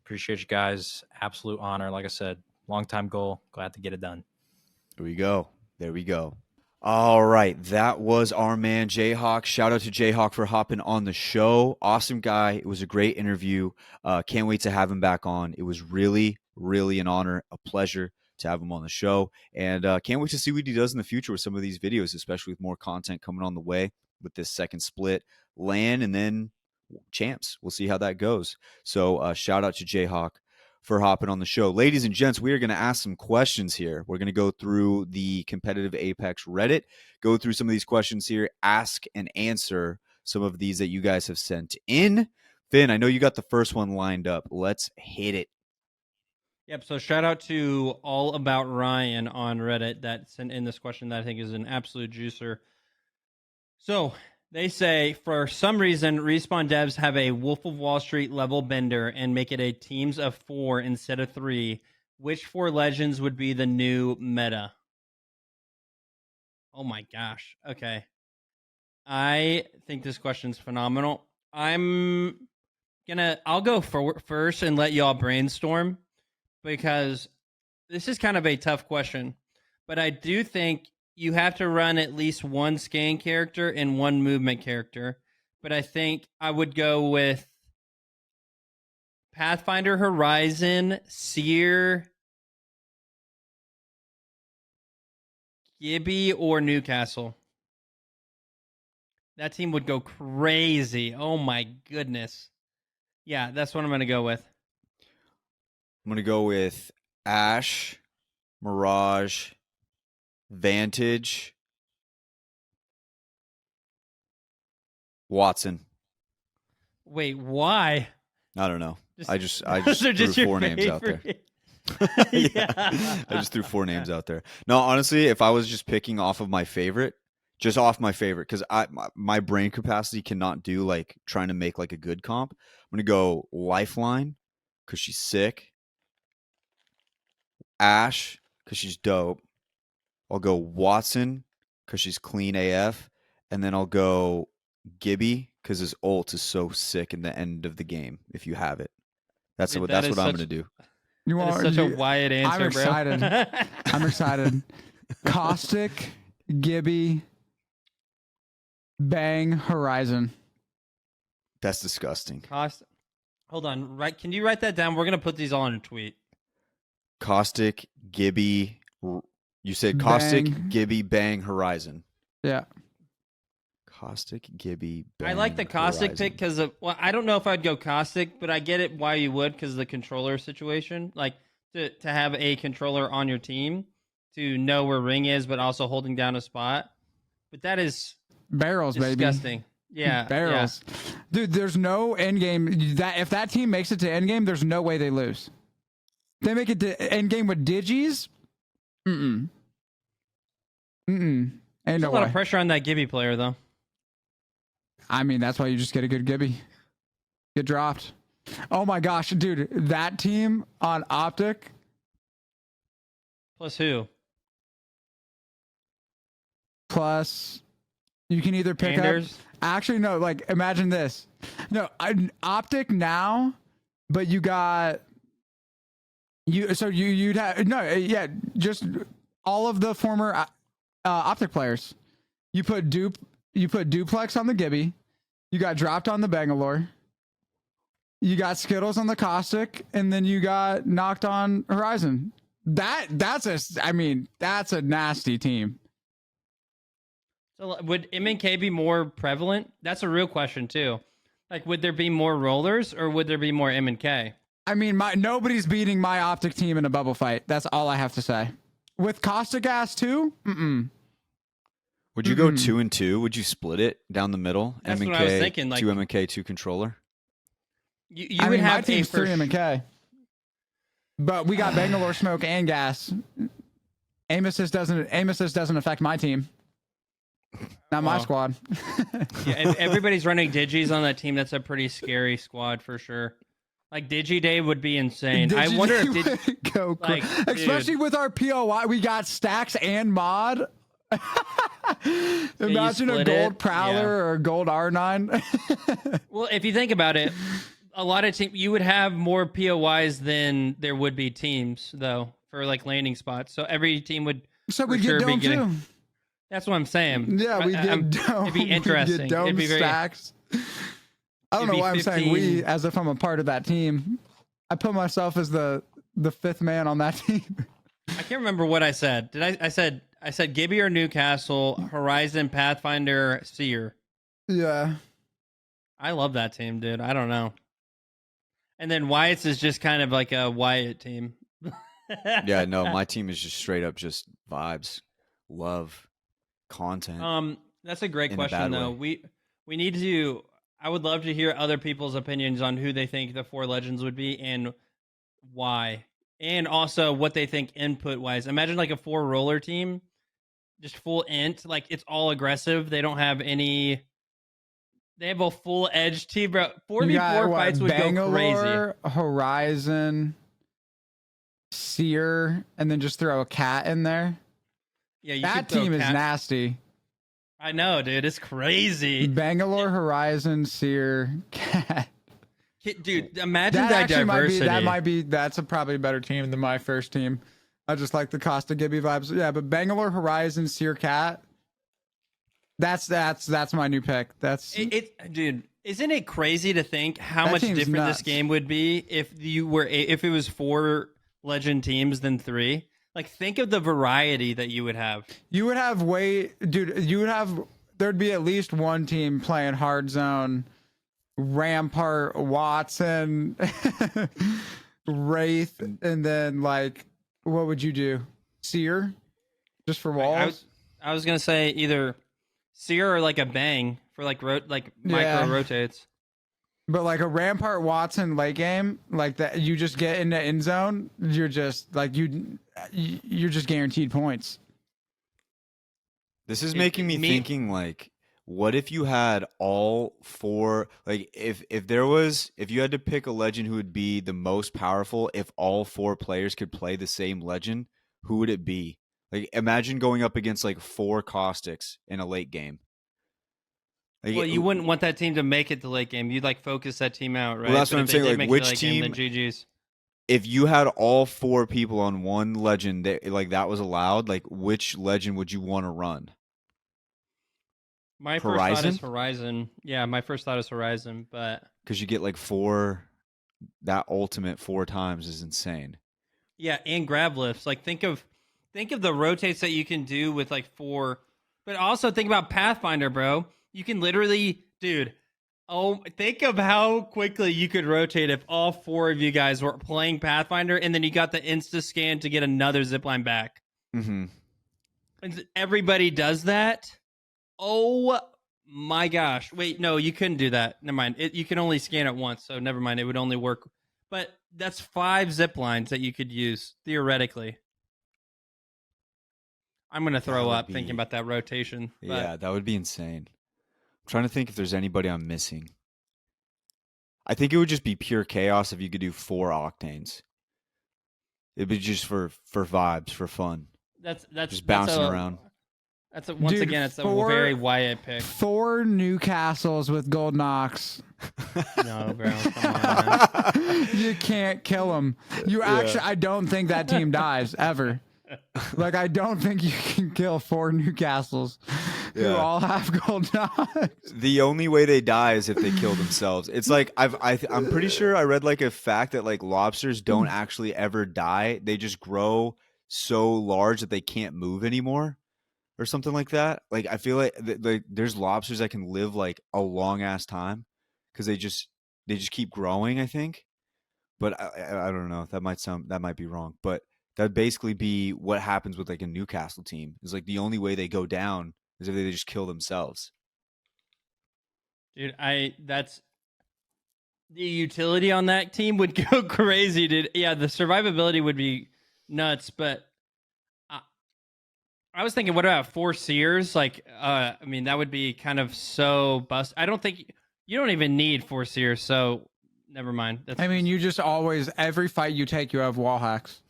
Appreciate you guys. Absolute honor. Like I said, long time goal. Glad to get it done. There we go. There we go. All right. That was our man, JHawk. Shout out to JHawk for hopping on the show. Awesome guy. It was a great interview. Can't wait to have him back on. It was really, really an honor, a pleasure to have him on the show. And can't wait to see what he does in the future with some of these videos, especially with more content coming on the way with this second split, LAN, and then champs. We'll see how that goes. So shout out to JHawk for hopping on the show. Ladies and gents, we are going to ask some questions here. We're going to go through the competitive Apex Reddit, go through some of these questions here, ask and answer some of these that you guys have sent in. Finn, I know you got the first one lined up. Let's hit it. Yep. So shout out to All About Ryan on Reddit that sent in this question that I think is an absolute juicer. So they say, for some reason, Respawn devs have a Wolf of Wall Street level bender and make it a teams of 4 instead of 3. Which 4 legends would be the new meta? Oh my gosh. Okay. I think this question's phenomenal. I'll go first and let y'all brainstorm, because this is kind of a tough question. But I do think you have to run at least one scan character and one movement character. But I think I would go with Pathfinder, Horizon, Seer, Gibby, or Newcastle. That team would go crazy. Oh my goodness. Yeah, that's what I'm going to go with. I'm going to go with Ash, Mirage, Vantage, Watson. Wait, why? I don't know. I just threw threw 4 names out there. Yeah. I just threw 4 names out there. No, honestly, if I was just picking off of my favorite, because my brain capacity cannot do like trying to make like a good comp. I'm gonna go Lifeline because she's sick. Ash because she's dope. I'll go Watson because she's clean AF, and then I'll go Gibby because his ult is so sick in the end of the game if you have it. That's what I'm gonna do. That is such a wide answer, I'm excited. bro. I'm excited. Caustic, Gibby, Bang, Horizon. That's disgusting. Hold on. Can you write that down? We're gonna put these all in a tweet. Caustic, Gibby. You said Caustic, Bang. Gibby, Bang, Horizon. Yeah. Caustic, Gibby, Bang, I like the Caustic Horizon. pick because of, well, I don't know if I'd go Caustic, but I get it why you would, because of the controller situation. Like to have a controller on your team to know where Ring is, but also holding down a spot. But that is Barrels, disgusting. baby. Yeah, Barrels. Dude, there's no end game. If that team makes it to end game, there's no way they lose. They make it to end game with Digis? Ain't There's no a lot way. of pressure on that Gibby player, though. I mean, that's why you just get a good Gibby. Get dropped. Oh my gosh, dude, that team on Optic. Plus who? Plus, you can either pick Anders? up. Actually, no. Like, imagine this. No, Optic now, but you got you. So you'd have yeah, just all of the former Optic players. You put Duplex on the Gibby. You got dropped on the Bangalore. You got Skittles on the Caustic, and then you got knocked on Horizon. That's a nasty team. So would MNK be more prevalent? That's a real question too. Like, would there be more rollers or would there be more MNK? I mean, nobody's beating my Optic team in a bubble fight. That's all I have to say. With Caustic Gas too? Would you go 2 and 2? Would you split it down the middle? That's MNK, what I was thinking. Like, 2 MNK, 2 controller. You would have my team's 3 first. MK. But we got Bangalore smoke and gas. Aim assist doesn't affect my team. Not my squad. Yeah, if everybody's running Digis on that team, that's a pretty scary squad for sure. Like Digi Day would be insane. I wonder if go like, especially with our POI, we got stacks and mod. Imagine a gold Prowler or a gold R9. Well, if you think about it, a lot of teams, you would have more POIs than there would be teams, though, for like landing spots. So every team would. So we get dome too. That's what I'm saying. Yeah, we get dome. It'd be interesting. We get dome it'd be stacks. I don't know why I'm saying we, as if I'm a part of that team. I put myself as the fifth man on that team. I can't remember what I said. I said Gibby or Newcastle, Horizon, Pathfinder, Seer. Yeah. I love that team, dude. I don't know. And then Wyatt's is just kind of like a Wyatt team. Yeah, no, my team is just straight up just vibes, love, content. That's a great in a question bad though. way. We need to. I would love to hear other people's opinions on who they think the 4 legends would be and why, and also what they think input wise. Imagine like a 4 roller team, just full int, like it's all aggressive. They don't have any. They have a full edge team, bro. 4v4 fights would go crazy. Bangalore, Horizon, Seer, and then just throw a cat in there. Yeah, you That could throw team is Cat- nasty. I know, dude. It's crazy. Bangalore, Horizon, Seer, cat. Dude, imagine That that actually diversity. that's probably a better team than my first team. I just like the Costa Gibby vibes. Yeah, but Bangalore, Horizon, Seer, cat. That's my new pick. That's Dude, isn't it crazy to think how That much team's different nuts. this game would be if if it was 4 legend teams than 3? Like, think of the variety that you would have. you would have there'd be at least one team playing hard zone, Rampart, Watson, Wraith, and then like what would you do? Seer? Just for walls? I was gonna say either Seer or like a Bang for like micro rotates. But like a Rampart Watson late game, like that, you just get into end zone. You're just like you're just guaranteed points. This is making me thinking, like, what if you had all 4, like if you had to pick a legend who would be the most powerful, if all 4 players could play the same legend, who would it be? Like, imagine going up against like 4 Caustics in a late game. Like, Well, you wouldn't want that team to make it to late game. You'd like focus that team out, right? Well, that's But what if I'm they saying, did like, make it to which late game, team- then GG's. if you had all 4 people on one legend that like that was allowed, like which legend would you want to run? My first thought is Horizon. Yeah, my first thought is Horizon, but Because you get like 4, that ultimate 4 times is insane. yeah, and grab lifts. Like think of the rotates that you can do with like 4, but also think about Pathfinder, bro. You can literally, dude. Oh, think of how quickly you could rotate if all 4 of you guys were playing Pathfinder, and then you got the insta scan to get another zipline back. Mm-hmm. And everybody does that. Oh my gosh! Wait, no, you couldn't do that. Never mind. You can only scan it once, so never mind. It would only work. But that's 5 zip lines that you could use theoretically. I'm gonna throw up thinking about that rotation. But Yeah, that would be insane. I'm trying to think if there's anybody I'm missing. I think it would just be pure chaos if you could do 4 octanes. It'd be just for vibes, for fun. that's Just bouncing around. That's once Dude, again, it's a 4 very Wyatt pick. 4 Newcastles with Golden Ox. No, bro, come on, man. You can't kill them. I don't think that team dies ever. Like, I don't think you can kill 4 Newcastles who Yeah. all have Golden Ox. The only way they die is if they kill themselves. It's like I'm pretty sure I read like a fact that like lobsters don't actually ever die. They just grow so large that they can't move anymore, or something like that. Like I feel like there's lobsters that can live like a long ass time because they just keep growing. I think, but I don't know. That might be wrong, but that'd basically be what happens with like a Newcastle team. Is like the only way they go down is if they just kill themselves. Dude, that's the utility on that team would go crazy, dude. Yeah, the survivability would be nuts, but I was thinking, what about 4 Seers? Like, I mean, that would be kind of so bust. I don't think you don't even need 4 Seers, so never mind. I mean, you just always, every fight you take, you have wall hacks.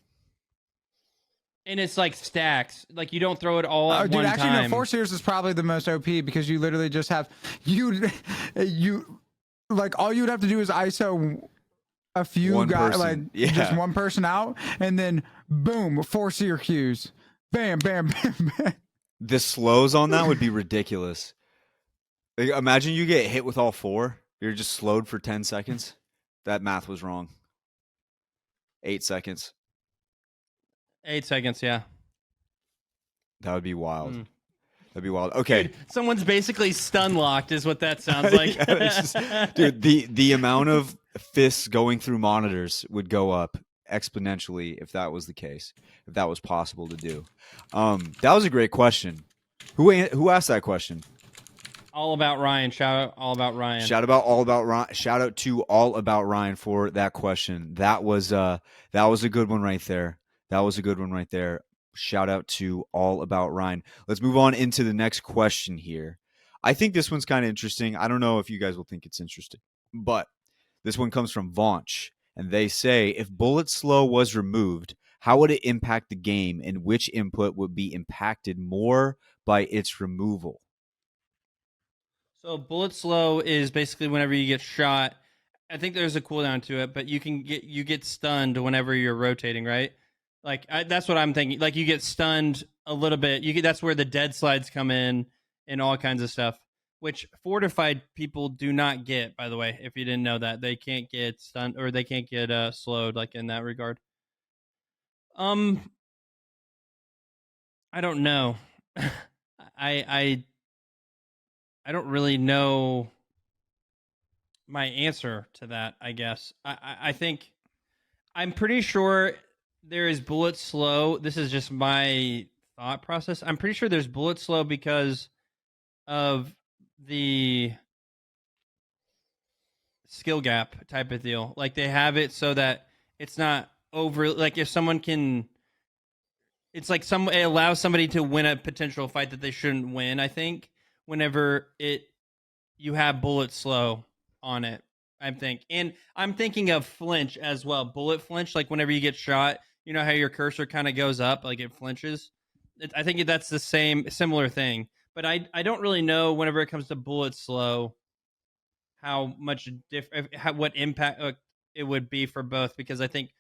And it's like stacks. Like, you don't throw it all at Dude, one actually, time. no, 4 Seers is probably the most OP because you literally just have, like, all you'd have to do is ISO a few One guys, person. like, Yeah. just one person out, and then boom, 4 Seer Qs. Bam, bam, bam, bam. The slows on that would be ridiculous. Like, imagine you get hit with all 4. You're just slowed for 10 seconds. That math was wrong. 8 seconds. 8 seconds, yeah. That would be wild. That'd be wild. Okay. Dude, someone's basically stun locked, is what that sounds like. Yeah, it's just- dude, the amount of fists going through monitors would go up exponentially if that was the case, if that was possible to do. That was a great question. Who asked that question? All About Ryan. Shout out All About Ryan. Shout out to All About Ryan for that question. That was a good one right there. Shout out to All About Ryan. Let's move on into the next question here. I think this one's kind of interesting. I don't know if you guys will think it's interesting, but this one comes from Vaunch, and they say, if bullet slow was removed, how would it impact the game, and which input would be impacted more by its removal? So bullet slow is basically whenever you get shot. I think there's a cooldown to it, but you get stunned whenever you're rotating, right? Like that's what I'm thinking. Like you get stunned a little bit. That's where the dead slides come in and all kinds of stuff, which fortified people do not get. By the way, if you didn't know that, they can't get stunned or they can't get slowed like in that regard. I don't know. I don't really know my answer to that, I guess. I think I'm pretty sure there is bullet slow. This is just my thought process. I'm pretty sure there's bullet slow because of the skill gap type of deal. Like they have it so that it's not over. Like if someone can, it's like it allows somebody to win a potential fight that they shouldn't win. I think whenever you have bullet slow on it, I'm thinking of flinch as well. Bullet flinch, like whenever you get shot, you know how your cursor kind of goes up, like it flinches. I think that's the similar thing. But I don't really know whenever it comes to bullet slow how much what impact it would be for both, because I think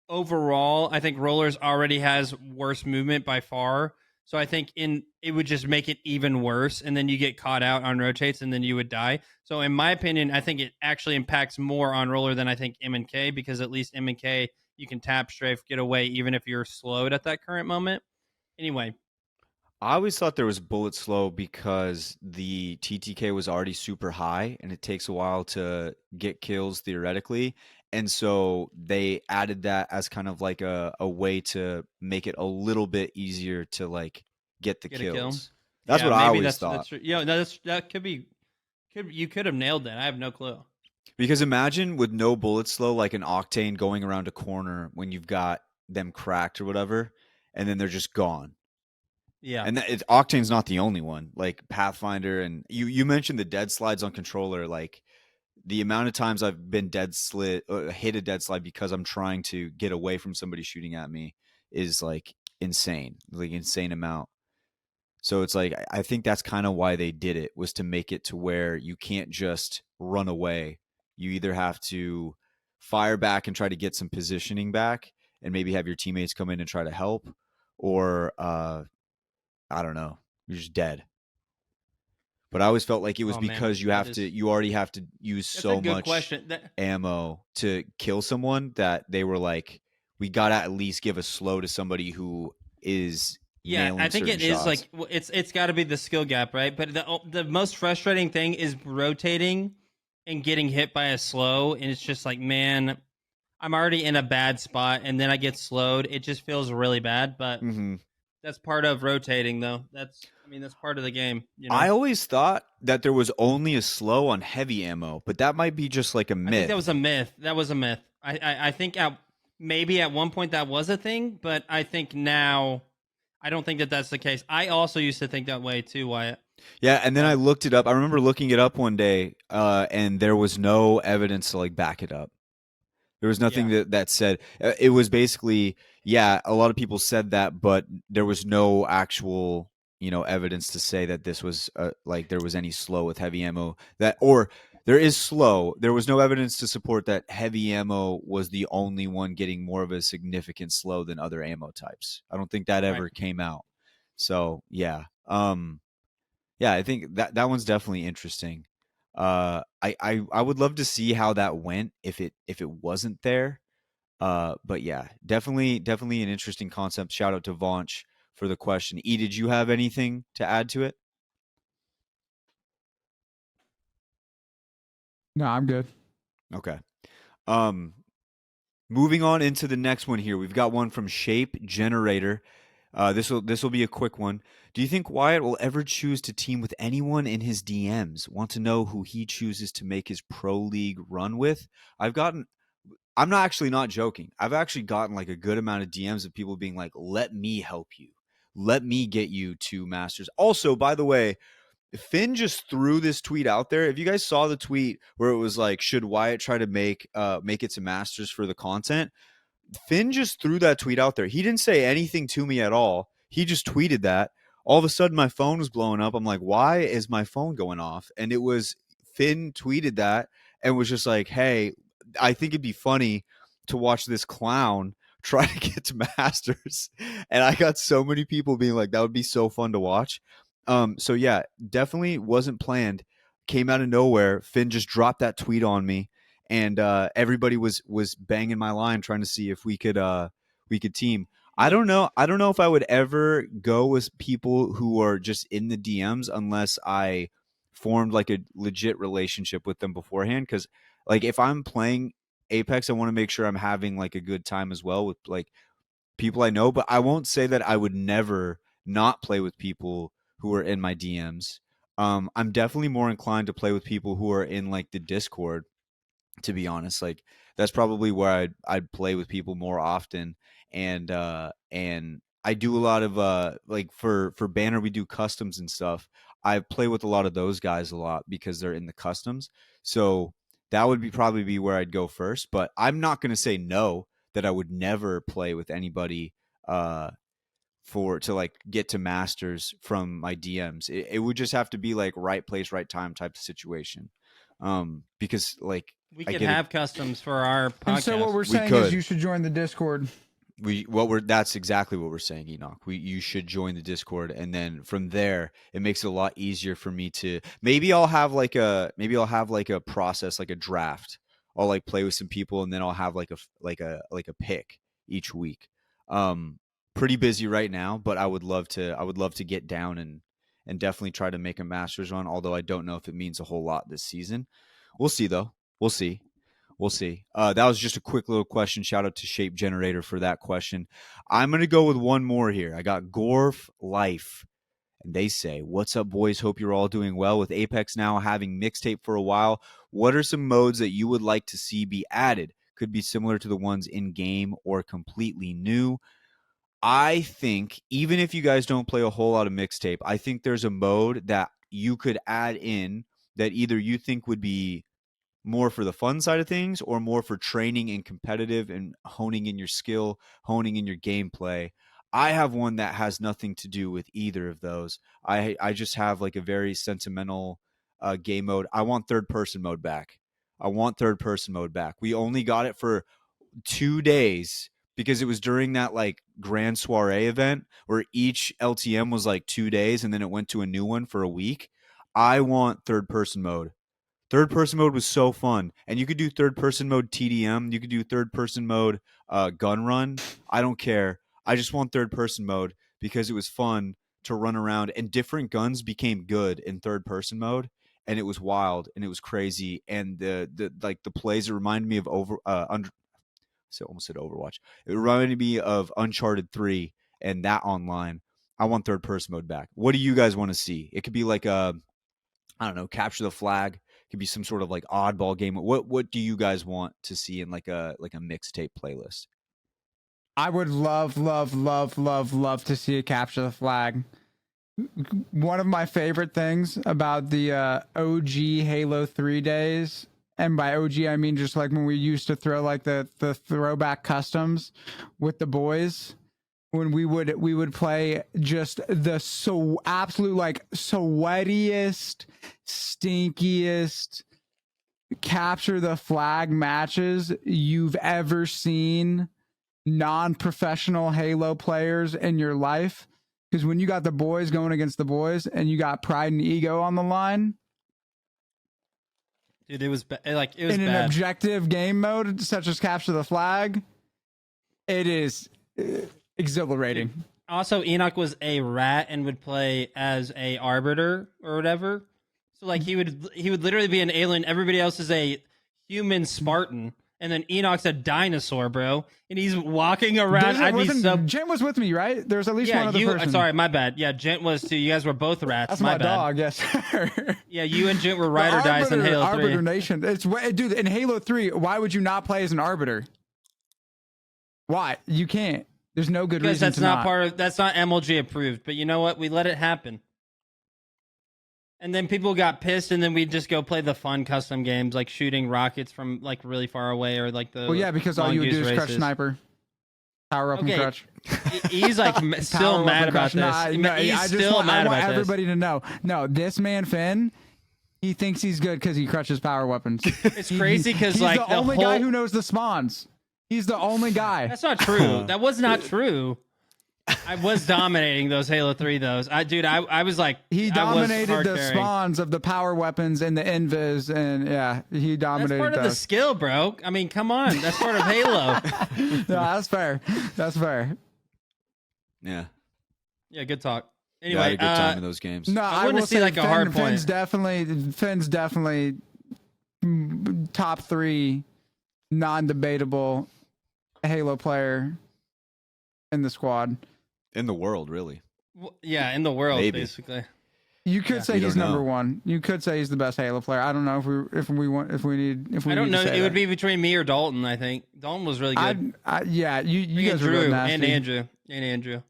overall I think rollers already has worse movement by far. So I think it would just make it even worse, and then you get caught out on rotates, and then you would die. So in my opinion, I think it actually impacts more on roller than I think M and K, because at least M and K you can tap strafe, get away, even if you're slowed at that current moment. Anyway, I always thought there was bullet slow because the TTK was already super high, and it takes a while to get kills theoretically. And so they added that as kind of like a way to make it a little bit easier to like get the get a kill. kills. That's what I always thought. That could be. You could have nailed that. I have no clue. Because imagine with no bullet slow, like an Octane going around a corner when you've got them cracked or whatever, and then they're just gone. Yeah. And Octane's not the only one. Like Pathfinder, and you mentioned the dead slides on controller. Like the amount of times I've been hit a dead slide because I'm trying to get away from somebody shooting at me is like insane amount. So it's like, I think that's kind of why they did it, was to make it to where you can't just run away. You either have to fire back and try to get some positioning back and maybe have your teammates come in and try to help, or I don't know, you're just dead. But I always felt like it was because you already have to use so much ammo to kill someone that they were like, we got to at least give a slow to somebody who is nailing I think it shots. is like it's got to be the skill gap, right? But the most frustrating thing is rotating and getting hit by a slow, and it's just like, man, I'm already in a bad spot, and then I get slowed. It just feels really bad, but that's part of rotating, though. That's part of the game. You know? I always thought that there was only a slow on heavy ammo, but that might be just like a myth. I think that was a myth. I think maybe at one point that was a thing, but I think now I don't think that that's the case. I also used to think that way too, Wyatt. Yeah, and then I looked it up. I remember looking it up one day, and there was no evidence to like back it up. There was nothing that said it was basically, a lot of people said that, but there was no actual, evidence to say that this was like there was any slow with heavy ammo, or there is slow. There was no evidence to support that heavy ammo was the only one getting more of a significant slow than other ammo types. I don't think that ever came out. So yeah. I think that one's definitely interesting. I would love to see how that went if it wasn't there. But yeah, definitely an interesting concept. Shout out to Vaunch for the question. E, did you have anything to add to it? No, I'm good. Okay. Moving on into the next one here, we've got one from Shape Generator. This will be a quick one. Do you think Wyatt will ever choose to team with anyone in his DMs? Want to know who he chooses to make his pro league run with? I'm not joking. I've actually gotten like a good amount of DMs of people being like, "Let me help you. Let me get you to Masters." Also, by the way, Finn just threw this tweet out there. If you guys saw the tweet where it was like, "Should Wyatt try to make it to Masters for the content?" Finn just threw that tweet out there. He didn't say anything to me at all. He just tweeted that. All of a sudden, my phone was blowing up. I'm like, "Why is my phone going off?" And it was Finn tweeted that and was just like, "Hey, I think it'd be funny to watch this clown try to get to Masters." And I got so many people being like, "That would be so fun to watch." So yeah, definitely wasn't planned. Came out of nowhere. Finn just dropped that tweet on me, and everybody was banging my line trying to see if we could team. I don't know. I don't know if I would ever go with people who are just in the DMs unless I formed like a legit relationship with them beforehand. Because like if I'm playing Apex, I want to make sure I'm having like a good time as well with like people I know. But I won't say that I would never not play with people who are in my DMs. I'm definitely more inclined to play with people who are in like the Discord, to be honest. Like that's probably where I'd play with people more often. And I do a lot of like for banner we do customs and stuff. I play with a lot of those guys a lot because they're in the customs. So that would probably be where I'd go first, but I'm not going to say no that I would never play with anybody to like get to Masters from my DMs. It would just have to be like right place, right time type of situation. Because like we could have customs for our podcast. And so what we're saying is you should join the Discord. That's exactly what we're saying, Enoch. You should join the Discord, and then from there it makes it a lot easier for me to maybe I'll have like a process, like a draft. I'll like play with some people, and then I'll have like a pick each week. Pretty busy right now, but I would love to get down and definitely try to make a Masters run, although I don't know if it means a whole lot this season. We'll see though. We'll see. That was just a quick little question. Shout out to Shape Generator for that question. I'm going to go with one more here. I got Gorf Life. And they say, "What's up, boys? Hope you're all doing well. With Apex now having mixtape for a while, what are some modes that you would like to see be added? Could be similar to the ones in game or completely new." I think even if you guys don't play a whole lot of mixtape, I think there's a mode that you could add in that either you think would be more for the fun side of things or more for training and competitive and honing in your skill, honing in your gameplay. I have one that has nothing to do with either of those. I just have like a very sentimental game mode. I want third person mode back. We only got it for 2 days because it was during that like grand soiree event where each LTM was like 2 days and then it went to a new one for a week. I want third person mode. Third person mode was so fun. And you could do third person mode TDM. You could do third person mode gun run. I don't care. I just want third person mode because it was fun to run around and different guns became good in third person mode. And it was wild and it was crazy. And the plays, it reminded me of almost said Overwatch. It reminded me of Uncharted 3 and that online. I want third person mode back. What do you guys want to see? It could be like I don't know, capture the flag. It could be some sort of like oddball game. What do you guys want to see in like a mixtape playlist? I would love to see a capture the flag. One of my favorite things about the OG Halo 3 days, and by OG I mean just like when we used to throw like the throwback customs with the boys, when we would play just the absolute like sweatiest, stinkiest capture the flag matches you've ever seen non-professional Halo players in your life. Because when you got the boys going against the boys and you got pride and ego on the line, dude, it was in bad. An objective game mode such as capture the flag, it is exhilarating. Dude. Also, Enoch was a rat and would play as a arbiter or whatever. So like he would literally be an alien. Everybody else is a human Spartan, and then Enoch's a dinosaur, bro, and he's walking around. I'd be so. Jen was with me, right? There's at least one Yeah, other you. person. Sorry, my bad. Yeah, Gent was too. You guys were both rats. That's my my bad. dog. Yes, sir. Yeah, you and Gent were ride or dies in Halo 3. Arbiter Nation. Dude, in Halo 3, why would you not play as an Arbiter? Why? You can't. There's no good Because reason that's to not part of. That's not MLG approved. But you know what? We let it happen. And then people got pissed, and then we'd just go play the fun custom games, like shooting rockets from like really far away, or like the. Well, yeah, because all you would do is crush sniper, power up and crutch. He's like still mad about this. He's still mad about this. I want everybody to know. No, this man Finn, he thinks he's good because he crutches power weapons. It's crazy because like the only guy who knows the spawns. He's the only guy. That's not true. That was not true. I was dominating those Halo 3 those. I was like he dominated the spawns of the power weapons and the invis, and yeah, he dominated. That's part of the skill, bro. I mean, come on, that's part of Halo. No, that's fair. That's fair. Yeah. Yeah, good talk. Anyway, I had a good time in those games. No, I want to see like a hard point. Finn's definitely top 3 non-debatable Halo player in the squad. In the world, really. Yeah, in the world, Maybe. Basically. You could say he's number 1. You could say he's the best Halo player. I don't know if we I don't know. It would be between me or Dalton. I think Dalton was really good. Yeah, you guys were Drew really nasty. and Andrew.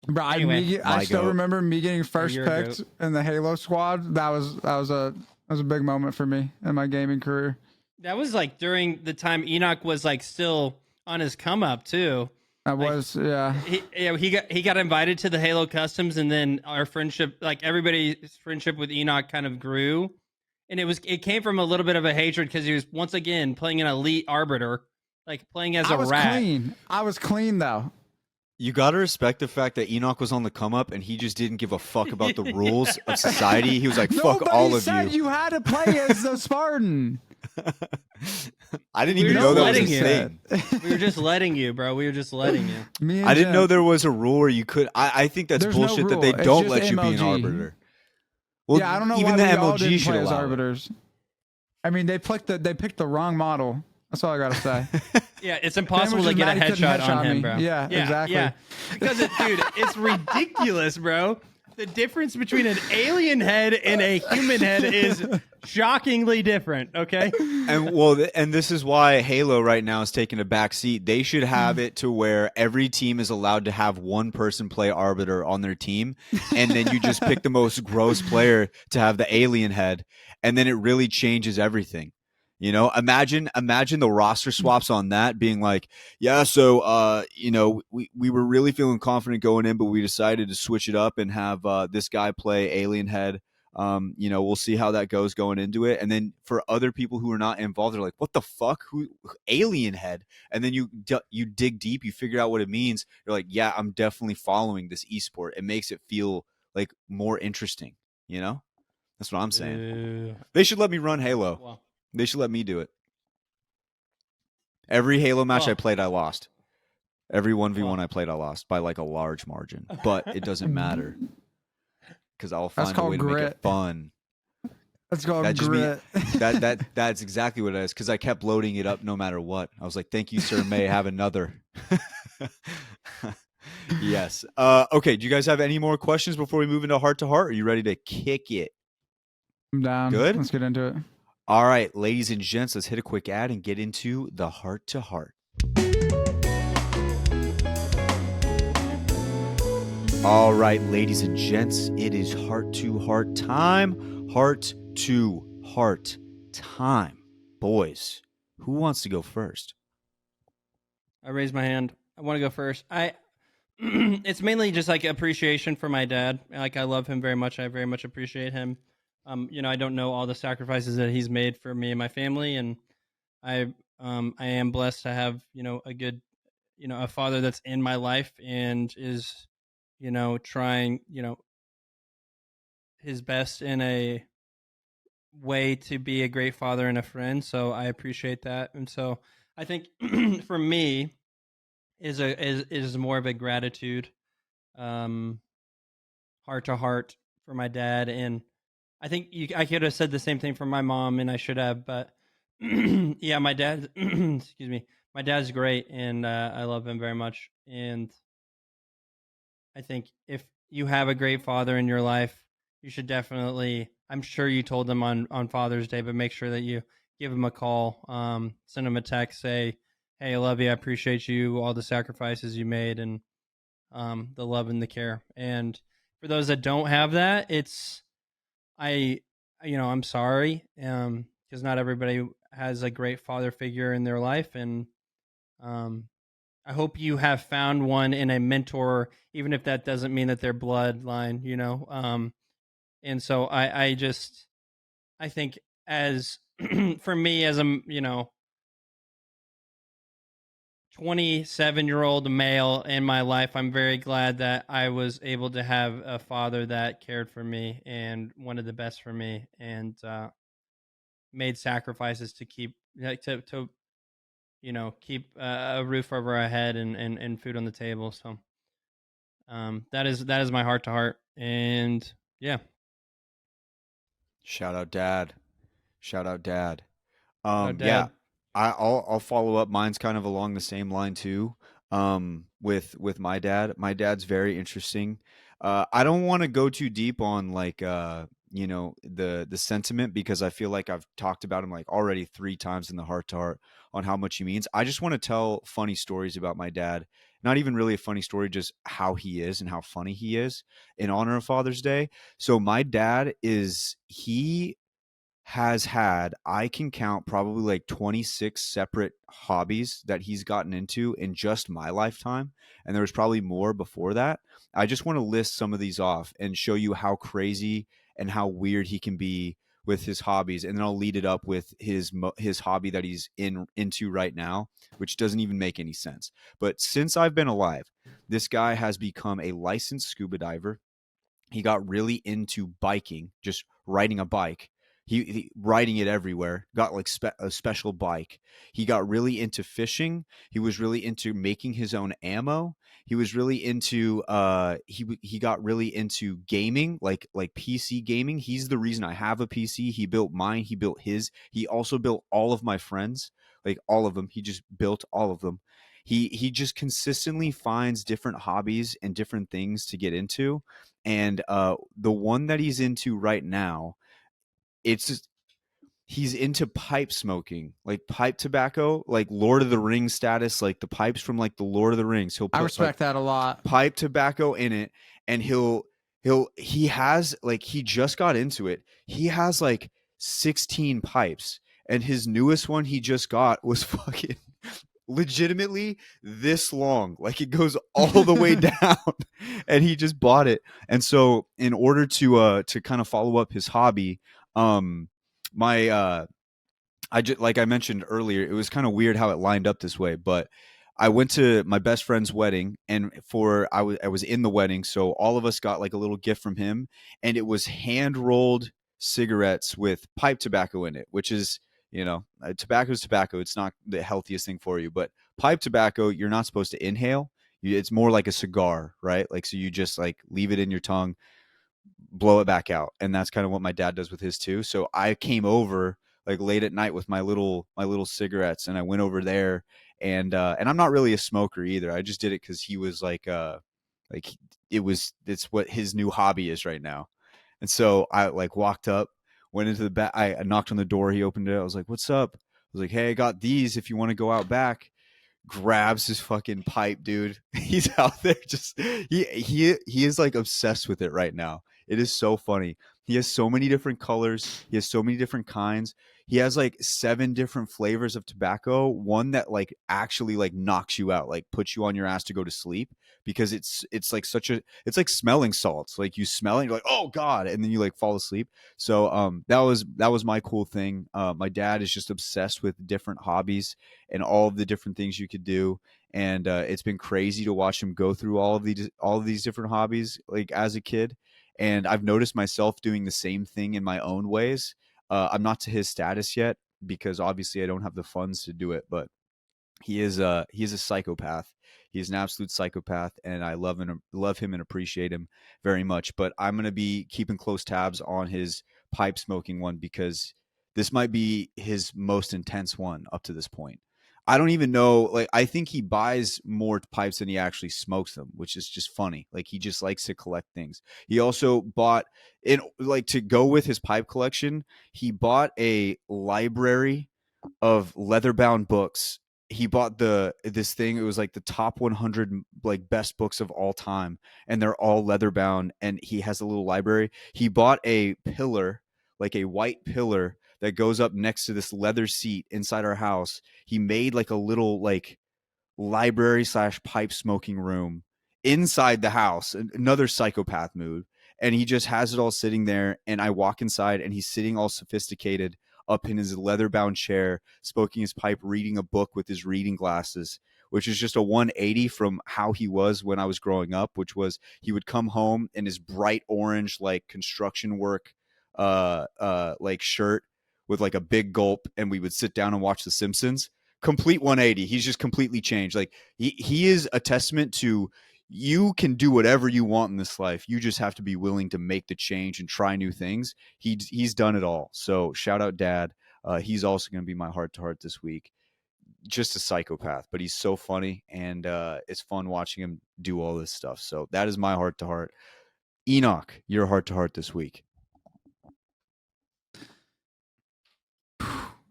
Bro, Anyway, I still remember me getting first picked in the Halo squad. That was a big moment for me in my gaming career. That was like during the time Enoch was like still on his come up too. He got invited to the Halo Customs, and then our friendship, like everybody's friendship with Enoch, kind of grew, and it came from a little bit of a hatred because he was once again playing an elite arbiter, like playing as a rat. I was clean though. You gotta respect the fact that Enoch was on the come up and he just didn't give a fuck about the rules of society. He was like, "Fuck all of you." You had to play as the Spartan. I didn't even know that was a thing. We were just letting you, bro. We were just letting you. I didn't know there was a rule where you could. I think that's bullshit that they don't let you be an arbiter. Well, yeah, I don't know even why the we all MLG didn't should play as allow arbiters. I mean, they picked the wrong model. That's all I gotta say. Yeah, it's impossible to get a headshot on him, bro. Yeah, exactly. Yeah, because dude, it's ridiculous, bro. The difference between an alien head and a human head is shockingly different. Okay, and this is why Halo right now is taking a back seat. They should have it to where every team is allowed to have one person play arbiter on their team, and then you just pick the most gross player to have the alien head, and then it really changes everything. You know, imagine the roster swaps on that being like, yeah, so we were really feeling confident going in, but we decided to switch it up and have this guy play Alien Head. We'll see how that goes going into it. And then for other people who are not involved, they're like, what the fuck? Who Alien Head? And then you dig deep, you figure out what it means. You're like, yeah, I'm definitely following this esport. It makes it feel like more interesting. You know, that's what I'm saying. They should let me run Halo. Well, they should let me do it. Every Halo match I played, I lost. Every 1v1 I played, I lost by like a large margin. But it doesn't matter because I'll find a way to make it fun. Let's go grit. That's exactly what it is because I kept loading it up no matter what. I was like, thank you, sir. May I have another? Yes. Okay. Do you guys have any more questions before we move into heart to heart? Are you ready to kick it? I'm down. Good. Let's get into it. All right, ladies and gents, let's hit a quick ad and get into the heart to heart. All right, ladies and gents, it is heart to heart time. Heart to heart time. Boys, who wants to go first? I raised my hand. I want to go first. It's mainly just like appreciation for my dad. Like I love him very much. I very much appreciate him. I don't know all the sacrifices that he's made for me and my family, and I am blessed to have, a good, a father that's in my life and is, trying, his best in a way to be a great father and a friend. So I appreciate that. And so I think for me is more of a gratitude, heart to heart for my dad. And I think I could have said the same thing for my mom, and I should have, but Yeah, my dad. Excuse me. My dad's great, and I love him very much. And I think if you have a great father in your life, you should definitely. I'm sure you told him on Father's Day, but make sure that you give him a call, send him a text, say, "Hey, I love you. I appreciate you, all the sacrifices you made, and the love and the care." And for those that don't have that, I, I'm sorry, because not everybody has a great father figure in their life, and um, I hope you have found one in a mentor, even if that doesn't mean that they're bloodline, and so I think as for me as a 27-year-old male in my life, I'm very glad that I was able to have a father that cared for me and wanted the best for me, and made sacrifices to keep to keep a roof over our head and food on the table. So that is my heart to heart, and yeah. Shout out, Dad. Shout out, Dad. Shout out, Yeah, Dad. I'll follow up. Mine's kind of along the same line too. With my dad. My dad's very interesting. I don't want to go too deep on like the sentiment because I feel like I've talked about him like already 3 times in the heart to heart on how much he means. I just want to tell funny stories about my dad. Not even really a funny story, just how he is and how funny he is in honor of Father's Day. So my dad is he has had, I can count probably like 26 separate hobbies that he's gotten into in just my lifetime. And there was probably more before that. I just want to list some of these off and show you how crazy and how weird he can be with his hobbies. And then I'll lead it up with his hobby that he's into right now, which doesn't even make any sense. But since I've been alive, this guy has become a licensed scuba diver. He got really into biking, just riding a bike. He riding it everywhere. Got like a special bike. He got really into fishing. He was really into making his own ammo. He was really into he got really into gaming, like PC gaming. He's the reason I have a PC. He built mine. He built his. He also built all of my friends, like all of them. He just built all of them. He just consistently finds different hobbies and different things to get into, and the one that he's into right now, it's just, he's into pipe smoking, like pipe tobacco, like Lord of the Rings status, like the pipes from like the Lord of the Rings. He'll I put like respect that a lot. pipe tobacco in it, and he has like he just got into it. He has like 16 pipes, and his newest one he just got was fucking legitimately this long, like it goes all the way down, and he just bought it. And so in order to kind of follow up his hobby, um my I just, like I mentioned earlier, it was kind of weird how it lined up this way, but I went to my best friend's wedding, and I was in the wedding, so all of us got like a little gift from him, and it was hand rolled cigarettes with pipe tobacco in it, which is tobacco is tobacco. It's not the healthiest thing for you, but pipe tobacco you're not supposed to inhale. It's more like a cigar, right? Like so you just like leave it in your tongue, blow it back out, and that's kind of what my dad does with his too. So I came over like late at night with my little cigarettes, and I went over there, and I'm not really a smoker either. I just did it because he was like it's what his new hobby is right now. And so I like walked up, went into the back. I knocked on the door. He opened it. I was like, "What's up?" I was like, "Hey, I got these. If you want to go out back." Grabs his fucking pipe, dude. He's out there just he is like obsessed with it right now. It is so funny. He has so many different colors. He has so many different kinds. He has like 7 different flavors of tobacco. One that like actually like knocks you out, like puts you on your ass to go to sleep because it's like it's like smelling salts. Like you smell it, and you're like, oh God, and then you like fall asleep. So that was my cool thing. My dad is just obsessed with different hobbies and all of the different things you could do. And it's been crazy to watch him go through all of these different hobbies like as a kid. And I've noticed myself doing the same thing in my own ways. I'm not to his status yet because obviously I don't have the funds to do it, but he is a psychopath. He's an absolute psychopath, and I love him and appreciate him very much. But I'm gonna be keeping close tabs on his pipe smoking one because this might be his most intense one up to this point. I don't even know. Like, I think he buys more pipes than he actually smokes them, which is just funny. Like, he just likes to collect things. He also bought, to go with his pipe collection, he bought a library of leather bound books. He bought this thing. It was like the top 100 like best books of all time, and they're all leather bound. And he has a little library. He bought a pillar, like a white pillar that goes up next to this leather seat inside our house. He made like a little like library / pipe smoking room inside the house. Another psychopath move. And he just has it all sitting there. And I walk inside, and he's sitting all sophisticated up in his leather bound chair, smoking his pipe, reading a book with his reading glasses, which is just a 180 from how he was when I was growing up, which was he would come home in his bright orange, like construction work, like shirt with like a big gulp, and we would sit down and watch The Simpsons. Complete 180. He's just completely changed. Like he is a testament to, you can do whatever you want in this life. You just have to be willing to make the change and try new things. He's done it all. So shout out Dad. He's also going to be my heart to heart this week. Just a psychopath, but he's so funny, and it's fun watching him do all this stuff. So that is my heart to heart. Enoch, your heart to heart this week.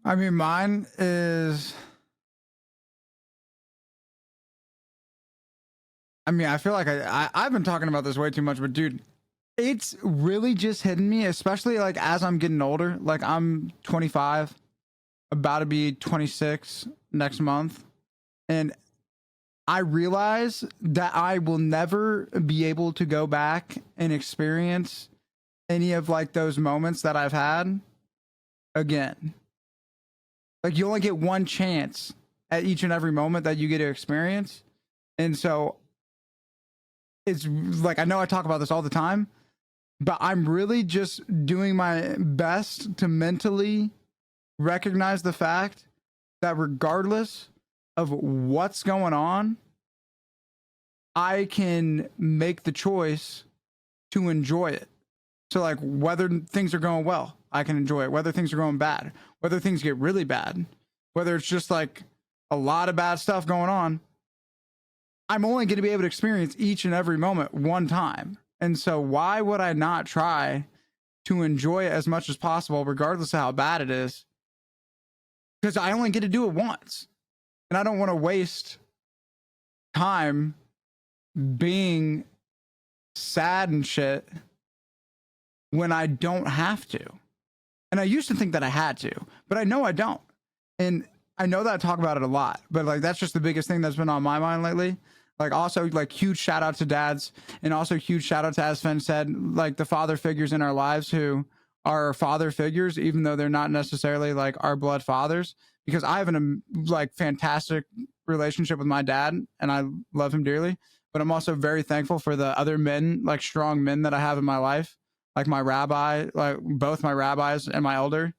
I mean, mine is. I mean, I feel like I've been talking about this way too much, but dude, it's really just hitting me, especially like as I'm getting older. Like, I'm 25, about to be 26 next month, and I realize that I will never be able to go back and experience any of like those moments that I've had again. Like, you only get one chance at each and every moment that you get to experience. And so it's like, I know I talk about this all the time, but I'm really just doing my best to mentally recognize the fact that regardless of what's going on, I can make the choice to enjoy it. So like, whether things are going well, I can enjoy it. Whether things are going bad, whether things get really bad, whether it's just like a lot of bad stuff going on, I'm only going to be able to experience each and every moment one time. And so why would I not try to enjoy it as much as possible, regardless of how bad it is? Because I only get to do it once. And I don't want to waste time being sad and shit when I don't have to. And I used to think that I had to, but I know I don't. And I know that I talk about it a lot, but like, that's just the biggest thing that's been on my mind lately. Like, also, like, huge shout out to dads, and also huge shout out to, as Finn said, like, the father figures in our lives who are father figures, even though they're not necessarily like our blood fathers, because I have an like fantastic relationship with my dad and I love him dearly, but I'm also very thankful for the other men, like strong men that I have in my life. Like my rabbi, like both my rabbis and my elder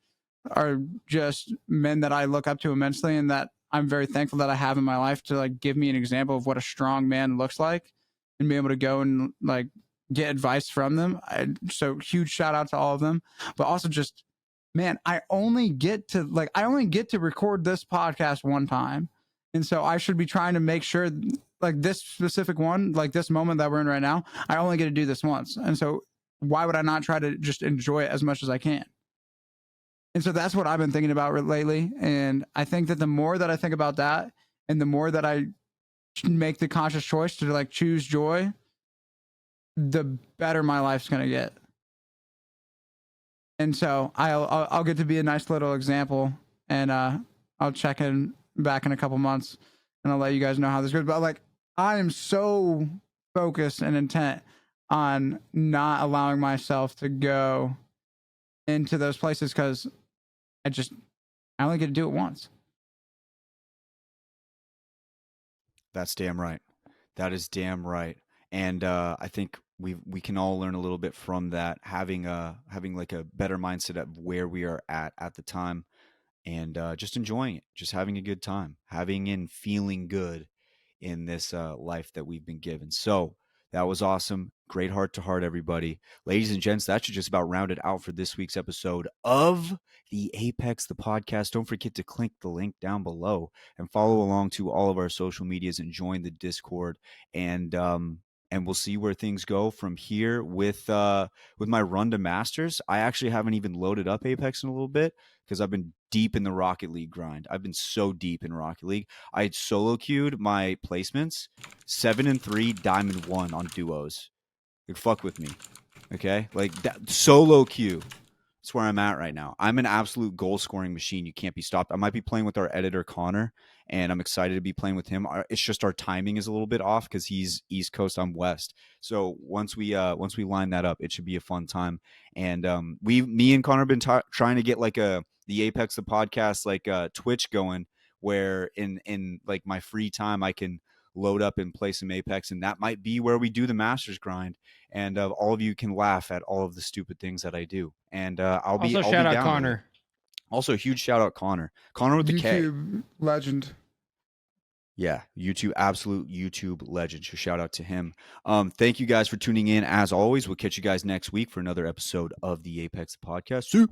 are just men that I look up to immensely, and that I'm very thankful that I have in my life to like give me an example of what a strong man looks like, and be able to go and like get advice from them. So huge shout out to all of them, but also just, man, I only get to record this podcast one time. And so I should be trying to make sure, like this specific one, like this moment that we're in right now, I only get to do this once. And so why would I not try to just enjoy it as much as I can? And so that's what I've been thinking about lately. And I think that the more that I think about that, and the more that I make the conscious choice to like choose joy, the better my life's going to get. And so I'll get to be a nice little example, and I'll check in back in a couple months, and I'll let you guys know how this goes. But like, I am so focused and intent on not allowing myself to go into those places, because I only get to do it once. That's damn right. That is damn right. And I think we can all learn a little bit from that, having like a better mindset of where we are at the time, and just enjoying it, just having a good time, having and feeling good in this life that we've been given. So That was awesome. Great heart to heart, everybody. Ladies and gents, that should just about round it out for this week's episode of the Apex, the podcast. Don't forget to click the link down below and follow along to all of our social medias and join the Discord. And we'll see where things go from here with my run to Masters. I actually haven't even loaded up Apex in a little bit because I've been deep in the Rocket League grind. I've been so deep in Rocket League. I had solo queued my placements 7 and 3, Diamond 1 on duos. Like, fuck with me, okay? Like that solo queue. That's where I'm at right now. I'm an absolute goal scoring machine. You can't be stopped. I might be playing with our editor Connor, and I'm excited to be playing with him. It's just our timing is a little bit off because he's East Coast, I'm West. So once we line that up, it should be a fun time. And me and Connor have been trying to get like the Apex the podcast like Twitch going, where in like my free time I can load up and play some Apex, and that might be where we do the Masters grind. And all of you can laugh at all of the stupid things that I do. And I'll be Also, I'll shout be out down with it. Connor. Also, huge shout out Connor with the K. YouTube legend. Yeah, absolute YouTube legend. So shout out to him. Thank you guys for tuning in. As always, we'll catch you guys next week for another episode of the Apex podcast. See you.